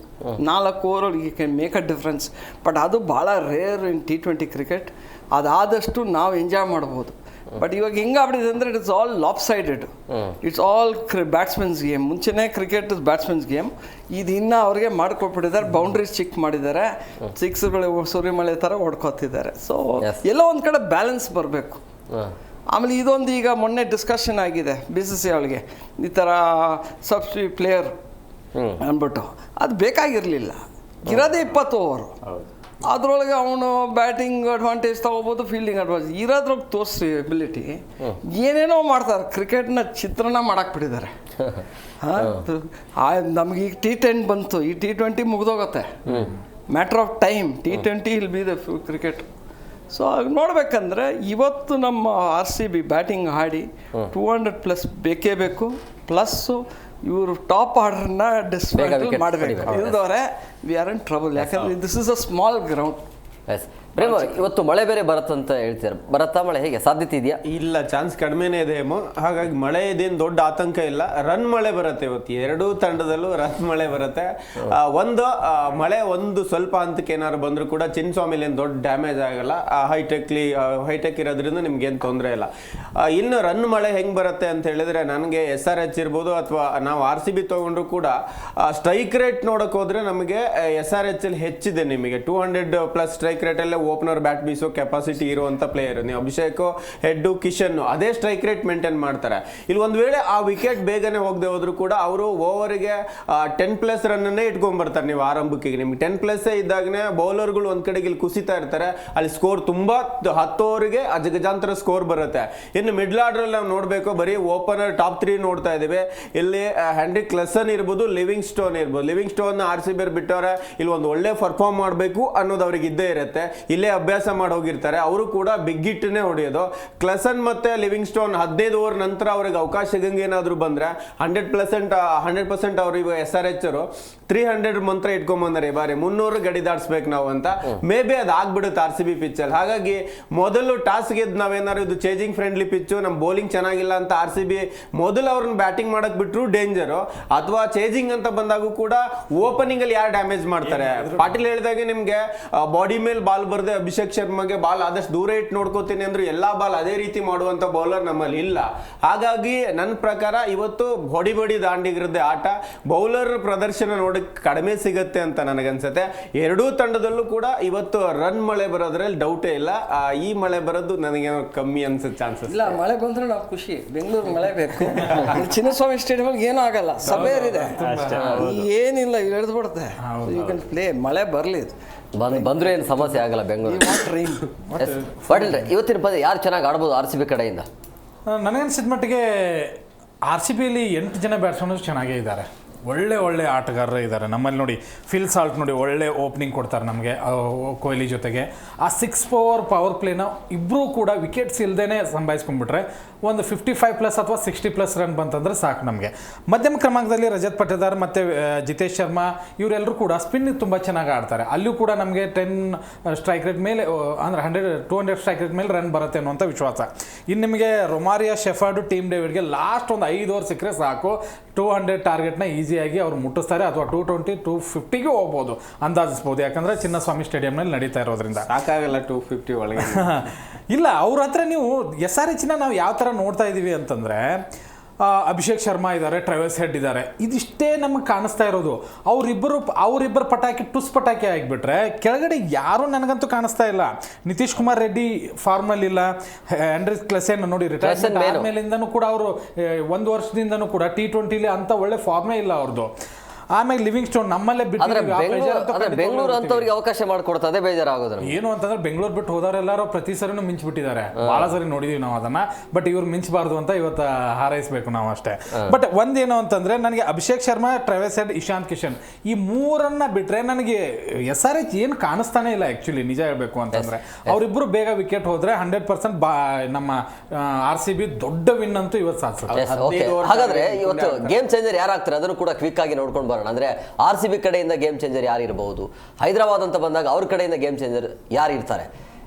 4 ಓವರಲ್ಲಿ you can make a difference. But ಅದು ಭಾಳ ರೇರ್ ಇನ್ T20 ಕ್ರಿಕೆಟ್. ಅದಾದಷ್ಟು ನಾವು ಎಂಜಾಯ್ ಮಾಡ್ಬೋದು. ಬಟ್ ಇವಾಗ ಹೆಂಗಾಗ್ಬಿಟ್ಟಿದೆ ಅಂದರೆ it's all lop sided. It's all batsmen game. ಮುಂಚೆನೇ ಕ್ರಿಕೆಟ್ ಬ್ಯಾಟ್ಸ್ಮನ್ಸ್ ಗೇಮ್. ಇದು ಇನ್ನೂ ಅವ್ರಿಗೆ ಮಾಡ್ಕೊಟ್ಬಿಟ್ಟಿದ್ದಾರೆ, ಬೌಂಡ್ರೀಸ್ ಚಿಕ್ ಮಾಡಿದ್ದಾರೆ, ಸಿಕ್ಸ್ಗಳು ಸೂರ್ಯಮಳೆ ಥರ ಹೊಡ್ಕೊತಿದ್ದಾರೆ. ಸೊ ಎಲ್ಲೋ ಒಂದು ಕಡೆ ಬ್ಯಾಲೆನ್ಸ್ ಬರಬೇಕು. ಆಮೇಲೆ ಇದೊಂದು ಈಗ ಮೊನ್ನೆ ಡಿಸ್ಕಷನ್ ಆಗಿದೆ BCCI ಒಳಗೆ, ಈ ಥರ ಸಬ್ಸ್ಟಿಟ್ಯೂಟ್ ಪ್ಲೇಯರ್ ಅಂದ್ಬಿಟ್ಟು. ಅದು ಬೇಕಾಗಿರಲಿಲ್ಲ. ಇರೋದೇ 20 ಓವರು. ಅದರೊಳಗೆ ಅವನು ಬ್ಯಾಟಿಂಗ್ ಅಡ್ವಾಂಟೇಜ್ ತೊಗೋಬೋದು, ಫೀಲ್ಡಿಂಗ್ ಅಡ್ವಾಂಟೇಜ್ ಇರೋದ್ರೊಳಗೆ ತೋರಿಸಿ ಎಬಿಲಿಟಿ. ಏನೇನೋ ಮಾಡ್ತಾರೆ, ಕ್ರಿಕೆಟ್ನ ಚಿತ್ರಣ ಮಾಡಕ್ಕೆ ಬಿಟ್ಟಿದ್ದಾರೆ. ನಮಗೆ ಈಗ T10 ಬಂತು, ಈ T20 ಮುಗಿದೋಗುತ್ತೆ. Matter of time. T20 will be the cricket. So ನೋಡ್ಬೇಕಂದ್ರೆ ಇವತ್ತು ನಮ್ಮ RCB ಬ್ಯಾಟಿಂಗ್ ಆಡಿ 200+ ಬೇಕೇ ಬೇಕು. ಪ್ಲಸ್ಸು ಇವರು ಟಾಪ್ ಆರ್ಡರ್ನ ಡಿಸ್ಮೆಂಟಲ್ ಮಾಡಬೇಕು. ಇಲ್ದವರೆ ವಿ ಆರ್ ಇನ್ ಟ್ರಬಲ್. ಯಾಕಂದರೆ this is a small ground. Yes Prema, ಇವತ್ತು ಮಳೆ ಬೇರೆ ಬರುತ್ತಂತ ಹೇಳ್ತಾರೆ. ಬರುತ್ತಾ ಮಳೆ? ಹೇಗೆ ಸಾಧ್ಯತೆ ಇದೆಯಾ? ಇಲ್ಲ, ಚಾನ್ಸ್ ಕಡಿಮೆನೇ ಇದೆ ಹೇಮೋ. ಹಾಗಾಗಿ ಮಳೆ ಇದೇನು ದೊಡ್ಡ ಆತಂಕ ಇಲ್ಲ. ರನ್ ಮಳೆ ಬರುತ್ತೆ ಇವತ್ತು. 2 ತಂಡದಲ್ಲೂ ರನ್ ಮಳೆ ಬರುತ್ತೆ. ಒಂದು ಮಳೆ ಒಂದು ಸ್ವಲ್ಪ ಹಂತಕ್ಕೆ ಏನಾದ್ರು ಬಂದರೂ ಕೂಡ ಚಿನ್ನಸ್ವಾಮಿಲಿ ಏನು ದೊಡ್ಡ ಡ್ಯಾಮೇಜ್ ಆಗಲ್ಲ. ಹೈಟೆಕ್ ಇರೋದ್ರಿಂದ ನಿಮ್ಗೇನು ತೊಂದರೆ ಇಲ್ಲ. ಇನ್ನು ರನ್ ಮಳೆ ಹೆಂಗೆ ಬರುತ್ತೆ ಅಂತ ಹೇಳಿದ್ರೆ, ನನಗೆ SRH ಇರ್ಬೋದು ಅಥವಾ ನಾವು RCB ತೊಗೊಂಡ್ರು ಕೂಡ ಸ್ಟ್ರೈಕ್ ರೇಟ್ ನೋಡೋಕೆ ಹೋದರೆ ನಮಗೆ SRH ಅಲ್ಲಿ ಹೆಚ್ಚಿದೆ. ನಿಮಗೆ 200+ ಸ್ಟ್ರೈಕ್ ರೇಟಲ್ಲೇ ಓಪನರ್ ಬ್ಯಾಟ್ ಬೀಸೋ ಕೆಪಾಸಿಟಿ ಇರುವಂಥ ಪ್ಲೇಯರ್. ನೀವು ಅಭಿಷೇಕ್, ಹೆಡ್ಡು, ಕಿಶನ್ ಅದೇ ಸ್ಟ್ರೈಕ್ ರೇಟ್ ಮೇಂಟೈನ್ ಮಾಡ್ತಾರೆ. ಇಲ್ಲಿ ಒಂದು ವೇಳೆ ಆ ವಿಕೆಟ್ ಬೇಗನೆ ಹೋಗದೆ ಹೋದ್ರು ಕೂಡ ಅವರು ಓವರಿಗೆ 10+ ರನ್ನನ್ನೇ ಇಟ್ಕೊಂಡ್ಬರ್ತಾರೆ. ನೀವು ಆರಂಭಕ್ಕೆ ನಿಮ್ಗೆ 10+ ಇದ್ದಾಗನೇ ಬೌಲರ್ಗಳು ಒಂದು ಕಡೆಗೆ ಇಲ್ಲಿ ಕುಸಿತಾ ಇರ್ತಾರೆ. ಅಲ್ಲಿ ಸ್ಕೋರ್ ತುಂಬ 10 ಓವರಿಗೆ ಅಜಗಜಾಂತರ ಸ್ಕೋರ್ ಬರುತ್ತೆ. ಇನ್ನು ಮಿಡ್ಲ್ ಆರ್ಡರ್ ನಾವು ನೋಡಬೇಕು, ಬರೀ ಓಪನರ್ ಟಾಪ್ 3 ನೋಡ್ತಾ ಇದ್ದೀವಿ. ಇಲ್ಲಿ ಹೆನ್ರಿಕ್ ಕ್ಲೆಸನ್ ಇರ್ಬೋದು, ಲಿವಿಂಗ್ ಸ್ಟೋನ್ ಇರ್ಬೋದು. ಲಿವಿಂಗ್ ಸ್ಟೋನ್ RCB ಬಿಟ್ಟವ್ರೆ, ಇಲ್ಲಿ ಒಂದು ಒಳ್ಳೆ ಪರ್ಫಾರ್ಮ್ ಮಾಡಬೇಕು ಅನ್ನೋದು ಅವ್ರಿಗೆ ಇದ್ದೇ ಇರುತ್ತೆ. ಇಲ್ಲೇ ಅಭ್ಯಾಸ ಮಾಡಿ ಹೋಗಿರ್ತಾರೆ. ಅವರು ಕೂಡ ಬಿಗ್ ಹಿಟ್ನೇ ಹೊಡೆಯೋದು. ಕ್ಲಸನ್ ಮತ್ತೆ ಲಿವಿಂಗ್ ಸ್ಟೋನ್ 15 ಓವರ್ ನಂತರ ಅವ್ರಿಗೆ ಅವಕಾಶ ಸಿಗಂಗೆ ಏನಾದರೂ ಬಂದರೆ 100% ಅವರು ಇವಾಗ SRH 300 ಮಂತ್ರ ಇಟ್ಕೊಂಡ್ಬಂದಾರೆ. ಈ ಬಾರಿ 300 ಗಡಿ ದಾಟಿಸ್ಬೇಕು ನಾವು ಅಂತ. ಮೇ ಬಿ ಅದು ಆಗ್ಬಿಡುತ್ತೆ RCB ಪಿಚ್ಚಲ್ಲಿ. ಹಾಗಾಗಿ ಮೊದಲು ಟಾಸ್ ಗೆದ್ದು ನಾವೇನಾದ್ರು ಇದು ಚೇಂಜಿಂಗ್ ಫ್ರೆಂಡ್ಲಿ ಪಿಚ್ಚು, ನಮ್ಮ ಬೌಲಿಂಗ್ ಚೆನ್ನಾಗಿಲ್ಲ ಅಂತ RCB ಮೊದಲು ಅವ್ರನ್ನ ಬ್ಯಾಟಿಂಗ್ ಮಾಡಕ್ ಬಿಟ್ರು ಡೇಂಜರು. ಅಥವಾ ಚೇಂಜಿಂಗ್ ಅಂತ ಬಂದಾಗೂ ಕೂಡ ಓಪನಿಂಗ್ ಅಲ್ಲಿ ಯಾರು ಡ್ಯಾಮೇಜ್ ಮಾಡ್ತಾರೆ. ಪಾಟೀಲ್ ಹೇಳಿದಾಗೆ ನಿಮ್ಗೆ ಬಾಡಿ ಮೇಲೆ ಬಾಲ್ ಬರದೆ ಅಭಿಷೇಕ್ ಶರ್ಮಾಗೆ ಬಾಲ್ ಆದಷ್ಟು ದೂರ ಇಟ್ಟು ನೋಡ್ಕೋತೀನಿ ಅಂದ್ರೆ ಎಲ್ಲಾ ಬಾಲ್ ಅದೇ ರೀತಿ ಮಾಡುವಂತ ಬೌಲರ್ ನಮ್ಮಲ್ಲಿ ಇಲ್ಲ. ಹಾಗಾಗಿ ನನ್ನ ಪ್ರಕಾರ ಇವತ್ತು ಬಡಿ ದಾಂಡಿಗಿರದೆ ಆಟ. ಬೌಲರ್ ಪ್ರದರ್ಶನ ನೋಡಕ್ ಕಡಿಮೆ ಸಿಗತ್ತೆ ಅಂತ ನನಗನ್ಸುತ್ತೆ. ಎರಡೂ ತಂಡದಲ್ಲೂ ಕೂಡ ಇವತ್ತು ರನ್ ಮಳೆ ಬರೋದ್ರಲ್ಲಿ ಡೌಟೇ ಇಲ್ಲ. ಈ ಮಳೆ ಬರೋದು ನನಗೆ ಕಮ್ಮಿ ಅನ್ಸುತ್ತೆ ಚಾನ್ಸಸ್. ಇಲ್ಲ, ಮಳೆ ಬಂದ್ರೆ ನಾವು ಖುಷಿ. ಬೆಂಗಳೂರು ಮಳೆ ಬೇಕು. ಚಿನ್ನಸ್ವಾಮಿ ಸ್ಟೇಡಿಯಂ ಏನೂ ಆಗಲ್ಲ, ಸಬೇರಿದೆ, ಏನಿಲ್ಲ, ಇಳಿದು ಬಿಡುತ್ತೆ. You can play. ಮಳೆ ಬರಲಿ, ಬಂದ್ರೆ ಏನು ಸಮಸ್ಯೆ ಆಗಲ್ಲ ಬೆಂಗಳೂರು. ಪಾಟೀಲ್, ಇವತ್ತಿನ ಪದ ಯಾರು ಚೆನ್ನಾಗಿ ಆಡ್ಬೋದು RCB ಕಡೆಯಿಂದ? ನನಗನ್ಸಿದ ಮಟ್ಟಿಗೆ RCBಯಲ್ಲಿ 8 ಜನ ಬ್ಯಾಟ್ಸ್ಮನ್ಸ್ ಚೆನ್ನಾಗೇ ಇದ್ದಾರೆ. ಒಳ್ಳೆ ಆಟಗಾರರು ಇದ್ದಾರೆ ನಮ್ಮಲ್ಲಿ. ನೋಡಿ, ಫಿಲ್ ಸಾಲ್ಟ್ ನೋಡಿ, ಒಳ್ಳೆ ಓಪನಿಂಗ್ ಕೊಡ್ತಾರೆ ನಮಗೆ ಕೊಹ್ಲಿ ಜೊತೆಗೆ. ಆ 6 ಓವರ್ ಪವರ್ ಪ್ಲೇನ ಇಬ್ಬರೂ ಕೂಡ ವಿಕೆಟ್ಸ್ ಇಲ್ಲದೇ ಸಂಭಾಯಿಸ್ಕೊಂಡ್ಬಿಟ್ರೆ ಒಂದು 55+ ಅಥವಾ 60+ ರನ್ ಬಂತಂದ್ರೆ ಸಾಕು ನಮಗೆ. ಮಧ್ಯಮ ಕ್ರಮಾಂಕದಲ್ಲಿ ರಜತ್ ಪಟೇದಾರ್ ಮತ್ತು ಜಿತೇಶ್ ಶರ್ಮಾ ಇವರೆಲ್ಲರೂ ಕೂಡ ಸ್ಪಿನ್ನಿಗೆ ತುಂಬ ಚೆನ್ನಾಗಿ ಆಡ್ತಾರೆ. ಅಲ್ಲೂ ಕೂಡ ನಮಗೆ 10 ಸ್ಟ್ರೈಕ್ ರೇಟ್ ಮೇಲೆ ಅಂದರೆ 200 ಸ್ಟ್ರೈಕ್ ರೇಟ್ ಮೇಲೆ ರನ್ ಬರುತ್ತೆ ಅನ್ನುವಂಥ ವಿಶ್ವಾಸ. ಇನ್ನು ನಿಮಗೆ ರೊಮಾರಿಯಾ, ಶೆಫರ್ಡು, ಟೀಮ್ ಡೇವಿಡ್ಗೆ ಲಾಸ್ಟ್ ಒಂದು 5 ಓವರ್ ಸಿಕ್ಕರೆ ಸಾಕು. 200 ಟಾರ್ಗೆಟ್ನ ಈಸಿಯಾಗಿ ಅವ್ರು ಮುಟ್ಟಿಸ್ತಾರೆ, ಅಥವಾ 220 250ಗೆ ಹೋಗ್ಬೋದು ಅಂದಾಜಿಸ್ಬೋದು, ಯಾಕಂದರೆ ಚಿನ್ನಸ್ವಾಮಿ ಸ್ಟೇಡಿಯಂನಲ್ಲಿ ನಡೀತಾ ಇರೋದ್ರಿಂದ. ಸಾಕಾಗಲ್ಲ 250 ಒಳಗೆ. ಇಲ್ಲ, ಅವ್ರ ಹತ್ರ ನೀವು SRHನ ನಾವು ಯಾವ ಥರ ನೋಡ್ತಾ ಇದ್ದೀವಿ ಅಂತಂದರೆ, ಅಭಿಷೇಕ್ ಶರ್ಮಾ ಇದ್ದಾರೆ, ಟ್ರಾವಿಸ್ ಹೆಡ್ ಇದ್ದಾರೆ, ಇದಿಷ್ಟೇ ನಮಗೆ ಕಾಣಿಸ್ತಾ ಇರೋದು. ಅವರಿಬ್ಬರು ಪಟಾಕಿ ಪಟಾಕಿ ಆಗಿಬಿಟ್ರೆ ಕೆಳಗಡೆ ಯಾರೂ ನನಗಂತೂ ಕಾಣಿಸ್ತಾ ಇಲ್ಲ. ನಿತೀಶ್ ಕುಮಾರ್ ರೆಡ್ಡಿ ಫಾರ್ಮಲ್ಲಿಲ್ಲ, ಆಂಡ್ರಿಸ್ ಕ್ಲೆಸೆನ್ ನೋಡಿ ರಿಟೈರ್ಮೆಂಟ್ ಆದಮೇಲಿಂದನೂ ಕೂಡ ಅವರು 1 ವರ್ಷದಿಂದನೂ ಕೂಡ T20ಲಿ ಅಂತ ಒಳ್ಳೆ ಫಾರ್ಮೇ ಇಲ್ಲ ಅವ್ರದ್ದು. ಆಮೇಲೆ ಲಿವಿಂಗ್ ಸ್ಟೋನ್ ನಮ್ಮಲ್ಲೇ ಬೆಂಗಳೂರು ಅಂತವ್ರಿಗೆ ಅವಕಾಶ ಮಾಡಿಕೊಡ್ತದೆ, ಬೇಜಾರಾಗೋದು ಏನು ಅಂತಂದ್ರೆ ಬೆಂಗಳೂರು ಬಿಟ್ಟು ಹೋದವರೆಲ್ಲರೂ ಪ್ರತಿ ಸರಿನೂ ಮಿಂಚ್ಬಿಟ್ಟಿದ್ದಾರೆ. ಬಹಳ ಸರಿ ನೋಡಿದೀವಿ ನಾವು ಅದನ್ನ. ಬಟ್ ಇವ್ರು ಮಿಂಚಬಾರ್ದು ಅಂತ ಇವತ್ತು ಹಾರೈಸಬೇಕು ನಾವು ಅಷ್ಟೇ. ಬಟ್ ಒಂದೇನು ಅಂತಂದ್ರೆ, ನನಗೆ ಅಭಿಷೇಕ್ ಶರ್ಮಾ, ಟ್ರಾವಿಸ್ ಹೆಡ್, ಇಶಾಂತ್ ಕಿಶನ್ ಈ ಮೂರನ್ನ ಬಿಟ್ರೆ ನನಗೆ SRH ಏನು ಕಾಣಿಸ್ತಾನೆ ಇಲ್ಲ ಆಕ್ಚುಲಿ, ನಿಜ ಹೇಳ್ಬೇಕು ಅಂತಂದ್ರೆ. ಅವರಿಬ್ರು ಬೇಗ ವಿಕೆಟ್ ಹೋದ್ರೆ 100% ನಮ್ಮ RCB ದೊಡ್ಡ ವಿನ್ ಅಂತೂ ಇವತ್ತು ಸಾಧಿಸುತ್ತೆ. ಹಾಗಾದ್ರೆ ಇವತ್ತು ಗೇಮ್ ಚೇಂಜರ್ ಯಾರಾಗ್ತಾರೆ ಅದನ್ನು ಕೂಡ ಕ್ವಿಕ್ ಆಗಿ ನೋಡ್ಕೊಂಡು ಬರೋಣ. ಅಂದ್ರೆ RCB ಕಡೆಯಿಂದ ಗೇಮ್ ಚೇಂಜರ್ ಯಾರು ಇರಬಹುದು, ಹೈದರಾಬಾದ್ ಅಂತ ಬಂದಾಗ ಅವ್ರ ಕಡೆಯಿಂದ ಗೇಮ್ ಚೇಂಜರ್ ಯಾರು ಇರ್ತಾರೆ?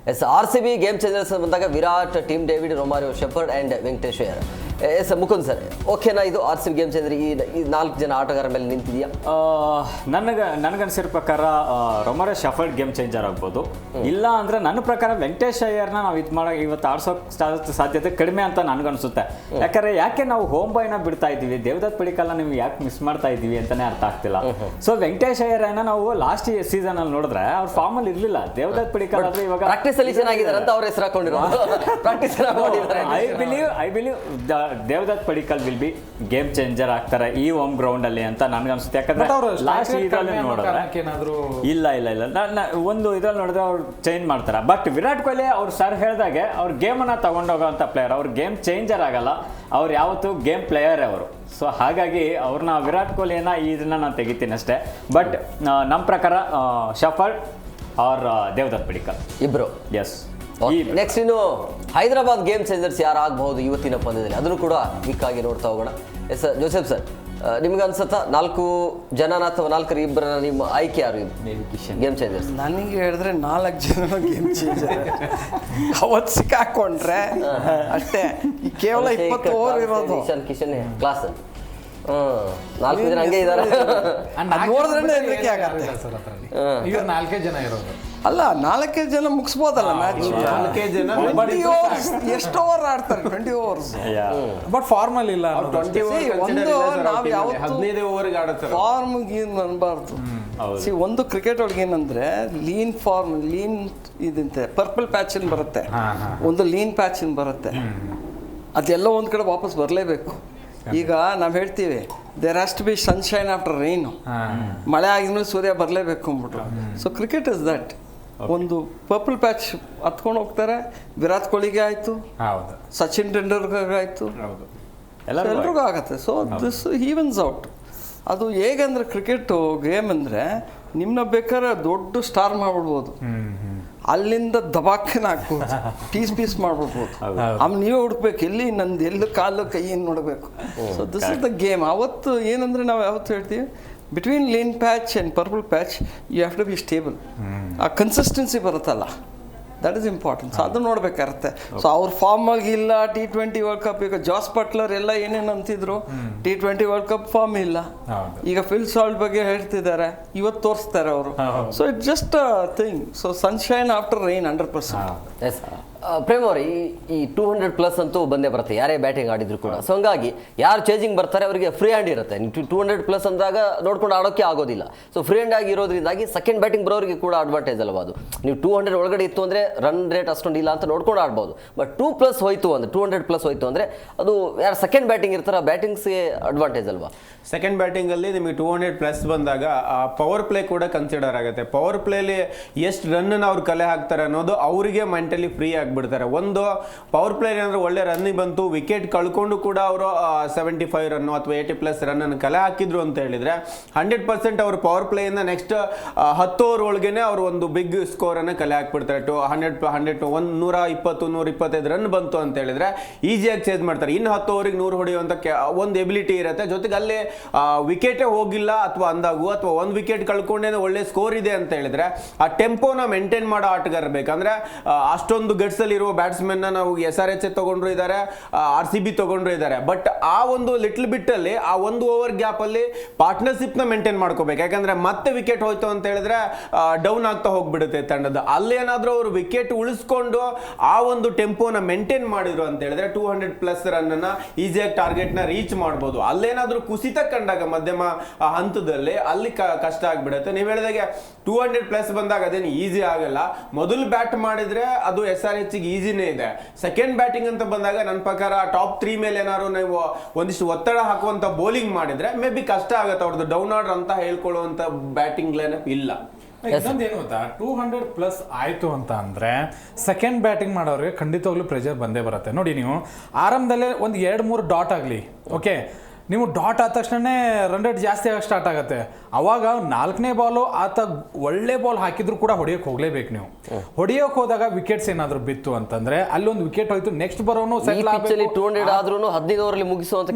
RCB ಗೇಮ್ ಚೇಂಜರ್ಸ್ ಬಂದಾಗ Virat, Tim David, Romario, Shepherd and Venkatesh Iyer. Mukund sir, ಓಕೆನಾ ಇದು RCB ಗೇಮ್ ಚೇಂಜರ್ ಈ 4 ಜನ ಆಟಗಾರರ ಮೇಲೆ ನಿಂತಿದೆಯಾ? ನನಗನ್ಸಿರೋ ಪ್ರಕಾರ ರೊಮಾರಿಯೋ, ಶೆಫರ್ಡ್ ಗೇಮ್ ಚೇಂಜರ್ ಆಗ್ಬೋದು. ಇಲ್ಲ ಅಂದ್ರೆ ನನ್ನ ಪ್ರಕಾರ ವೆಂಕಟೇಶ್ ಅಯ್ಯರ್ನ ನಾವು ಇವತ್ತು ಆಡ್ಸೋಕೆ ಸಾಧ್ಯತೆ ಕಡಿಮೆ ಅಂತ ನನಗನ್ಸುತ್ತೆ. ಯಾಕೆ ನಾವು ಹೋಮ್ ಬಾಯ್ನ ಬಿಡ್ತಾ ಇದ್ದೀವಿ, ದೇವದತ್ ಪಡಿಕಲ್ನ ನೀವು ಯಾಕೆ ಮಿಸ್ ಮಾಡ್ತಾ ಇದ್ದೀವಿ ಅಂತಾನೆ ಅರ್ಥ ಆಗ್ತಿಲ್ಲ. ಸೊ ವೆಂಕಟೇಶ್ ಅಯ್ಯರ್ನ ನಾವು ಲಾಸ್ಟ್ ಸೀಸನ್ ಅಲ್ಲಿ ನೋಡಿದ್ರೆ ಅವ್ರ ಫಾರ್ಮ್ ಅಲ್ಲಿ ಇರ್ಲಿಲ್ಲ. ದೇವದತ್ ಪಡಿಕಲ್ ಆದ್ರೆ ಇವಾಗ ಪ್ರಾಕ್ಟೀಸ್ ಅಲ್ಲಿ ಚೆನ್ನಾಗಿದ್ದಾರೆ ಅಂತ ಅವ್ರ ಹೆಸರು ಹಾಕೊಂಡಿರೋದು. Practice I believe Devdutt Padikkal will be game changer ಆಗ್ತಾರೆ ಈ ಹೋಮ್ ಗ್ರೌಂಡ್ ಅಲ್ಲಿ ಅಂತ ನನ್ಗನ್ಸುತ್ತೆ. ಯಾಕಂದ್ರೆ ಲಾಸ್ಟ್ ಇದರಲ್ಲಿ ನೋಡಿದ್ರೆ ಇಲ್ಲ ಒಂದು ಇದ್ರಲ್ಲಿ ನೋಡಿದ್ರೆ ಅವ್ರು ಚೇಂಜ್ ಮಾಡ್ತಾರೆ. ಬಟ್ ವಿರಾಟ್ ಕೊಹ್ಲಿ ಅವ್ರು ಸರ್ ಹೇಳ್ದಾಗೆ ಅವ್ರ ಗೇಮನ್ನ ತಗೊಂಡೋಗೋಂಥ ಪ್ಲೇಯರ್, ಅವ್ರ ಗೇಮ್ ಚೇಂಜರ್ ಆಗಲ್ಲ, ಅವ್ರು ಯಾವತ್ತೂ ಗೇಮ್ ಪ್ಲೇಯರ್ ಅವರು. ಸೊ ಹಾಗಾಗಿ ಅವ್ರನ್ನ ವಿರಾಟ್ ಕೊಹ್ಲಿಯನ್ನ ಇದನ್ನ ನಾನು ತೆಗಿತೀನಿ ಅಷ್ಟೇ. ಬಟ್ ನಮ್ಮ ಪ್ರಕಾರ ಶಫರ್ಡ್ ಆರ್ ದೇವದತ್ ಪಡಿಕಲ್ ಇಬ್ರು. ಎಸ್. ನೆಕ್ಸ್ಟ್ ಇನ್ನು ಹೈದರಾಬಾದ್ ಗೇಮ್ ಚೇಂಜರ್ಸ್ ಯಾರಾಗಬಹುದು ಇವತ್ತಿನ ಪಂದ್ಯದಲ್ಲಿ, ಅದನ್ನು ಕೂಡ ಕ್ವಿಕ್ ಆಗಿ ನೋಡ್ತಾ ಹೋಗೋಣ. ಎಸ್ ಜೋಸೆಫ್ ಸರ್, ನಿಮ್ಗೆ ಅನ್ಸುತ್ತಾ 4 ಜನನ ಅಥವಾ 4 ಇಬ್ಬರ ನಿಮ್ಮ ಆಯ್ಕೆ ಯಾರು ಗೇಮ್ ಚೇಂಜರ್ಸ್? ನನಗೆ ಹೇಳಿದ್ರೆ 4 ಜನ ಗೇಮ್ ಚೇಂಜರ್. ಅವತ್ತು ಸಿಕ್ಕಾಕೊಂಡ್ರೆ ಅಷ್ಟೇ. ಕೇವಲ 20 ಓವರ್ ಇರೋದು. ಇಶಾಂತ್ ಕಿಶನ್ ಕ್ಲಾಸ್ 4 ಜನ ಹಂಗೆ ಇದ್ದಾರೆ. ನೋಡಿದ್ರೆ ಹೆದರಿಕೆ ಆಗುತ್ತೆ. ಈಗ 4 ಜನ ಇರೋದು ಅಲ್ಲ, 4 ಜನ ಮುಗಿಸ್ಬೋದಲ್ಲ ಮ್ಯಾಚ್. 4 ಜನ ಎಷ್ಟು ಓವರ್ ಆಡ್ತಾರೆ? 20 ಓವರ್ಸ್. ಬಟ್ ಫಾರ್ಮಲ್ ಇಲ್ಲ. 20 ನಾವು ಯಾವತ್ತು 15 ಓವರ್ಗೆ ಆಡುತ್ತಾರೆ. ಫಾರ್ಮ್ ಗೀನ್ ಅನ್ಬಾರ್ದು. ಒಂದು ಕ್ರಿಕೆಟ್ ಒಳಗೆ ಏನಂದ್ರೆ ಲೀನ್ ಫಾರ್ಮ್, ಲೀನ್ ಇದಂತೆ ಪರ್ಪಲ್ ಪ್ಯಾಚ್ ಬರುತ್ತೆ, ಒಂದು ಲೀನ್ ಪ್ಯಾಚ್ ಬರುತ್ತೆ. ಅದೆಲ್ಲ ಒಂದ್ ಕಡೆ ವಾಪಸ್ ಬರಲೇಬೇಕು. ಈಗ ನಾವು ಹೇಳ್ತೀವಿ there has to be sunshine after rain. ಮಳೆ ಆಗಿದ್ಮೇಲೆ ಸೂರ್ಯ ಬರಲೇಬೇಕು ಅಂದ್ಬಿಟ್ಟು. So cricket is that. ಒಂದು ಪರ್ಪಲ್ ಪ್ಯಾಚ್ ಹತ್ಕೊಂಡು ಹೋಗ್ತಾರೆ. ವಿರಾಟ್ ಕೊಹ್ಲಿಗೆ ಆಯಿತು, ಸಚಿನ್ ತೆಂಡೂಲ್ಕರ್ಗೆ ಆಯಿತು, ಎಲ್ರಿಗೂ ಆಗತ್ತೆ. So this evens out. ಅದು ಹೇಗಂದ್ರೆ ಕ್ರಿಕೆಟು ಗೇಮ್ ಅಂದರೆ ನಿಮ್ಮನ್ನ ಬೇಕಾದ್ರೆ ದೊಡ್ಡ ಸ್ಟಾರ್ ಮಾಡ್ಬಿಡ್ಬೋದು, ಅಲ್ಲಿಂದ ದಬಾಕನ ಹಾಕ್ಬೋದು, ಪೀಸ್ ಮಾಡ್ಬಿಡ್ಬೋದು. ಆಮೇಲೆ ನೀವೇ ಹುಡುಕ್ಬೇಕು ಎಲ್ಲಿ ನಂದು ಎಲ್ಲಿ ಕಾಲು ಕೈ ಏನು ನೋಡಬೇಕು. So this is the game. ಅವತ್ತು ಏನಂದರೆ ನಾವು ಯಾವತ್ತು ಹೇಳ್ತೀವಿ, between lean patch and purple patch you have to be stable. ಆ ಕನ್ಸಿಸ್ಟೆನ್ಸಿ ಬರುತ್ತಲ್ಲ, ದಟ್ ಈಸ್ ಇಂಪಾರ್ಟೆಂಟ್. ಸೊ ಅದು ನೋಡ್ಬೇಕಾಗತ್ತೆ. ಸೊ ಅವ್ರ ಫಾರ್ಮಾಗಿ ಇಲ್ಲ. T20 ವರ್ಲ್ಡ್ ಕಪ್ ಈಗ ಜಾಸ್ ಬಟ್ಲರ್ ಎಲ್ಲ ಏನೇನು ಅಂತಿದ್ರು, T20 ವರ್ಲ್ಡ್ ಕಪ್ ಫಾರ್ಮ್ ಇಲ್ಲ. ಈಗ ಫಿಲ್ ಸಾಲ್ಟ್ ಬಗ್ಗೆ ಹೇಳ್ತಿದ್ದಾರೆ, ಇವತ್ತು ತೋರಿಸ್ತಾರೆ ಅವರು. So it just thing. So sunshine after rain 100%. Prem ಅವರು ಈ 200+ ಅಂತೂ ಬಂದೇ ಬರುತ್ತೆ ಯಾರೇ ಬ್ಯಾಟಿಂಗ್ ಆಡಿದ್ರು ಕೂಡ. ಸೊ ಹಂಗಾಗಿ ಯಾರು ಚೇಂಜಿಂಗ್ ಬರ್ತಾರೆ ಅವರಿಗೆ ಫ್ರೀ ಹ್ಯಾಂಡ್ ಇರುತ್ತೆ. 200+ ಅಂದಾಗ ನೋಡ್ಕೊಂಡು ಆಡೋಕ್ಕೆ ಆಗೋದಿಲ್ಲ. ಸೊ ಫ್ರೀ ಹ್ಯಾಂಡ್ ಆಗಿ ಇರೋದ್ರಿಂದಾಗಿ ಸೆಕೆಂಡ್ ಬ್ಯಾಟಿಂಗ್ ಬರೋರಿಗೆ ಕೂಡ ಅಡ್ವಾಂಟೇಜ್ ಅಲ್ವಾ ಅದು. ನೀವು 200 ಒಳಗಡೆ ಇತ್ತು ಅಂದರೆ ರನ್ ರೇಟ್ ಅಷ್ಟೊಂದು ಇಲ್ಲ ಅಂತ ನೋಡ್ಕೊಂಡು ಆಡ್ಬೋದು. ಬಟ್ 2+ ಹೋಯ್ತು ಅಂದರೆ 200+ ಹೋಯ್ತು ಅಂದರೆ ಅದು ಯಾರು ಸೆಕೆಂಡ್ ಬ್ಯಾಟಿಂಗ್ ಇರ್ತಾರೋ ಬ್ಯಾಟಿಂಗ್ಸ್ಗೆ ಅಡ್ವಾಂಟೇಜ್ ಅಲ್ವಾ. ಸೆಕೆಂಡ್ ಬ್ಯಾಟಿಂಗಲ್ಲಿ ನಿಮಗೆ 200+ ಬಂದಾಗ ಪವರ್ ಪ್ಲೇ ಕೂಡ ಕನ್ಸಿಡರ್ ಆಗುತ್ತೆ. ಪವರ್ ಪ್ಲೇಲಿ ಎಷ್ಟು ರನ್ನನ್ನು ಅವ್ರು ಕಲೆ ಹಾಕ್ತಾರೆ ಅನ್ನೋದು ಅವರಿಗೆ ಮೆಂಟಲಿ ಫ್ರೀ ಆಗಿಬಿಡ್ತಾರೆ. ಒಂದು ಪವರ್ ಪ್ಲೇ ಅಂದರೆ ಒಳ್ಳೆ ರನ್ನಿಗೆ ಬಂತು, ವಿಕೆಟ್ ಕಳ್ಕೊಂಡು ಕೂಡ ಅವರು 75 ರನ್ನು ಅಥವಾ 80+ ರನ್ನನ್ನು ಕಲೆ ಹಾಕಿದ್ರು ಅಂತ ಹೇಳಿದರೆ 100% ಅವರು ಪವರ್ ಪ್ಲೇಯಿಂದ ನೆಕ್ಸ್ಟ್ 10 ಓವರ್ ಒಳಗೇನೆ ಅವರು ಒಂದು ಬಿಗ್ ಸ್ಕೋರನ್ನು ಕಲೆ ಹಾಕ್ಬಿಡ್ತಾರೆ. 120-125 ರನ್ ಬಂತು ಅಂತ ಹೇಳಿದ್ರೆ ಈಸಿಯಾಗಿ ಚೇಂಜ್ ಮಾಡ್ತಾರೆ. ಇನ್ನು 10 ಓವರಿಗೆ 100 ಹೊಡೆಯುವಂಥ ಒಂದು ಎಬಿಲಿಟಿ ಇರುತ್ತೆ. ಜೊತೆಗೆ ಅಲ್ಲಿ ವಿಕೆಟೇ ಹೋಗಿಲ್ಲ ಅಥವಾ ಅಂದಾಗು ಅಥವಾ ಒಂದು ವಿಕೆಟ್ ಕಳ್ಕೊಂಡೇನೆ ಒಳ್ಳೆ ಸ್ಕೋರ್ ಇದೆ ಅಂತ ಹೇಳಿದ್ರೆ ಆ ಟೆಂಪೋನ ಮೇಂಟೈನ್ ಮಾಡೋ ಆಟಗಾರ ಬೇಕಂದ್ರೆ ಅಷ್ಟೊಂದು ಗಟ್ಸ್ ಅಲ್ಲಿ ಇರುವ ಬ್ಯಾಟ್ಸ್ಮನ್ ನಾವು SRH ತಗೊಂಡ್ರು ಇದ್ದಾರೆ, RCB ತಗೊಂಡ್ರು ಇದ್ದಾರೆ. ಬಟ್ ಆ ಒಂದು ಲಿಟ್ಲ್ ಬಿಟ್ ಅಲ್ಲಿ ಆ ಒಂದು ಓವರ್ ಗ್ಯಾಪ್ ಅಲ್ಲಿ ಪಾರ್ಟ್ನರ್ಶಿಪ್ ನ ಮೇಂಟೈನ್ ಮಾಡ್ಕೋಬೇಕು. ಯಾಕಂದ್ರೆ ಮತ್ತೆ ವಿಕೆಟ್ ಹೋಯ್ತು ಅಂತ ಹೇಳಿದ್ರೆ ಡೌನ್ ಆಗ್ತಾ ಹೋಗ್ಬಿಡುತ್ತೆ ತಂಡದ. ಅಲ್ಲೇನಾದ್ರೂ ಅವರು ವಿಕೆಟ್ ಉಳಿಸ್ಕೊಂಡು ಆ ಒಂದು ಟೆಂಪೋನ ಮೇಂಟೈನ್ ಮಾಡಿದ್ರು ಅಂತ ಹೇಳಿದ್ರೆ 200+ ರನ್ ಅನ್ನ ಈಸಿಯಾಗಿ ಟಾರ್ಗೆಟ್ ನ ರೀಚ್ ಮಾಡಬಹುದು. ಅಲ್ಲೇನಾದ್ರೂ ಕುಸಿತ ಕಂಡಾಗ ಮಧ್ಯಮ ಹಂತದಲ್ಲಿ ಅಲ್ಲಿ ಕಷ್ಟ ಆಗ್ಬಿಡುತ್ತೆ. ನೀವು ಹೇಳಿದಾಗೆ 200+ ಬಂದಾಗ ಅದೇನು ಈಸಿ ಆಗಲ್ಲ. ಮೊದಲು ಬ್ಯಾಟ್ ಮಾಡಿದ್ರೆ ಅದು SRH ಗೆ ಈಸಿನೇ ಇದೆ. ಸೆಕೆಂಡ್ ಬ್ಯಾಟಿಂಗ್ ಅಂತ ಬಂದಾಗ ನನ್ನ ಪ್ರಕಾರ ಟಾಪ್ 3 ಮೇಲೆ ಏನಾದ್ರು ನೀವು ಒಂದಿಷ್ಟು ಒತ್ತಡ ಹಾಕುವಂತ ಬೌಲಿಂಗ್ ಮಾಡಿದ್ರೆ ಮೇ ಬಿ ಕಷ್ಟ ಆಗುತ್ತೆ. ಅವ್ರದ್ದು ಡೌನ್ ಆರ್ಡರ್ ಅಂತ ಹೇಳ್ಕೊಳ್ಳುವಂತ ಬ್ಯಾಟಿಂಗ್ ಲೈನಪ್ ಇಲ್ಲ. ಇನ್ನೊಂದೇನು ಗೊತ್ತಾ, 200+ ಆಯಿತು ಅಂತ ಅಂದರೆ ಸೆಕೆಂಡ್ ಬ್ಯಾಟಿಂಗ್ ಮಾಡೋರಿಗೆ ಖಂಡಿತವಾಗ್ಲೂ ಪ್ರೆಷರ್ ಬಂದೇ ಬರುತ್ತೆ. ನೋಡಿ, ನೀವು ಆರಂಭದಲ್ಲೇ ಒಂದು 2-3 ಡಾಟ್ ಆಗಲಿ, ಓಕೆ, ನೀವು ಡಾಟ್ ಆದ ತಕ್ಷಣ ರನ್ ರೇಟ್ ಜಾಸ್ತಿ ಆಗಿ ಸ್ಟಾರ್ಟ್ ಆಗುತ್ತೆ. ಅವಾಗ 4ನೇ ಬಾಲು ಆತ ಒಳ್ಳೆ ಬಾಲ್ ಹಾಕಿದ್ರು ಕೂಡ ಹೊಡೆಯೋಕೆ ಹೋಗ್ಲೇಬೇಕು. ನೀವು ಹೊಡೆಯೋಕೆ ಹೋದಾಗ ವಿಕೆಟ್ಸ್ ಏನಾದ್ರು ಬಿತ್ತು ಅಂತಂದ್ರೆ ಅಲ್ಲೊಂದು ವಿಕೆಟ್ ಹೋಯ್ತು, ನೆಕ್ಸ್ಟ್ ಬರೋನು ಸೆಟ್ಲ್ ಆಗಬೇಕು. 200 ಆದ್ರೂ 15 ಓವರ್ ಮುಗಿಸುವಂತ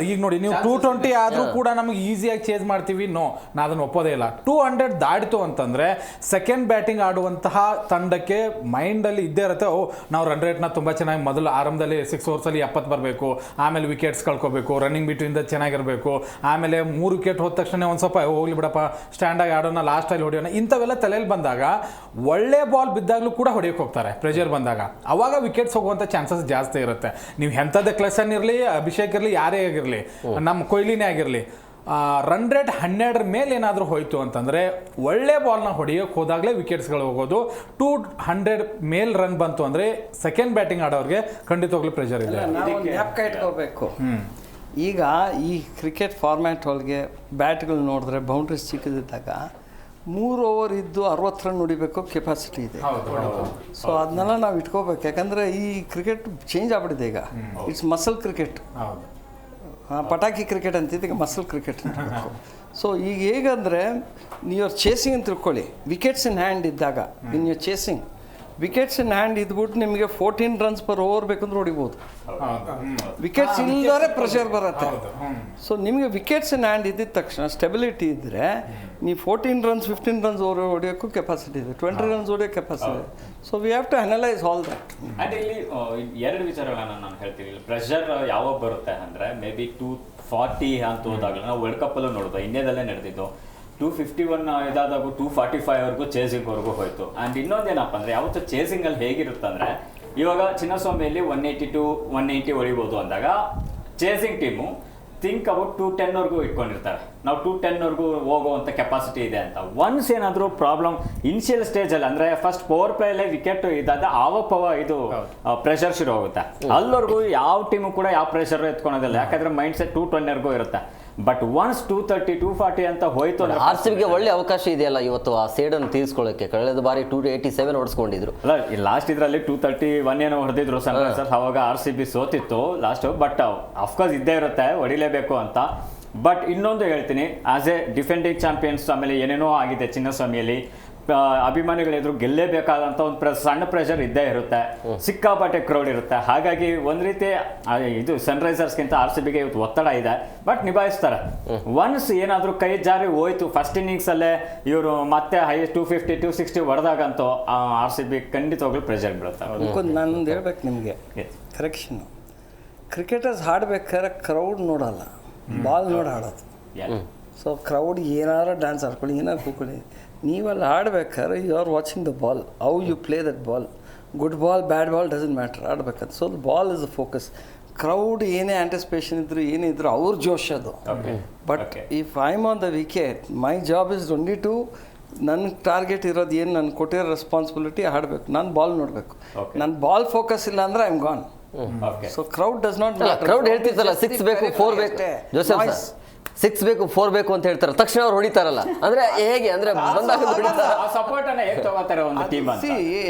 ಈಗ ನೋಡಿ, ನೀವು 220 ಆದ್ರೂ ಕೂಡ ನಮಗೆ ಈಸಿಯಾಗಿ ಚೇಸ್ ಮಾಡ್ತೀವಿ. ನೋ, ನಾ ಅದನ್ನ ಒಪ್ಪೋದೇ ಇಲ್ಲ. 200 ದಾಟಿತು ಅಂತಂದ್ರೆ ಸೆಕೆಂಡ್ ಬ್ಯಾಟಿಂಗ್ ಆಡುವಂತಹ ತಂಡಕ್ಕೆ ಮೈಂಡ್ ಅಲ್ಲಿ ಇದ್ದೇ ಇರುತ್ತೆ, ಓ ನಾವು ರನ್ ರೇಟ್ ನ ತುಂಬಾ ಚೆನ್ನಾಗಿ ಮೊದಲು ಆರಂಭದಲ್ಲಿ 6 overs ಅಲ್ಲಿ 70 ಬರಬೇಕು, ಆಮೇಲೆ ವಿಕೆಟ್ಸ್ ಕಳ್ಕೋಬೇಕು, ರನ್ನಿಂಗ್ ಬಿಟ್ವಿಂದ ಚೆನ್ನಾಗಿರಬೇಕು, ಆಮೇಲೆ 3 ವಿಕೆಟ್ ಹೋದ ತಕ್ಷಣ ಒಂದು ಸ್ವಲ್ಪ ಹೋಗ್ಲಿ ಬಿಡಪ್ಪ ಸ್ಟ್ಯಾಂಡ್ ಆಗಿ ಆಡೋಣ, ಲಾಸ್ಟ್ ಅಲ್ಲಿ ಹೊಡೆಯೋಣ, ಇಂಥವೆಲ್ಲ ತಲೆಯಲ್ಲಿ ಬಂದಾಗ ಒಳ್ಳೆ ಬಾಲ್ ಬಿದ್ದಾಗ್ಲೂ ಕೂಡ ಹೊಡೆಯೋಕೆ ಹೋಗ್ತಾರೆ. ಪ್ರೆಷರ್ ಬಂದಾಗ ಅವಾಗ ವಿಕೆಟ್ಸ್ ಹೋಗುವಂಥ ಚಾನ್ಸಸ್ ಜಾಸ್ತಿ ಇರುತ್ತೆ. ನೀವು ಎಂಥದ್ದೇ ಕ್ಲಸನ್ ಇರಲಿ, ಅಭಿಷೇಕ್ ಇರಲಿ, ಯಾರೇ ಆಗಿರಲಿ, ನಮ್ಮ ಕೊಹ್ಲಿನೇ ಆಗಿರಲಿ, ರನ್ ರೇಟ್ 12 ಮೇಲೆ ಏನಾದರೂ ಹೋಯ್ತು ಅಂತಂದರೆ ಒಳ್ಳೆ ಬಾಲ್ನ ಹೊಡೆಯೋಕೆ ಹೋದಾಗಲೇ ವಿಕೆಟ್ಸ್ಗಳು ಹೋಗೋದು. 200 ಮೇಲ್ ರನ್ ಬಂತು ಅಂದರೆ ಸೆಕೆಂಡ್ ಬ್ಯಾಟಿಂಗ್ ಆಡೋರಿಗೆ ಖಂಡಿತವಾಗ್ಲೂ ಪ್ರೆಷರ್ ಇದೆ. ಜ್ಞಾಪಕ ಇಟ್ಕೋಬೇಕು. ಈಗ ಈ ಕ್ರಿಕೆಟ್ ಫಾರ್ಮ್ಯಾಟ್ ಒಳಗೆ ಬ್ಯಾಟ್ಗಳು ನೋಡಿದ್ರೆ ಬೌಂಡ್ರೀಸ್ ಚಿಕ್ಕದಿದ್ದಾಗ 3 ಓವರ್ ಇದ್ದು 60 ರನ್ ಹೊಡಿಬೇಕು ಕೆಪಾಸಿಟಿ ಇದೆ. ಸೊ ಅದನ್ನೆಲ್ಲ ನಾವು ಇಟ್ಕೋಬೇಕು. ಯಾಕಂದರೆ ಈ ಕ್ರಿಕೆಟ್ ಚೇಂಜ್ ಆಗ್ಬಿಟ್ಟಿದೆ ಈಗ. ಇಟ್ಸ್ ಮಸಲ್ ಕ್ರಿಕೆಟ್, ಪಟಾಕಿ ಕ್ರಿಕೆಟ್ ಅಂತಿದ್ದು ಈಗ ಮಸಲ್ ಕ್ರಿಕೆಟ್ ಅಂತ. ಸೊ ಈಗ ಹೇಗಂದರೆ ನೀವು ಚೇಸಿಂಗ್ ಅಂತ ತಿಳ್ಕೊಳ್ಳಿ. ವಿಕೆಟ್ಸ್ ಇನ್ ಹ್ಯಾಂಡ್ ಇದ್ದಾಗ in your chasing, wickets in hand ಇದ್ಬಿಟ್ಟು ನಿಮಗೆ 14 runs per over ಬೇಕಂದ್ರೆ ಹೊಡಿಬೋದು. ವಿಕೆಟ್ಸ್ ಇಲ್ಲದ್ರೆ ಪ್ರೆಷರ್ ಬರುತ್ತೆ. ಸೊ ನಿಮಗೆ ವಿಕೆಟ್ಸ್ ಇನ್ ಹ್ಯಾಂಡ್ ಇದ್ದಿದ್ದ ತಕ್ಷಣ ಸ್ಟೆಬಿಲಿಟಿ ಇದ್ದರೆ ನೀವು 14 runs 15 runs ಹೊಡೆಯೋಕ್ಕೂ ಕೆಪಾಸಿಟಿ ಇದೆ, 20 runs ಹೊಡೆಯೋ ಕೆಪಾಸಿಟಿ ಇದೆ. So we have to analyse all that. And ಇಲ್ಲಿ 2 ವಿಚಾರಗಳನ್ನ ನಾನು ಹೇಳ್ತೀನಿ. ಪ್ರೆಷರ್ ಯಾವಾಗ ಬರುತ್ತೆ ಅಂದರೆ ಮೇ ಬಿ 240 ಅಂತ ಹೋದಾಗಲೂ ನಾವು ವರ್ಲ್ಡ್ ಕಪ್ಪಲ್ಲೂ ನೋಡ್ಬೋದು, ಇಂಡಿಯಾದಲ್ಲೇ ನಡೆದಿದ್ದು. 251 ಇದಾದಾಗ 245 ಚೇಸಿಂಗ್ವರೆಗೂ ಹೋಯ್ತು. ಆ್ಯಂಡ್ ಇನ್ನೊಂದೇನಪ್ಪ ಅಂದರೆ ಯಾವತ್ತು ಚೇಸಿಂಗಲ್ಲಿ ಹೇಗಿರುತ್ತೆ ಅಂದರೆ, ಇವಾಗ ಚಿನ್ನಸ್ವಾಮಿಯಲ್ಲಿ 180 to 190 ಹೊಡಿಬೋದು ಅಂದಾಗ ಚೇಸಿಂಗ್ ಟೀಮು ಥಿಂಕ್ ಅಬೌಟ್ 210 ಇಟ್ಕೊಂಡಿರ್ತಾರೆ. ನಾವು 210 ಹೋಗುವಂಥ ಕೆಪಾಸಿಟಿ ಇದೆ ಅಂತ. ಒನ್ಸ್ ಏನಾದರೂ ಪ್ರಾಬ್ಲಮ್ ಇನಿಷಿಯಲ್ ಸ್ಟೇಜಲ್ಲಿ ಅಂದರೆ ಫಸ್ಟ್ ಪವರ್ ಪ್ಲೇಯಲ್ಲೇ ವಿಕೆಟ್ ಇದ್ದಾದ ಆವಾಗ ಇದು ಪ್ರೆಷರ್ ಶುರು ಹೋಗುತ್ತೆ. ಅಲ್ಲಿವರೆಗೂ ಯಾವ ಟೀಮು ಕೂಡ ಯಾವ ಪ್ರೆಷರ್ ಎತ್ಕೊಳೋದಿಲ್ಲ, ಯಾಕಂದರೆ ಮೈಂಡ್ ಸೆಟ್ 220 ಇರುತ್ತೆ. ಬಟ್ ಒನ್ಸ್ 230 240 ಅಂತ ಹೋಯ್ತು ಅಂದ್ರೆ RCBಗೆ ಒಳ್ಳೆ ಅವಕಾಶ ಇದೆಯಲ್ಲ ಇವತ್ತು ಆ ಸೇಡನ್ನು ತೀರಿಸ್ಕೊಳ್ಳೋಕ್ಕೆ. ಕಳೆದ ಬಾರಿ 287 ಹೊಡಿಸ್ಕೊಂಡಿದ್ರು. ಅಲ್ಲ, ಲಾಸ್ಟ್ ಇದರಲ್ಲಿ 231 ಏನೋ ಹೊಡೆದಿದ್ರು ಸನ್ರೈಸರ್ಸ್, ಅವಾಗ RCB ಸೋತಿತ್ತು ಲಾಸ್ಟ್. ಬಟ್ ಅಫ್ಕೋರ್ಸ್ ಇದ್ದೇ ಇರುತ್ತೆ ಹೊಡಿಲೇಬೇಕು ಅಂತ. ಬಟ್ ಇನ್ನೊಂದು ಹೇಳ್ತೀನಿ, ಆಸ್ ಎ ಡಿಫೆಂಡಿಂಗ್ ಚಾಂಪಿಯನ್ಸ್ ಆಮೇಲೆ ಏನೇನೋ ಆಗಿದೆ ಚಿನ್ನಸ್ವಾಮಿಯಲ್ಲಿ, ಅಭಿಮಾನಿಗಳೆದ್ರು ಗೆಲ್ಲೇಬೇಕಾದಂಥ ಒಂದು ಸಣ್ಣ ಪ್ರೆಷರ್ ಇದ್ದೇ ಇರುತ್ತೆ, ಸಿಕ್ಕಾಪಟ್ಟೆ ಕ್ರೌಡ್ ಇರುತ್ತೆ. ಹಾಗಾಗಿ ಒಂದು ರೀತಿ ಇದು ಸನ್ರೈಸರ್ಸ್ಗಿಂತ RCBಗೆ ಇವತ್ತು ಒತ್ತಡ ಇದೆ, ಬಟ್ ನಿಭಾಯಿಸ್ತಾರೆ. ಒನ್ಸ್ ಏನಾದರೂ ಕೈ ಜಾರಿ ಹೋಯ್ತು ಫಸ್ಟ್ ಇನ್ನಿಂಗ್ಸಲ್ಲೇ ಇವರು ಮತ್ತೆ ಹೈಯೆಸ್ಟ್ 250 260 ಹೊಡೆದಾಗಂತೂ RCB ಖಂಡಿತವಾಗ್ಲೂ ಪ್ರೆಷರ್ ಬೀಳುತ್ತೆ. ನಾನೊಂದು ಹೇಳ್ಬೇಕು ನಿಮಗೆ, ಕರೆಕ್ಷನ್. ಕ್ರಿಕೆಟರ್ಸ್ ಆಡ್ಬೇಕಾದ್ರೆ ಕ್ರೌಡ್ ನೋಡಲ್ಲ, ಬಾಲ್ ನೋಡಿ ಆಡೋದು. ಸೊ ಕ್ರೌಡ್ ಏನಾರು ಡ್ಯಾನ್ಸ್ ಆಡ್ಕೊಳ್ಳಿ, ಏನಾರು ಕೂಕೊಳ್ಳಿ, ನೀವಲ್ಲಿ ಆಡ್ಬೇಕಾದ್ರೆ you are watching the ball, how you play that ball. Good ball bad ball doesn't matter, ಆಡ್ಬೇಕಂತ. So the ball is the focus. Crowd ಏನೇ ಆಂಟಿಸಿಪೇಷನ್ ಇದ್ರು ಏನೇ ಇದ್ರು ಅವ್ರ ಜೋಶ್ ಅದು. But if I am on the wicket, my job is only to, ನನ್ನ target ಇರೋದು ಏನು, ನಾನು ಕೊಟ್ಟಿರೋ ರೆಸ್ಪಾನ್ಸಿಬಿಲಿಟಿ ಆಡಬೇಕು, ನಾನು ಬಾಲ್ ನೋಡಬೇಕು. ನನ್ನ ಬಾಲ್ ಫೋಕಸ್ ಇಲ್ಲ ಅಂದರೆ I am gone. So crowd does not, crowd ಹೇಳ್ತಿರ್ತಲ್ಲ 6 ಬೇಕು 4 ಬೇಕು, ಜೋಸೆಫ್ ಸರ್ 6 ಬೇಕು 4 ಬೇಕು ಅಂತ ಹೇಳ್ತಾರೆ, ತಕ್ಷಣ ಅವ್ರು ಹೊಡಿತಾರಲ್ಲ. ಅಂದ್ರೆ ಹೇಗೆ ಅಂದ್ರೆ ಬಂದಾಗ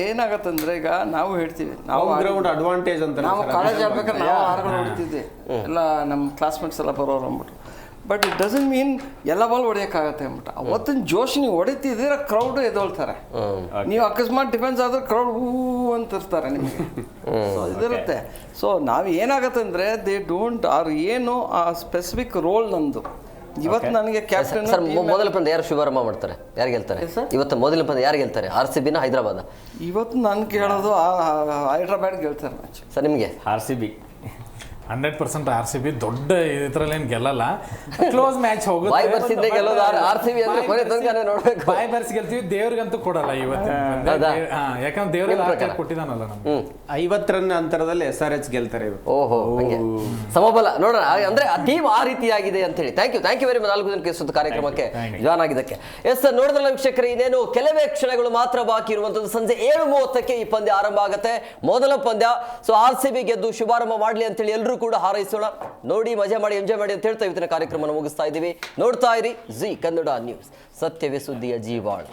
ಏನಾಗತ್ತಂದ್ರೆ ಈಗ ನಾವು ಹೇಳ್ತೀವಿ, ನಾವು ಗ್ರೌಂಡ್ ಅಡ್ವಾಂಟೇಜ್ ಅಂತ. ನಾವು ಕಾಲೇಜ್ ಆಗ್ಬೇಕಾದ್ರೆ ನಾವು ಆರ್ಗಳು ಹೊಡಿತಿದ್ದೆ, ಎಲ್ಲ ನಮ್ಮ ಕ್ಲಾಸ್ಮೇಟ್ಸ್ ಎಲ್ಲ ಬರೋರು ಅಂದ್ಬಿಟ್ಟು. ಬಟ್ ಇಟ್ ಡಸಂಟ್ ಮೀನ್ ಎಲ್ಲ ಬಾಲ್ ಹೊಡೆಯೋಕ್ಕಾಗತ್ತೆ ಅಂದ್ಬಿಟ್ಟು. ಅವತ್ತಿನ ಜೋಶ್ ನೀವು ಹೊಡಿತಿದ್ದೀರ, ಕ್ರೌಡ್ ಎದ್ದೊಳ್ತಾರೆ. ನೀವು ಅಕಸ್ಮಾತ್ ಡಿಫೆನ್ಸ್ ಆದ್ರೆ ಕ್ರೌಡ್ ಹೂ ಅಂತಿರ್ತಾರೆ ನಿಮಗೆ. ಸೊ ಇದಿರುತ್ತೆ. ಸೊ ನಾವು ಏನಾಗತ್ತೆ ಅಂದರೆ ದೇ ಡೋಂಟ್, ಅವ್ರು ಏನು ಆ ಸ್ಪೆಸಿಫಿಕ್ ರೋಲ್ ನಮ್ಮದು ಇವತ್ತು ನನಗೆ ಕ್ಯಾಪ್ಟನ್ ಸರ್ ಮೊದಲ ಪಂದ್ಯ ಯಾರು ಶುಭಾರಂಭ ಮಾಡ್ತಾರೆ, ಯಾರು ಗೆಲ್ತಾರೆ ಇವತ್ತು? ಮೊದಲ ಪಂದ್ಯ ಯಾರು ಗೆಲ್ತಾರೆ, RCB ನ ಹೈದರಾಬಾದ್? ಇವತ್ತು ನಾನು ಕೇಳೋದು ಹೈದ್ರಾಬಾದ್ ಗೆಲ್ತಾರೆ ಮ್ಯಾಚ್. ಸರ್ ನಿಮಗೆ? RCB 100% RCB ದೊಡ್ಡ ಇದ್ರಲ್ಲೇನು ಗೆಲ್ಲಲ್ಲ, ಕ್ಲೋಸ್ ಮ್ಯಾಚ್ ಹೋಗುತ್ತೆ. ಬಾಯ್ ಬರ್ಸಿದ್ದೆ ಗೆಲ್ಲೋದು RCB ಅಂದ್ರೆ ಕೊನೆ ತನಕ ನೋಡ್ಬೇಕು. ಬಾಯ್ ಬರ್ಸಿ ಗೆಲ್ತೀವಿ, ದೇವ್ರಿಗಂತೂ ಕೊಡಲ್ಲ ಇವತ್ತು. ಯಾಕಂದ್ರೆ ದೇವ್ರಿಗೆ ಕೊಟ್ಟಿದ್ದಾನಲ್ಲ ನಮ್ಗೆ. 50 ರನ್ ಅಂತರದಲ್ಲಿ SRH ಗೆಲ್ತಾರೆ ಇವತ್ತು. ಓಹೋ, ಹಂಗೆ ಸಮಬಲ ನೋಡೋಣ. ಅಂದ್ರೆ ಆ ಟೀಮ್ ಆ ರೀತಿಯಾಗಿದೆ ಅಂತ ಹೇಳಿ. ಥ್ಯಾಂಕ್ ಯು ವೆರಿ ಮಚ್ 4 ಜನಕ್ಕೆ ಸುತ್ತ ಕಾರ್ಯಕ್ರಮಕ್ಕೆ ಜಾಯ್ನ್ ಆಗಿದ್ದಕ್ಕೆ. ಎಸ್ ಸರ್, ನೋಡಿದ್ರಲ್ಲ ವೀಕ್ಷಕರೇ, ಇನ್ನೇನು ಕೆಲವೇ ಕ್ಷಣಗಳು ಮಾತ್ರ ಬಾಕಿ ಇರುವಂತದ್ದು. ಸಂಜೆ 7:30ಕ್ಕೆ ಈ ಪಂದ್ಯ ಆರಂಭ ಆಗುತ್ತೆ, ಮೊದಲ ಪಂದ್ಯ. ಸೊ RCB ಗೆದ್ದು ಶುಭಾರಂಭ ಮಾಡ್ಲಿ ಅಂತ ಹೇಳಿ ಎಲ್ಲರೂ ಕೂಡ ಹಾರೈಸೋಣ. ನೋಡಿ, ಮಜಾ ಮಾಡಿ, ಎಂಜಾಯ್ ಮಾಡಿ ಅಂತ ಹೇಳ್ತಾ ಇವತ್ತಿನ ಕಾರ್ಯಕ್ರಮ ಮುಗಿಸ್ತಾ ಇದ್ದೀವಿ. ನೋಡ್ತಾ ಇರಿ ಜಿ ಕನ್ನಡ ನ್ಯೂಸ್, ಸತ್ಯವೇ ಸುದ್ದಿಯ ಜೀವಾಳ.